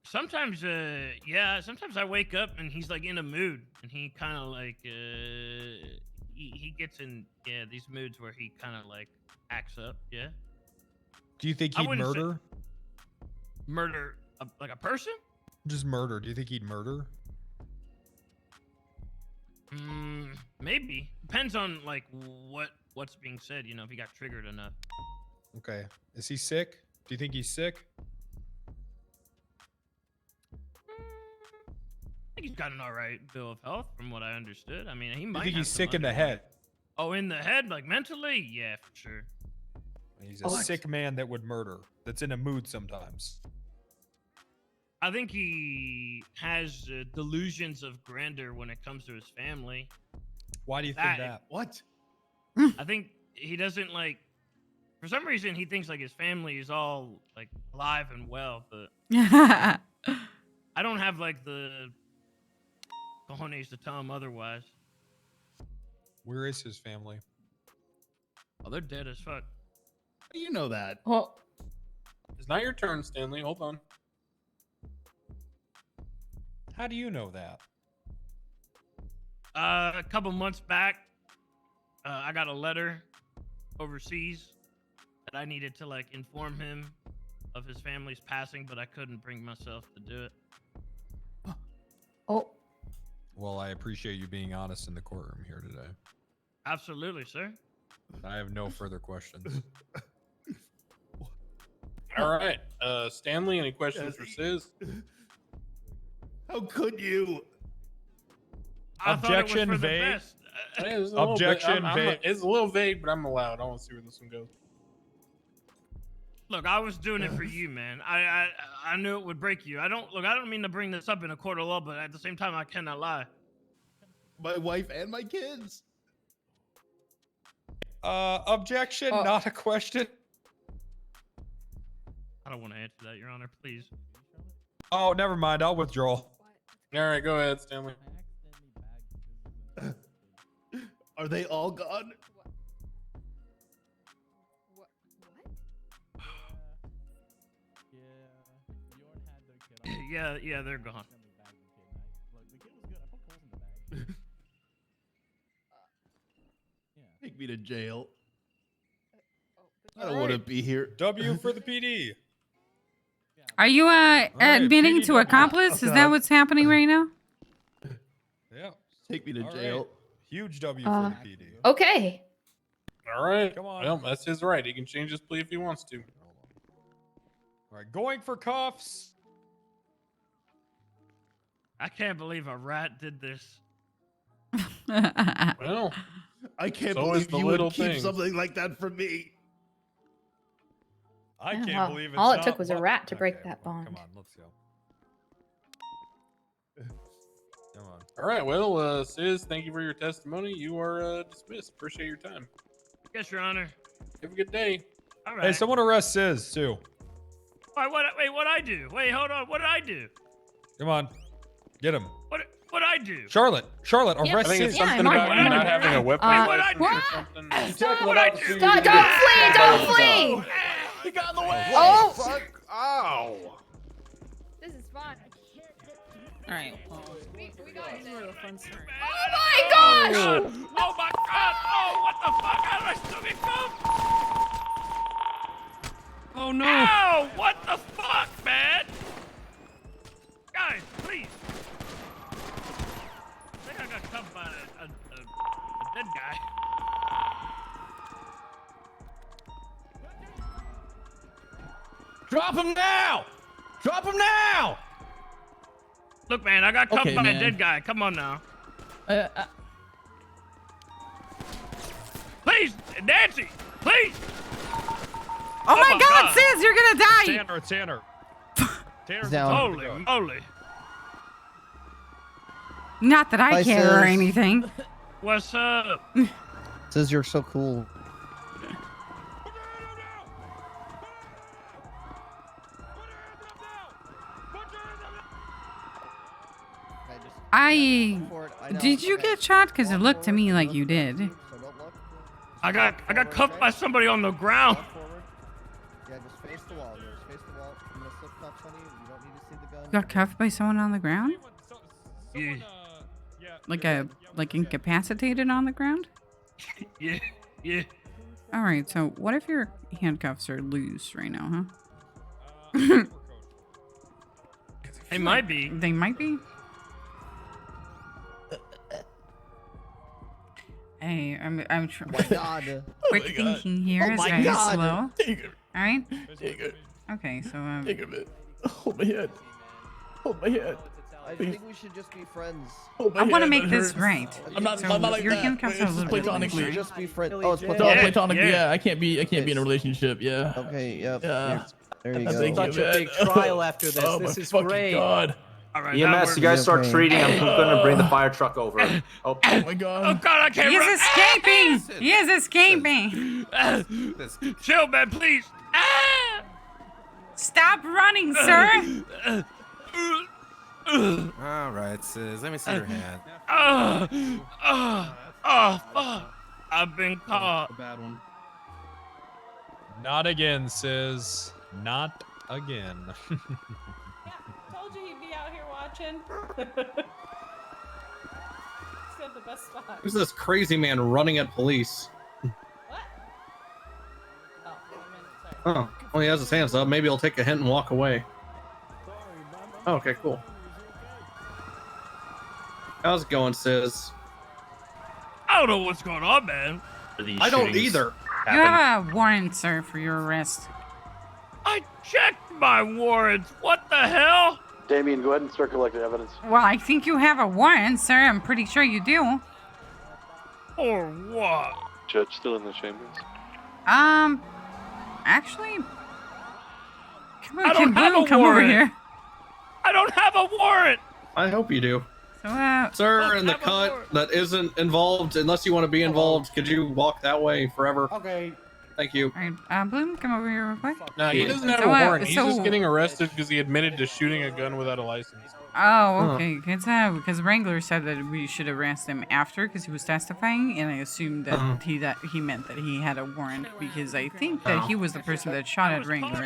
Sometimes, yeah. Sometimes I wake up and he's like in a mood, and he kind of like, he gets in these moods where he kind of like acts up. Yeah. Do you think he'd murder? Murder like a person? Just murder. Do you think he'd murder? Maybe. Depends on like what's being said. You know, if he got triggered enough. Okay. Is he sick? Do you think he's sick? I think he's got an alright bill of health, from what I understood. I mean, he might. You think have he's some sick in the head? Oh, in the head, like mentally? Yeah, for sure. He's a sick man that would murder. That's in a mood sometimes. I think he has delusions of grandeur when it comes to his family. Why do you think that? What? I think he doesn't like. For some reason, he thinks like his family is all like alive and well, but I don't have like the cojones to tell him otherwise. Where is his family? Oh, they're dead as fuck. How do you know that? Oh, It's not your turn, Stanley. Hold on. How do you know that? A couple months back, I got a letter overseas that I needed to like inform him of his family's passing, but I couldn't bring myself to do it. oh, Well, I appreciate you being honest in the courtroom here today. Absolutely, sir. I have no further questions. All right. Stanley, any questions for Sis? How could you? I thought it was Objection, for the vague. best. It's a little bit- Objection, vague. it's a little vague, but I'm allowed. I want to see where this one goes. Look, I was doing it for you, man. I knew it would break you. I don't mean to bring this up in a court of law, but at the same time, I cannot lie. My wife and my kids. Objection, not a question. I don't want to answer that, Your Honor. Please. Oh, never mind. I'll withdraw. All right, go ahead, Stanley. Are they all gone? Yeah, they're gone. Take me to jail. I don't want to be here. W for the PD. Are you admitting to PDW. accomplice? Is that Okay. what's happening right now? Yeah. Take me to All jail. right. Huge W for the PD. okay. All right. Come on. Well, that's his right. He can change his plea if he wants to. All right, going for cuffs. I can't believe a rat did this. Well, I can't so is believe the you little would keep things. something like that from me. I Yeah, can't well, believe it's all it not took was a bu- rat to break Okay, that well, bond. Come on, let's go. Come on. all right. Well, Sis, thank you for your testimony. You are dismissed. Appreciate your time. Yes, Your Honor. Have a good day. All right. Hey, someone arrest Sis too. Wait, what I do? Wait, hold on. What did I do? Come on, get him. What I do? Charlotte, I arrest think Sis. it's something I'm about on you it. not having a weapon What I license do? or something. Stop, don't flee, don't flee! He got in the way. Oh! Fuck! Ow! This is fun. All right. We got it. Oh Oh my gosh! Oh my God! Oh, what the fuck? How did I still get cuffed? Oh no! Ow! What the fuck, man? Guys, please. I think I got cuffed by a dead guy. Drop him now! Drop him now! Look, man, I got cuffed Okay, by man. a dead guy. Come on now. Please, Nancy, please. Oh my my God, God. Sis, you're gonna die. Tanner. Tanner's Down. Holy moly. Not that I Bye, care or Sis. anything. What's up? Says you're so cool. Did you get shot? Because it looked to me like you did. I got cuffed by somebody on the ground. Yeah, just face the wall. Just face the wall. I'm gonna slip cuffs on you. You don't need to see the gun. You got cuffed by someone on the ground? Yeah, Like incapacitated on the ground? yeah. All right. So what if your handcuffs are loose right now, huh? It might be. They might be. Hey, I'm Oh my god. quick thinking here Oh is my very God. slow. Take it. All right. Take it. Okay. So Take a minute. Hold my head. Hold my head. I think we should just be friends. Hold my I want to head, make that this hurts. right. I'm not So like your that. handcuffs are a It's little bit platonically. loose, right? Just be friends. Oh, Oh, it's it's platonically. Yeah. Yeah, I can't be in a relationship. Yeah. Okay, yep. Yeah. There you I go. think Such you a big bet. trial after this. Oh, This my is fucking great. God. All right, that EMS, works. you guys start Okay. treating. I'm gonna bring the fire truck over. Oh, Oh my Oh God. God, I can't He run. is escaping. He is escaping. Chill, man, please. Ah! Stop running, sir. All right, Sis. Let me see your hand. Oh, fuck. I've been caught. A bad one. Not again, SIZ. Not again. Told you he'd be out here watching. He's got the best spot. Who's this crazy man running at police? Oh, well, he has his hands up. Maybe he'll take a hint and walk away. Oh, okay, cool. How's it going, SIZ? I don't know what's going on, man. I don't either. You have a warrant, sir, for your arrest. I checked my warrants. What the hell? Damien, go ahead and start collecting evidence. Well, I think you have a warrant, sir. I'm pretty sure you do. For what? Judge still in the chambers. Actually, come I on, don't have a come over warrant. here. I don't have a warrant. I hope you do. So, Sir, in the cut that isn't involved, unless you want to be involved, could you walk that way forever? Okay. Thank you. All right, Bloom, come over here real quick. No, he doesn't have a warrant. He's just getting arrested because he admitted to shooting a gun without a license. Oh, okay. Because Wrangler said that we should arrest him after because he was testifying, and I assumed that he meant that he had a warrant because I think that he was the person that shot at Wrangler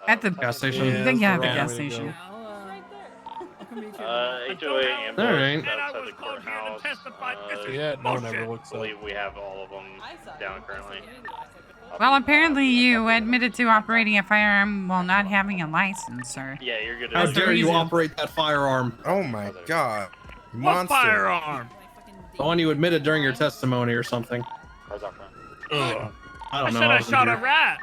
at the gas station. Yeah, the gas station. HOA ambulance Alright. outside the courthouse. Yeah, no one ever looks I up. believe we have all of them down currently. Well, apparently you admitted to operating a firearm while not having a license, sir. Yeah, you're good. How dare you operate that firearm? Oh my god. What Monster. firearm? The one you admitted during your testimony or something. How's that front? I don't know. said I wasn't shot a here. rat.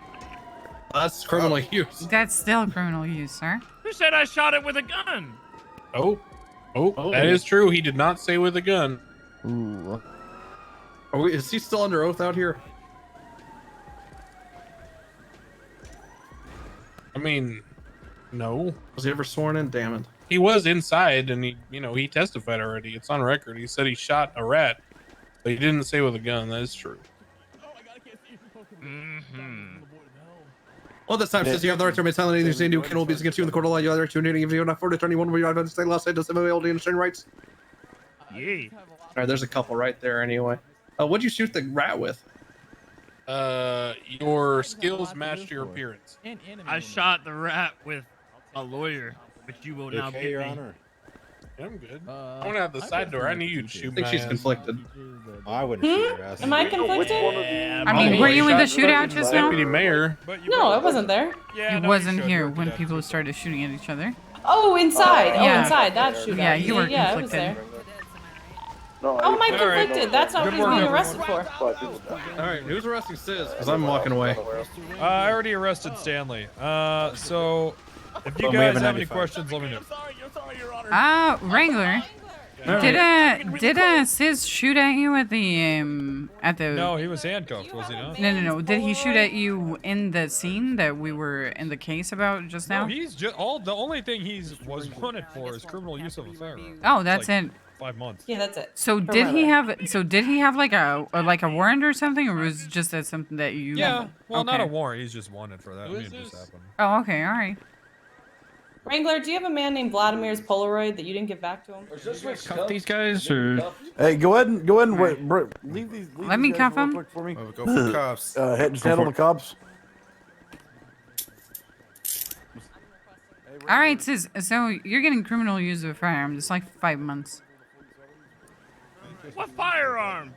That's criminal use. That's still criminal use, sir. Who said I shot it with a gun? Oh, that is true. He did not say with a gun. Ooh. Is he still under oath out here? I mean, no. Was he ever sworn in? Damn it. He was inside, and he testified already. It's on record. He said he shot a rat, but he didn't say with a gun. That is true. Well, this time, since you have the right to remain silent, anything you can be against you in the court of law. You have the right to anything if you are not for attorney. One where you have to stay lost, does have ability and certain rights. Yeah. All right, there's a couple right there anyway. What'd you shoot the rat with? Your skills matched your appearance. I shot the rat with a lawyer, but you will now get Your me. Honor. Yeah, I'm good. I went out the side door. I knew you'd shoot. I think she's conflicted. I wouldn't shoot your ass. Am I conflicted? I mean, were you in the shootout just now? Deputy Mayor. No, I wasn't there. He wasn't here when people started shooting at each other. Oh, inside. Oh, Yeah. inside. That shootout. Yeah, you were Yeah, I was there. conflicted. How am I conflicted? That's not what Good he's being work. arrested for. All right, who's arresting SIZ? Because I'm walking away. I already arrested Stanley. So if you Well, we have guys a have any 95. questions, let me know. Wrangler. Did SIZ shoot at you at the No, he was handcuffed, was he not? No. Did he shoot at you in the scene that we were in the case about just now? No, he's just the only thing he's was wanted for is criminal use of a firearm. Oh, It's that's like it. 5 months. Yeah, that's it. So did he have like a warrant or something, or was just that something that you? Yeah, well, not a Okay. warrant. He's just wanted for that. I mean, it just happened. Oh, okay, all right. Wrangler, do you have a man named Vladimir's Polaroid that you didn't give back to him? Cuff these guys, or Hey, go ahead and leave these. Let me cuff him. Quick for me. Oh, go for cuffs. Just handle the cuffs. All right, SIZ. So you're getting criminal use of a firearm. It's like 5 months. What firearm?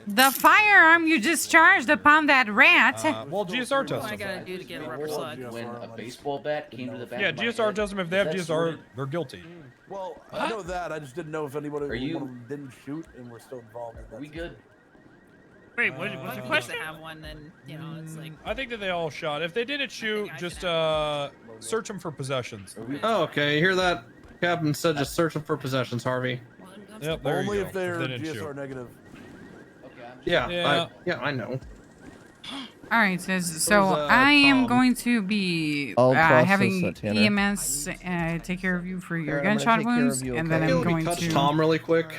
The firearm you discharged upon that rat. Well, GSR tests I them. gotta do to get a rubber slide. When a baseball bat came to the back Yeah, of my GSR head, tests them. If they have is that GSR, sorted? they're guilty. Well, I know that. I just didn't know if anybody Are you- one of them didn't shoot and we're still involved. In that. Are we good? Wait, what's the question? Have one, then it's like. I think that they all shot. If they didn't shoot, just search them for possessions. Oh, okay. You hear that? Captain said just search them for possessions, Harvey. Yep, there Only you go. if they're didn't GSR shoot. negative. Yeah, I know. All right, SIZ. So I am going to be I'll process having that, Tanner. EMS take care of you for your Alright, I'm gonna gunshot take care of wounds, you, and okay? then Hey, I'm let me going touch to Tom really quick.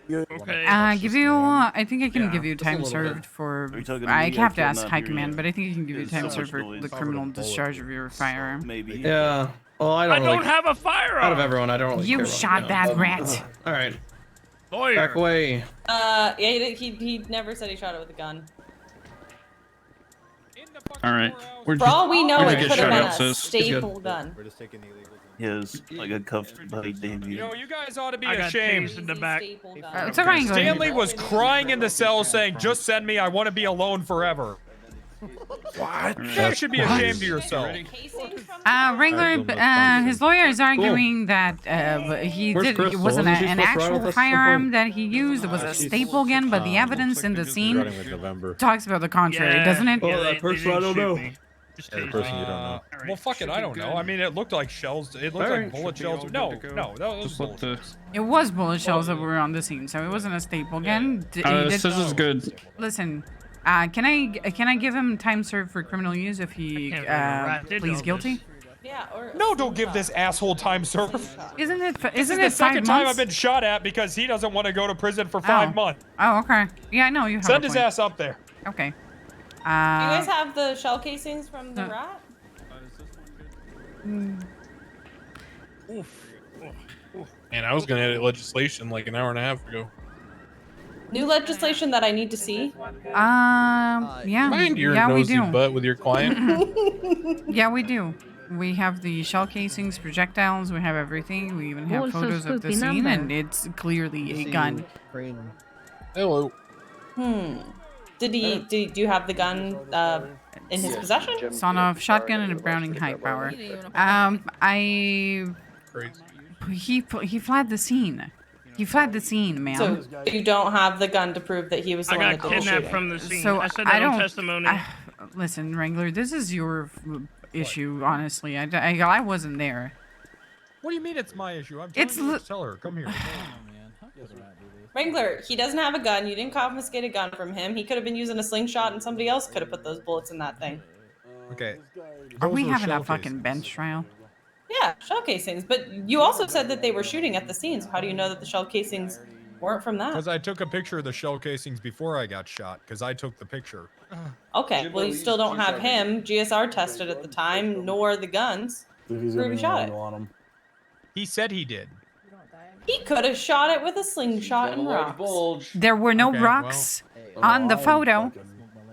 Okay. give you. I think I can Yeah, give you just a time little bit. served for. Are you talking to I me? have to I ask cannot High hear Command, you. but I think I can give you There's time so served much for noise. the Covered criminal in bullets. discharge of your firearm. Maybe. Yeah. Well, I don't I really. don't have a firearm. Out of everyone, I don't really You care about shot that rat. All right. Lawyer. Back away. Yeah, he never said he shot it with a gun. All right. For all we know, where'd it you could get have shot been at, a sis? staple gun. We're just taking illegal. He was like a cuffed buddy Davey. You know, you guys ought to be I got ashamed. tased in the back. It's a Wrangler. Stanley was crying in the cell saying, "Just send me. I want to be alone forever." What? You guys should be ashamed of yourself. Wrangler, his lawyer is arguing that he Where's did. It Crystal? wasn't Wasn't she an supposed to ride with actual us at some firearm point? that he used. It was a staple gun, but the evidence in the scene Running with November. talks about the contrary, Yeah. doesn't it? Yeah, Oh, that they person, I didn't don't shoot know. me. Just Yeah, the tased person me. you don't know. Well, fuck it, I don't know. I mean, it looked like shells. It looked Alright. like bullet shells. No, that was Just let the. It was bullet shells that were on the scene, so it wasn't a staple gun. He did- This is good. Listen, can I give him time served for criminal use if he Can't believe a rat did pleads all guilty? this. Yeah, or No, don't give this asshole time served. Isn't it? This Isn't is the it 5 second time I've months? been shot at because he doesn't want to go to prison for 5 months. Oh, okay. Yeah, I know you have. Send a his point. ass up there. Okay. Do you guys have the shell casings from the rat? And I was gonna edit legislation like an hour and a half ago. New legislation that I need to see. Yeah. Mind your yeah, we nosy do. butt with your client. Yeah, we do. We have the shell casings, projectiles. We have everything. We even have Oh, so photos of the spooky scene, number. and it's clearly a gun. Hello. Did he? Do you have the gun in his possession? Son-off shotgun and a Browning high power. He fled the scene. He fled the scene, ma'am. So you don't have the gun to prove that he was the I one got that did the kidnapped shooting. from the scene. So I said that I on don't. testimony. Listen, Wrangler, this is your issue. Honestly, I wasn't there. What do you mean it's my issue? I'm telling It's you li- to tell her. Come here. Wrangler, he doesn't have a gun. You didn't confiscate a gun from him. He could have been using a slingshot, and somebody else could have put those bullets in that thing. Okay. Are we Those were having a shell fucking casings. bench trial? Yeah, shell casings. But you also said that they were shooting at the scene. So how do you know that the shell casings weren't from that? Because I took a picture of the shell casings before I got shot. Because I took the picture. Okay, well you still don't have him. GSR tested at the time, nor the guns. Prove he shot it. He said he did. He could have shot it with a slingshot and rocks. There were no Okay, rocks on the photo.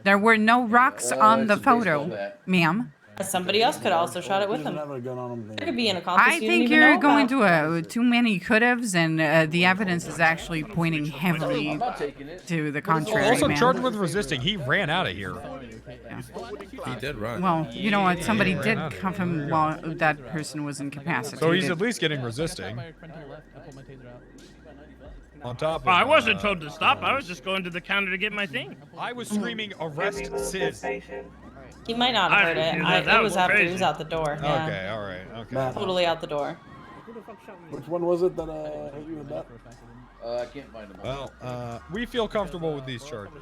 There were no rocks on the photo, ma'am. Somebody else could have also shot it with him. There could be an accomplice. I you didn't think even you're know going about. to too many could-haves, and the evidence is actually pointing heavily to the contrary, Also ma'am. charged with resisting. He ran out of here. He did run. Well, you know what? Somebody ran did out of cuff him while that person was incapacitated. So he's at least getting resisting. On top of, I wasn't told to stop. I was just going to the counter to get my thing. I was screaming, arrest SIZ. He might not have heard it. That It was was after he crazy. was out the door. Yeah. Okay, alright, okay. Totally out the door. Which one was it that hit you with that? I can't find him. Well, we feel comfortable with these charges.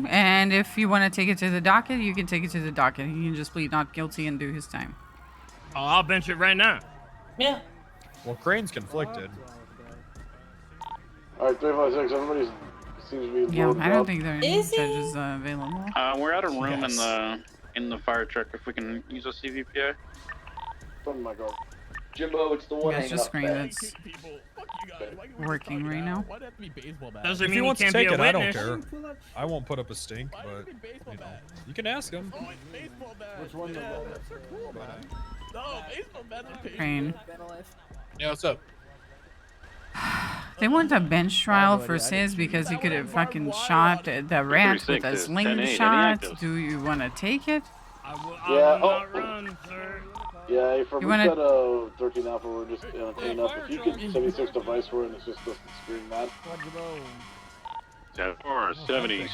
And if you want to take it to the docket, you can take it to the docket. He can just plead not guilty and do his time. Oh, I'll bench it right now. Yeah. Well, Crane's conflicted. Alright, 356, everybody seems to be Yeah, loaded I don't up. think there are any Is he? judges available. We're out of room Yes. in the fire truck. If we can use a CVPA. Oh my god. Jimbo, it's the one That's hanging just up screen back. that's working right now. Doesn't If mean he he wants to can't be take a it, I don't witness. care. I won't put up a stink, but you know, you can ask him. Which one? Crane. Yeah, what's up? They want a bench trial for SIZ because he could have fucking shot the rat with 36 a is 10-8, slingshot. any Do you want to take it? I will Yeah, not run, sir. Yeah, for You we wanna- said 13 Alpha, we're just gonna clean up. If you could 76 device for it, and it's just the screen that. 76.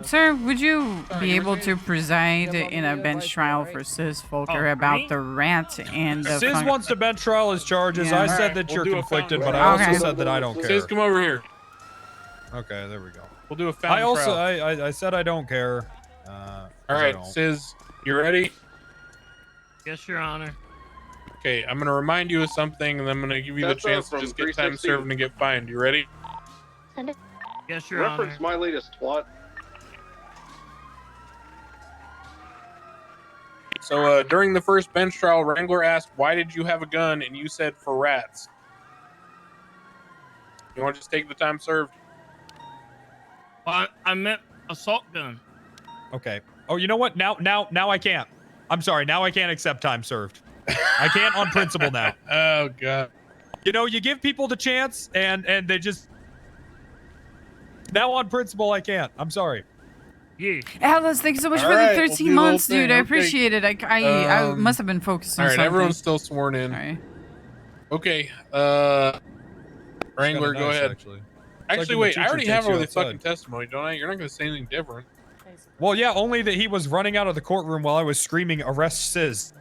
Sir, would you be able to preside in a bench trial for SIZ Folker about the rat and the SIZ wants to bench trial his charges. Yeah. I said Alright, that we'll you're do a conflicted, fountain but I also trial. said that I don't care. Sis, come over here. Okay, there we go. We'll do a fountain I also trial. I said I don't care. All right, Sis, you ready? Yes, Your Honor. Okay, I'm gonna remind you of something, and then I'm gonna give you the That's, chance to from just get time 360. served and get fined. You ready? Yes, Your Reference Honor. my latest twat. So during the first bench trial, Wrangler asked, "Why did you have a gun?" And you said, "For rats." You want to just take the time served? I meant assault gun. Okay. Oh, you know what? Now I can't. I'm sorry. Now I can't accept time served. I can't on principle now. Oh god. You know, you give people the chance, and they just. Now on principle, I can't. I'm sorry. Yeah. Alice, thanks so much All for right, the we'll 13 do the whole months, dude. thing. I Okay. appreciate it. I must have been focused on All right, something. everyone's still sworn in. Sorry. Okay. Wrangler, Kinda go nice, ahead. Actually, Actually, when wait. the I teacher already takes have you all the outside. fucking testimony, don't I? You're not going to say anything different. Well, yeah, only that he was running out of the courtroom while I was screaming, "Arrest SIZ."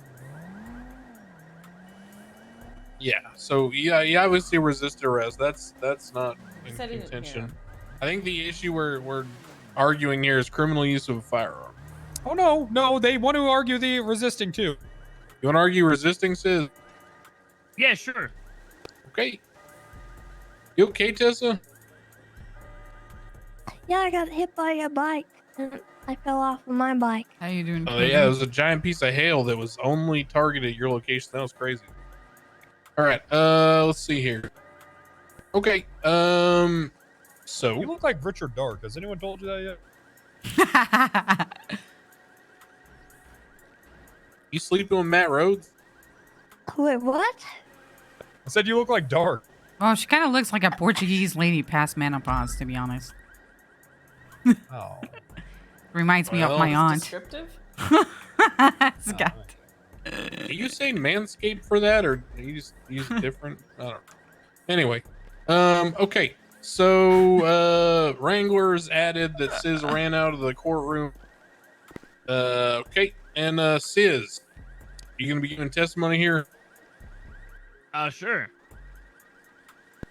Yeah. So you obviously resisted arrest. That's not in Said he didn't hear contention. him. I think the issue we're arguing here is criminal use of a firearm. Oh no, they want to argue the resisting too. You want to argue resisting, Sis? Yeah, sure. Okay. You okay, Tessa? Yeah, I got hit by a bike and I fell off of my bike. How you doing? Oh yeah, it was a giant piece of hail that was only targeted at your location. That was crazy. All right. Let's see here. Okay. So You look like Richard Dark. Has anyone told you that yet? You sleeping with Matt Rhodes? Wait, what? I said you look like Dark. Well, she kind of looks like a Portuguese lady past menopause, to be honest. Oh. Reminds me of Well, my it's aunt. Descriptive? Scott. Are you saying Manscaped for that, or you just use different? I don't know. Anyway, okay. So Wranglers added that SIZ ran out of the courtroom. Okay, and SIZ, you gonna be giving testimony here? Sure.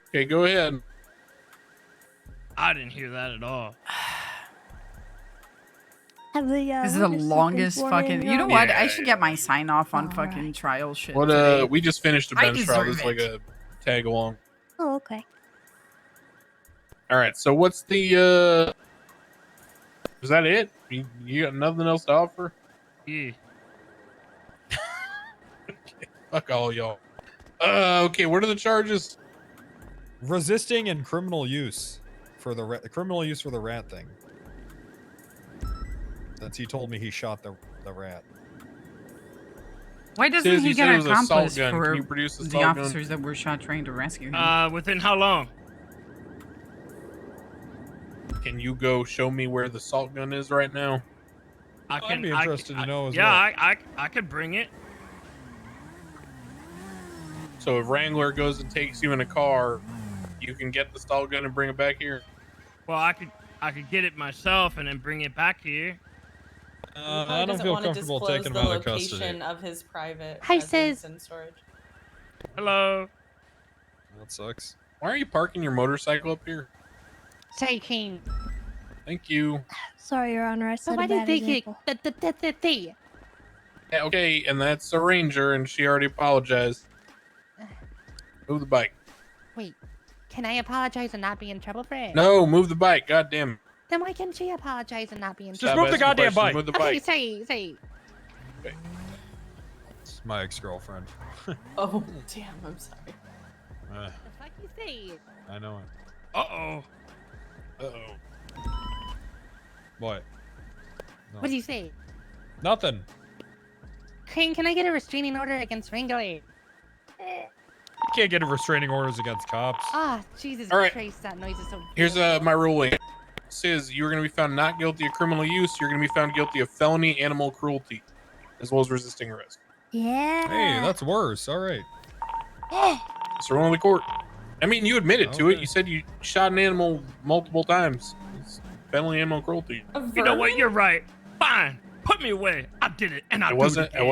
Okay, go ahead. I didn't hear that at all. This is the longest fucking. You know what? I should get my sign off on fucking trial shit. What? today. We just finished a I bench trial. deserve This is like a tag along. Oh, okay. All right. So what's the? Is that it? You got nothing else to offer? Yeah. Fuck all y'all. Okay. What are the charges? Resisting and criminal use for the criminal use for the rat thing. Since he told me he shot the rat. Why doesn't Says he you get said it an was an assault accomplice gun. Can for you produce the the assault gun? officers that were shot trying to rescue him? Within how long? Can you go show me where the assault gun is right now? I'd be interested to know as yeah, well. I could bring it. So if Wrangler goes and takes you in a car, you can get the assault gun and bring it back here. Well, I could get it myself and then bring it back here. I don't feel comfortable taking him out of custody. Location of his private Hi, residence Sis. and storage. Hello. That sucks. Why are you parking your motorcycle up here? Sorry, King. Thank you. Sorry, Your Honor. I said Why a did bad they example. Yeah, okay, and that's a ranger, and she already apologized. Move the bike. Wait, can I apologize and not be in trouble for it? No, move the bike. God damn. Then why can't she apologize and not be in Just trouble? move the goddamn bike. Move the Okay, bike. say. It's my ex-girlfriend. Oh, damn, I'm sorry. The fuck you say? I know it. Uh-oh. Uh-oh. What? No. What do you say? Nothing. Crane, can I get a restraining order against Wrangler? You can't get restraining orders against cops. Ah, Jesus All right. Christ, that noise is so... Here's my ruling. Says you are going to be found not guilty of criminal use. You're going to be found guilty of felony animal cruelty, as well as resisting arrest. Yeah. Hey, that's worse. All right. So rule of the court. I mean, you admitted to it. You said you shot an animal multiple times. It's felony animal cruelty. You know what? You're right. Fine. Put me away. I did it, and I It wasn't Oh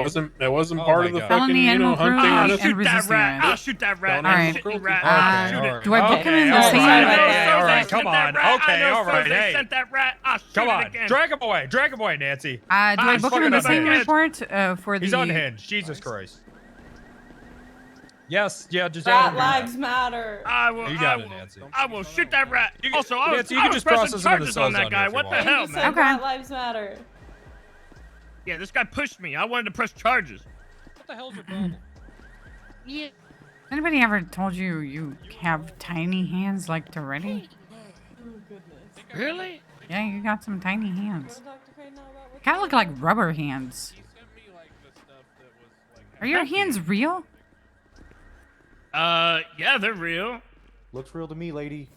part of my the God. fucking Felony hunting. animal and cruelty and shoot that resisting rat. I'll arrest. shoot that rat. All right. I'll shoot the rat. Okay, I'll shoot all it. right. Do I book him in the all same right, way? okay, all right, Sent come that on. rat. I Okay, know all right, Jose hey. sent that rat. I'll shoot Come it on. again. Drag him away. Drag him away, Nancy. Do I book him in the fucking same unhinged. report for the? He's unhinged. Jesus Christ. Yes, yeah, just Rat add him. lives matter. I will. You got it, Nancy. I will shoot that rat. You Also, I was, Nancy, you I can was just pressing process him in the charges cell on that zone guy. if you What the want. hell, You just man? said rat lives matter. Yeah, this guy pushed me. I wanted to press charges. What the hell's your problem? Yeah. Anybody ever told you you have tiny hands like Toretti? Really? Yeah, you got some tiny hands. Kind of look like rubber hands. Are your hands real? Yeah, they're real. Looks real to me, lady.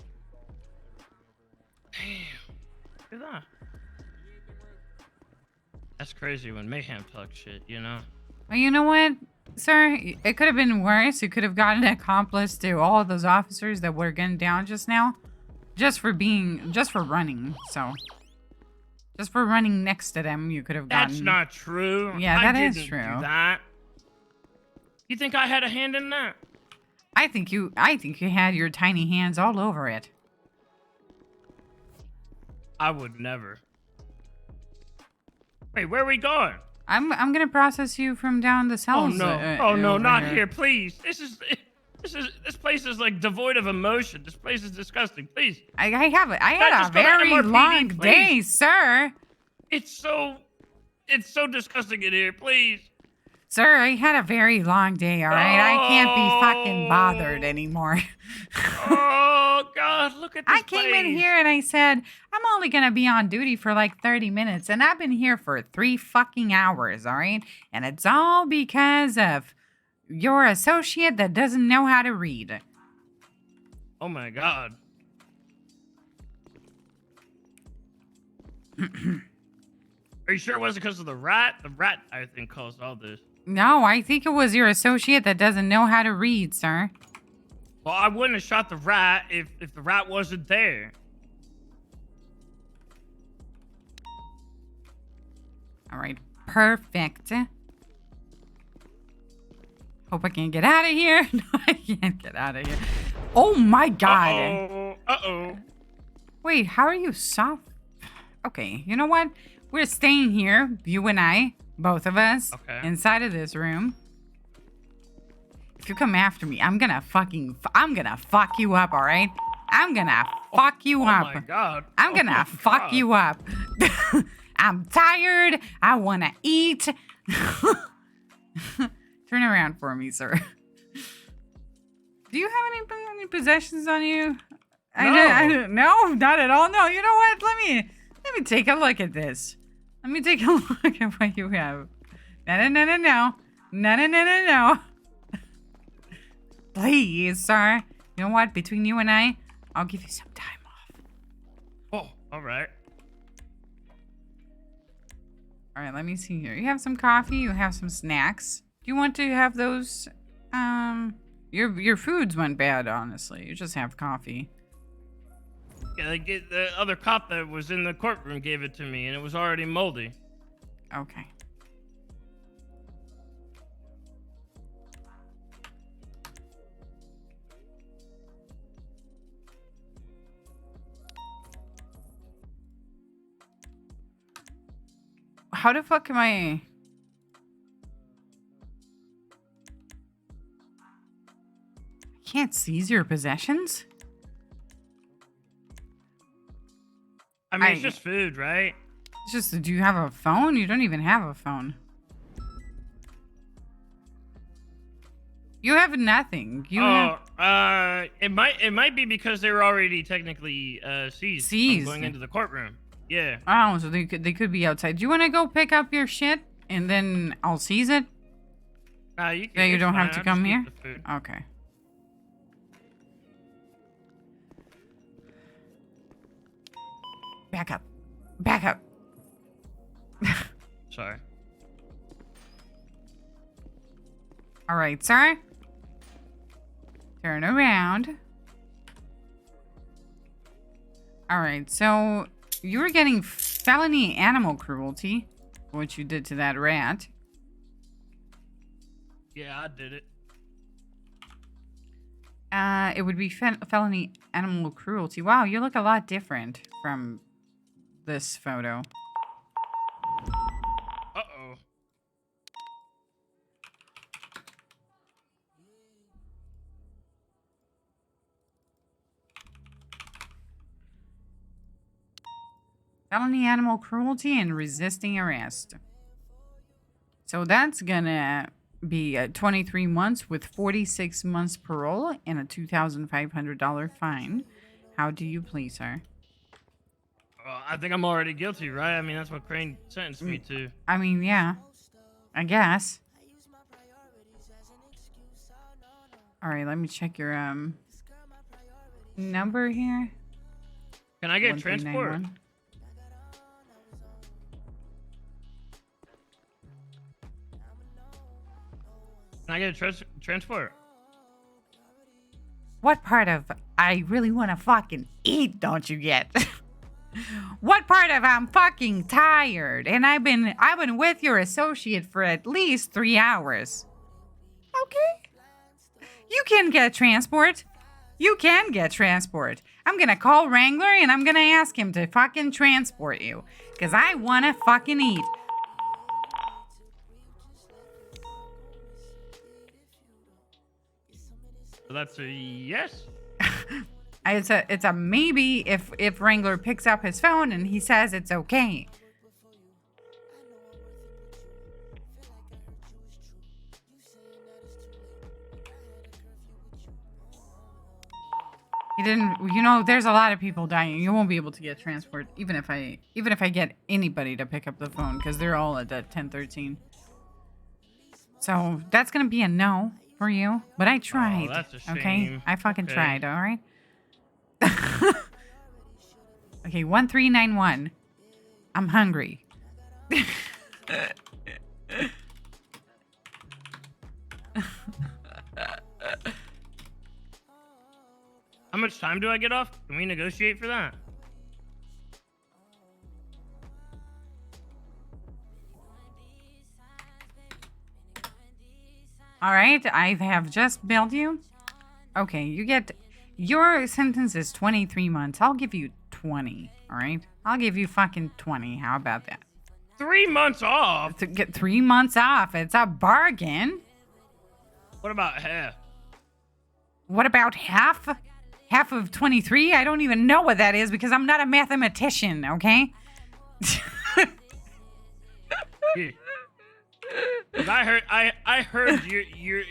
Look at that. That's crazy when Mayhem talks shit, you know? Well, you know what, sir? It could have been worse. You could have gotten an accomplice to all of those officers that were gunned down just now. Just for running, so. Just for running next to them, you could have gotten... That's not true. Yeah, I that is didn't true. Do that. You think I had a hand in that? I think you had your tiny hands all over it. I would never. Wait, where are we going? I'm gonna process you from down the Oh cells. no! Oh no! Not here, please. This place is like devoid of emotion. This place is disgusting. Please. I had a very long day, sir. It's so disgusting in here. Please. Sir, I had a very long day, all right? I can't be fucking bothered anymore. Oh, God, look at this I came in here and I said, I'm only going to be on duty for like 30 minutes, and I've been here for 3 fucking hours, all right? And it's all because of your associate that doesn't know how to read. Oh, my God. Are you sure it wasn't because of the rat? The rat, I think, caused all this. No, I think it was your associate that doesn't know how to read, sir. Well, I wouldn't have shot the rat if the rat wasn't there. All right, perfect. Hope I can get out of here. No, I can't get out of here. Oh my God. Uh-oh. Wait, how are you soft? Okay, you know what? We're staying here, you and I, both of us, inside of this room. If you come after me, I'm gonna fuck you up, all right? I'm gonna fuck you up. Oh my God. I'm gonna fuck you up. I'm tired. I wanna eat. Turn around for me, sir. Do you have any possessions on you? No. No, not at all. No, you know what? Let me take a look at this. Let me take a look at what you have. No. Please, sir. You know what? Between you and I, I'll give you some time off. Oh, all right. All right, let me see here. You have some coffee. You have some snacks. Do you want to have those? Your foods went bad, honestly. You just have coffee. Yeah, the other cop that was in the courtroom gave it to me, and it was already moldy. Okay. How the fuck am I... Can't seize your possessions? I mean, it's just food, right? It's just, do you have a phone? You don't even have a phone. You have nothing. It might be because they were already technically seized. Seized. Going into the courtroom. Yeah. Oh, so they could be outside. Do you want to go pick up your shit and then I'll seize it? You Yeah, you don't have to I'll come just here? keep the food. Okay. Back up. Back up. Sorry. All right, sir. Turn around. All right, so you were getting felony animal cruelty, what you did to that rat. Yeah, I did it. It would be felony animal cruelty. Wow, you look a lot different from this photo. Uh-oh. Felony animal cruelty and resisting arrest. So that's gonna be 23 months with 46 months parole and a $2,500 fine. How do you please, sir? I think I'm already guilty, right? I mean, that's what Crane sentenced me to. I mean, yeah, I guess. All right, let me check your number here. Can I get transport? 1391. Can I get a transport? What part of I really want to fucking eat don't you get? What part of I'm fucking tired and I've been with your associate for at least 3 hours. Okay. You can get transport. You can get transport. I'm gonna call Wrangler and I'm gonna ask him to fucking transport you. Cause I wanna fucking eat. So that's a yes? It's a maybe if Wrangler picks up his phone and he says it's okay. He didn't, you know, there's a lot of people dying. You won't be able to get transport even if I get anybody to pick up the phone because they're all at that 1013. So that's gonna be a no for you. But I tried. Oh, that's a shame. Okay? I fucking Okay. tried, alright? Okay, 1391. I'm hungry. How much time do I get off? Can we negotiate for that? All right, I have just billed you. Okay, you get your sentence is 23 months. I'll give you 20. All right, I'll give you fucking 20. How about that? 3 months off. To get 3 months off. It's a bargain. What about half? What about half? Half of 23? I don't even know what that is because I'm not a mathematician. Okay. Yeah. 'Cause I heard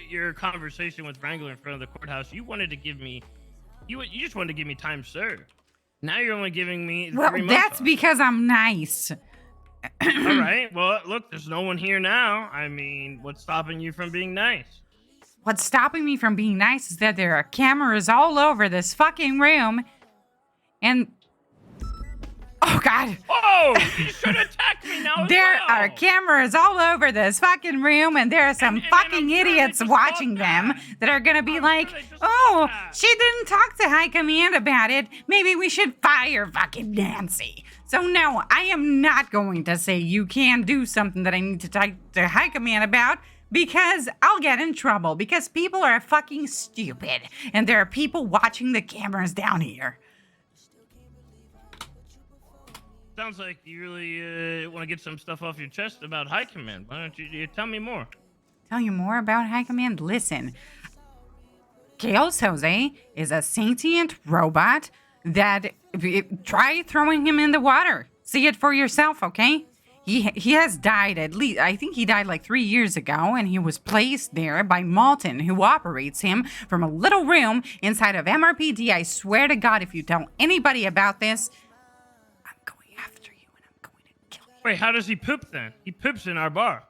your conversation with Wrangler in front of the courthouse. You wanted to give me, you just wanted to give me time served. Now you're only giving me 3 Well, months that's off. because I'm nice. All right. Well, look, there's no one here now. I mean, what's stopping you from being nice? What's stopping me from being nice is that there are cameras all over this fucking room. And oh god. Oh, you should attack me now. There are cameras all over this fucking room, and there are some fucking idiots watching them that are gonna be like, oh, she didn't talk to High Command about it. Maybe we should fire fucking Nancy. So no, I am not going to say you can do something that I need to talk to High Command about because I'll get in trouble because people are fucking stupid, and there are people watching the cameras down here. Sounds like you really want to get some stuff off your chest about High Command. Why don't you tell me more? Tell you more about High Command? Listen. Chaos Jose is a sentient robot that... Try throwing him in the water. See it for yourself, okay? He has died at least... I think he died like 3 years ago, and he was placed there by Malton, who operates him from a little room inside of MRPD. I swear to God, if you tell anybody about this... Wait, how does he poop then? He poops in our bar.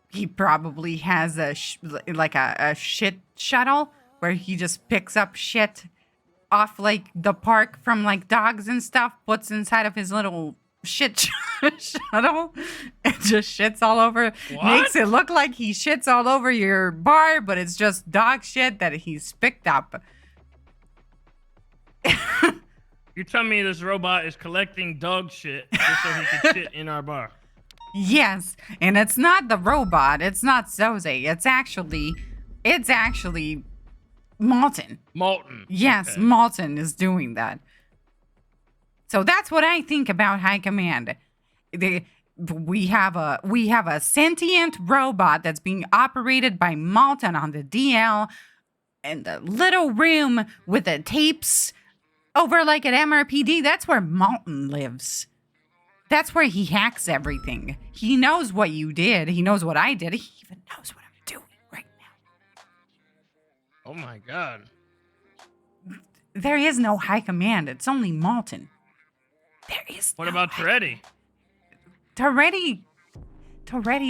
He probably has a shit shuttle where he just picks up shit off like the park from like dogs and stuff, puts inside of his little shit shuttle and just shits all over. What? Makes it look like he shits all over your bar, but it's just dog shit that he's picked up. You're telling me this robot is collecting dog shit just so he can shit in our bar? Yes, and it's not the robot. It's not Soze. It's actually Malton. Malton. Yes, Okay. Malton is doing that. So that's what I think about High Command. We have a sentient robot that's being operated by Malton on the DL, and the little room with the tapes over like at MRPD. That's where Malton lives. That's where he hacks everything. He knows what you did. He knows what I did. He even knows what I'm doing right now. Oh my god. There is no high command. It's only Malton. There is. What about Toretti? Toretti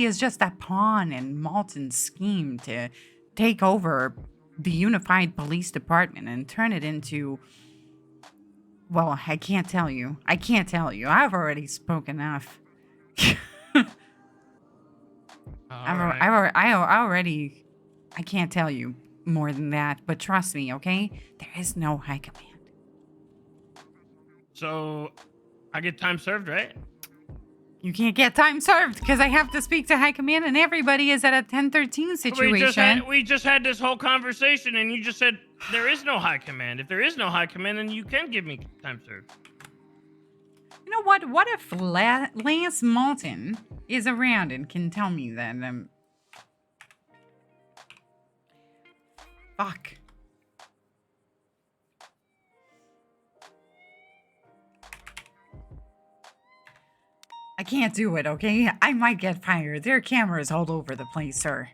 is just a pawn in Malton's scheme to take over the unified police department and turn it into... Well, I can't tell you. I've already spoken enough. I can't tell you more than that, but trust me, okay? There is no high command. So, I get time served, right? You can't get time served because I have to speak to high command and everybody is at a 1013 situation. We just had this whole conversation and you just said there is no high command. If there is no high command, then you can give me time served. You know what? What if Lance Malton is around and can tell me that fuck. I can't do it, okay? I might get fired. There are cameras all over the place, sir.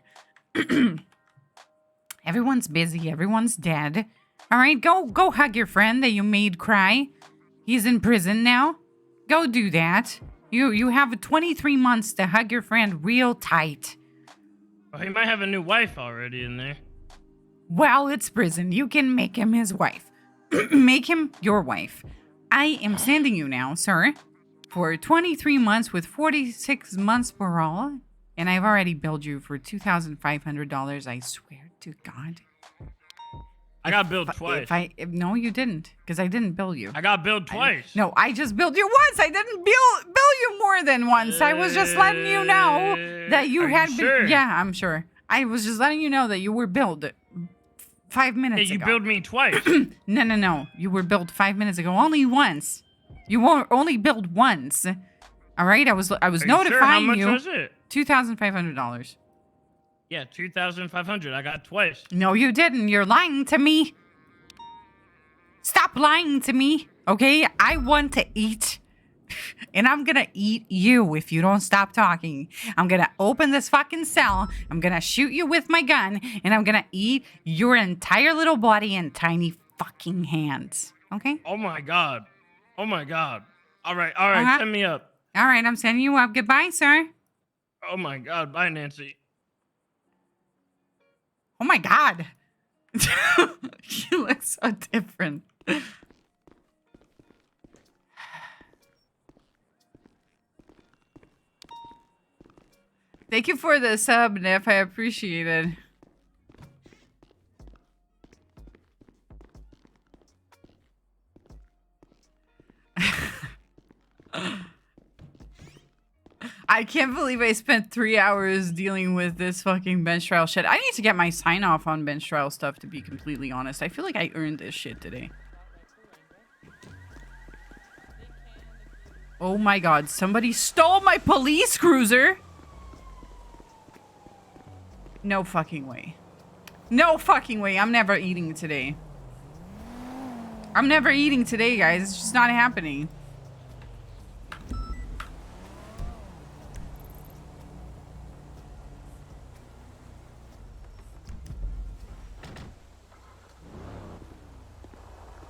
Everyone's busy. Everyone's dead. All right, go hug your friend that you made cry. He's in prison now. Go do that. You have 23 months to hug your friend real tight. Well, he might have a new wife already in there. Well, it's prison. You can make him his wife. Make him your wife. I am sending you now, sir, for 23 months with 46 months parole. And I've already billed you for $2,500. I swear to God. I got billed twice. No, you didn't, because I didn't bill you. I got billed twice. No, I just billed you once. I didn't bill you more than once. I was just letting you know that you had been. Sure? Yeah, I'm sure. I was just letting you know that you were billed 5 minutes Hey, you ago. billed me twice. No. You were billed 5 minutes ago. Only once. You were only billed once. All right. I was notifying sure? How much you. was it? $2,500. Yeah, 2,500. I got twice. No, you didn't. You're lying to me. Stop lying to me, okay? I want to eat, and I'm gonna eat you if you don't stop talking. I'm gonna open this fucking cell, I'm gonna shoot you with my gun, and I'm gonna eat your entire little body and tiny fucking hands, okay? Oh my god. Oh my god. All right, send me up. All right, I'm sending you up. Goodbye, sir. Oh my god, bye, Nancy. Oh my god. You look so different. Thank you for the sub, Nif. I appreciate it. I can't believe I spent 3 hours dealing with this fucking bench trial shit. I need to get my sign off on bench trial stuff, to be completely honest. I feel like I earned this shit today. Oh my god, somebody stole my police cruiser! No fucking way. No fucking way. I'm never eating today. I'm never eating today, guys. It's just not happening.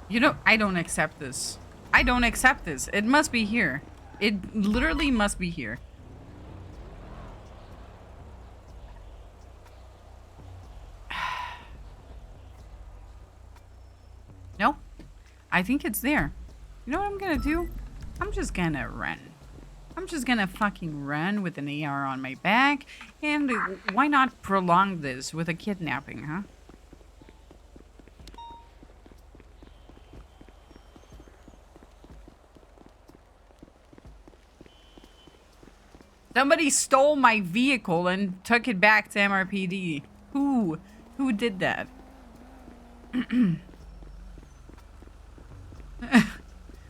You know, I don't accept this. I don't accept this. It must be here. It literally must be here. No, I think it's there. You know what I'm gonna do? I'm just gonna run. I'm just gonna fucking run with an AR on my back. And why not prolong this with a kidnapping, huh? Somebody stole my vehicle and took it back to MRPD. Who? Who did that?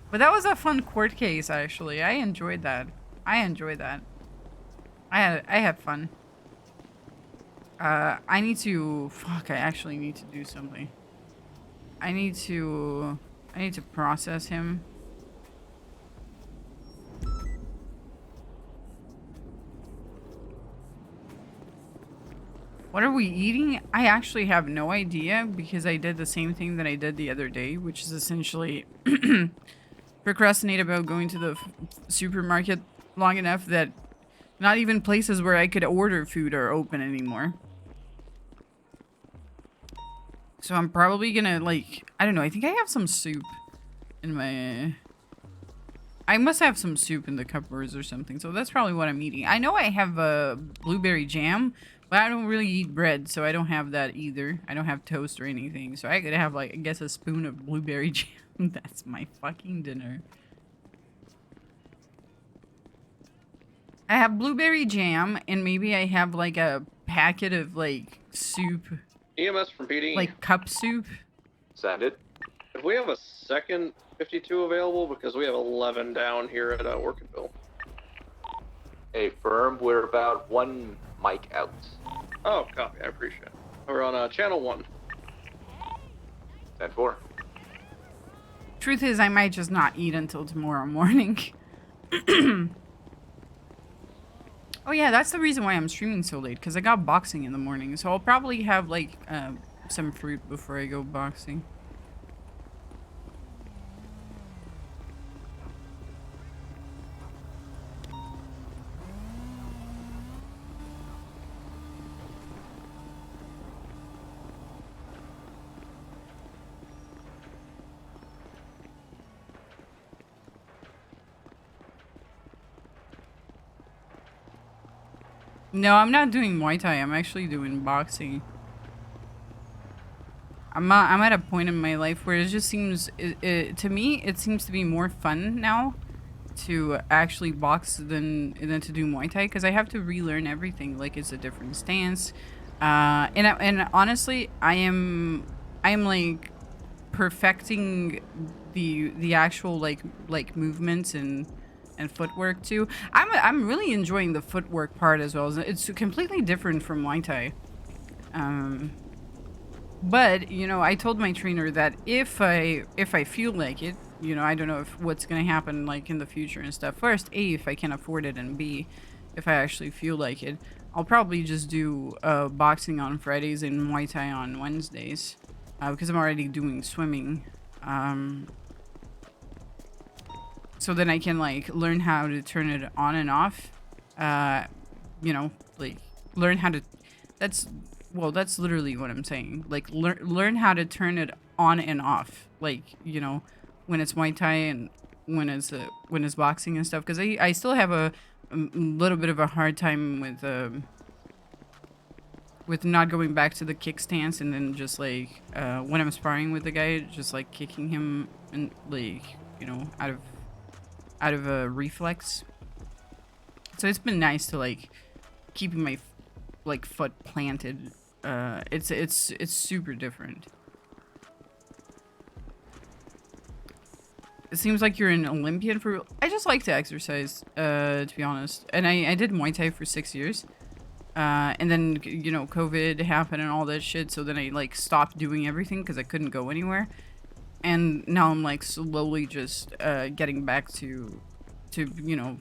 But that was a fun court case, actually. I enjoyed that. I had fun. I need to... Fuck, I actually need to do something. I need to process him. What are we eating? I actually have no idea because I did the same thing that I did the other day, which is essentially procrastinate about going to the supermarket long enough that not even places where I could order food are open anymore. So I'm probably gonna, like, I don't know, I think I have some soup in my... I must have some soup in the cupboards or something, so that's probably what I'm eating. I know I have blueberry jam, but I don't really eat bread, so I don't have that either. I don't have toast or anything, so I could have, like, I guess a spoon of blueberry jam. That's my fucking dinner. I have blueberry jam, and maybe I have, like, a packet of, like, soup. EMS from PD. Like, cup soup. Send it. If we have a second 52 available, because we have 11 down here at Workinville. Hey, firm, we're about 1 mic out. Oh, copy. I appreciate it. We're on channel 1. 10-4. Truth is, I might just not eat until tomorrow morning. Oh yeah, that's the reason why I'm streaming so late, because I got boxing in the morning. So I'll probably have, like, some fruit before I go boxing. No, I'm not doing Muay Thai. I'm actually doing boxing. I'm at a point in my life where it just seems, to me, it seems to be more fun now to actually box than to do Muay Thai, because I have to relearn everything. Like, it's a different stance, and honestly, I am like perfecting the actual like movements and footwork too. I'm really enjoying the footwork part as well. It's completely different from Muay Thai. But you know, I told my trainer that if I feel like it, you know, I don't know if what's gonna happen like in the future and stuff. First, A, if I can afford it, and B, if I actually feel like it, I'll probably just do boxing on Fridays and Muay Thai on Wednesdays, because I'm already doing swimming. So then I can like learn how to turn it on and off. You know, like learn how to. That's literally what I'm saying. Like learn how to turn it on and off. Like, you know, when it's Muay Thai and when it's boxing and stuff. Because I still have a little bit of a hard time with not going back to the kick stance, and then just like when I'm sparring with the guy, just like kicking him and like, you know, out of a reflex. So it's been nice to like keeping my like foot planted. It's super different. It seems like you're an Olympian for. I just like to exercise, to be honest. And I did Muay Thai for 6 years. And then, you know, COVID happened and all that shit. So then I like stopped doing everything because I couldn't go anywhere. And now I'm like slowly just getting back to you know,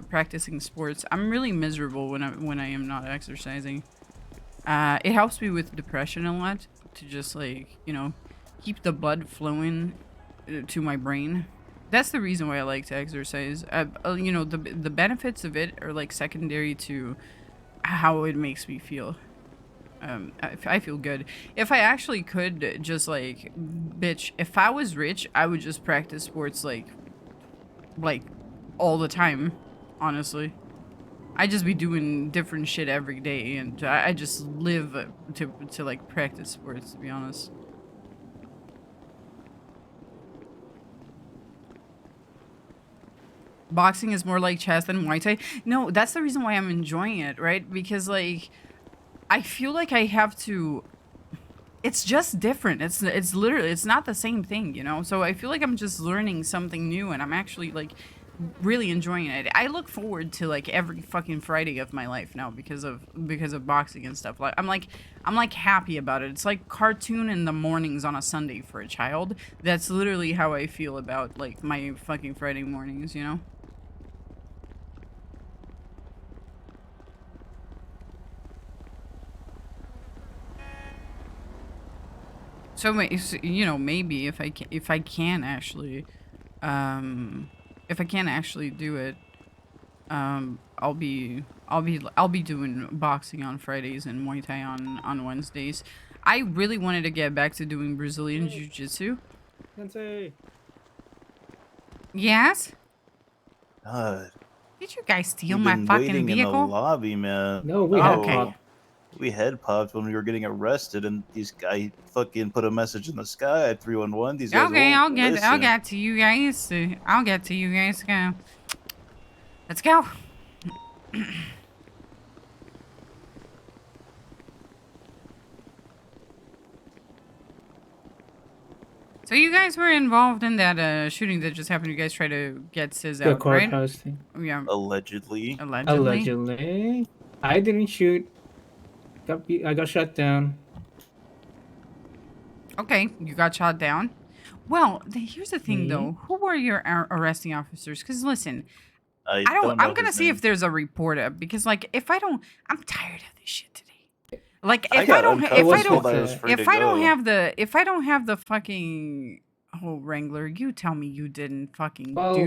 practicing sports. I'm really miserable when I am not exercising. It helps me with depression a lot to just like, you know, keep the blood flowing to my brain. That's the reason why I like to exercise. You know, the benefits of it are like secondary to how it makes me feel. I feel good. If I actually could just like, bitch, if I was rich, I would just practice sports like all the time, honestly. I'd just be doing different shit every day, and I just live to like practice sports, to be honest. Boxing is more like chess than Muay Thai. No, that's the reason why I'm enjoying it, right? Because like I feel like I have to. It's just different. It's literally, it's not the same thing, you know? So I feel like I'm just learning something new, and I'm actually like really enjoying it. I look forward to like every fucking Friday of my life now because of boxing and stuff. Like I'm like happy about it. It's like cartoon in the mornings on a Sunday for a child. That's literally how I feel about like my fucking Friday mornings, you know? So you know, maybe if I can actually do it, I'll be doing boxing on Fridays and Muay Thai on Wednesdays. I really wanted to get back to doing Brazilian Jiu-Jitsu. Yes? Did you guys steal We've my been fucking waiting vehicle? in the lobby, man. No, we had popped. We had popped when we were getting arrested, and these guy fucking put a message in the sky at 311. These guys Okay, won't I'll listen. get to you guys. I'll get to you guys. Go. Let's go. So you guys were involved in that shooting that just happened. You guys tried to get SIZ The out, right? courthouse thing. Yeah. Allegedly. Allegedly. I didn't shoot. I got shot down. Okay, you got shot down. Well, here's the thing, though. Who were your arresting officers? Because listen, I don't know I'm gonna his see name. if there's a report up. Because like, if I don't, I'm tired of this shit today. Like, I if got I don't, uncuffed if I and told I was don't, free if to I don't go. have the fucking whole Wrangler, you tell me you didn't fucking Well, do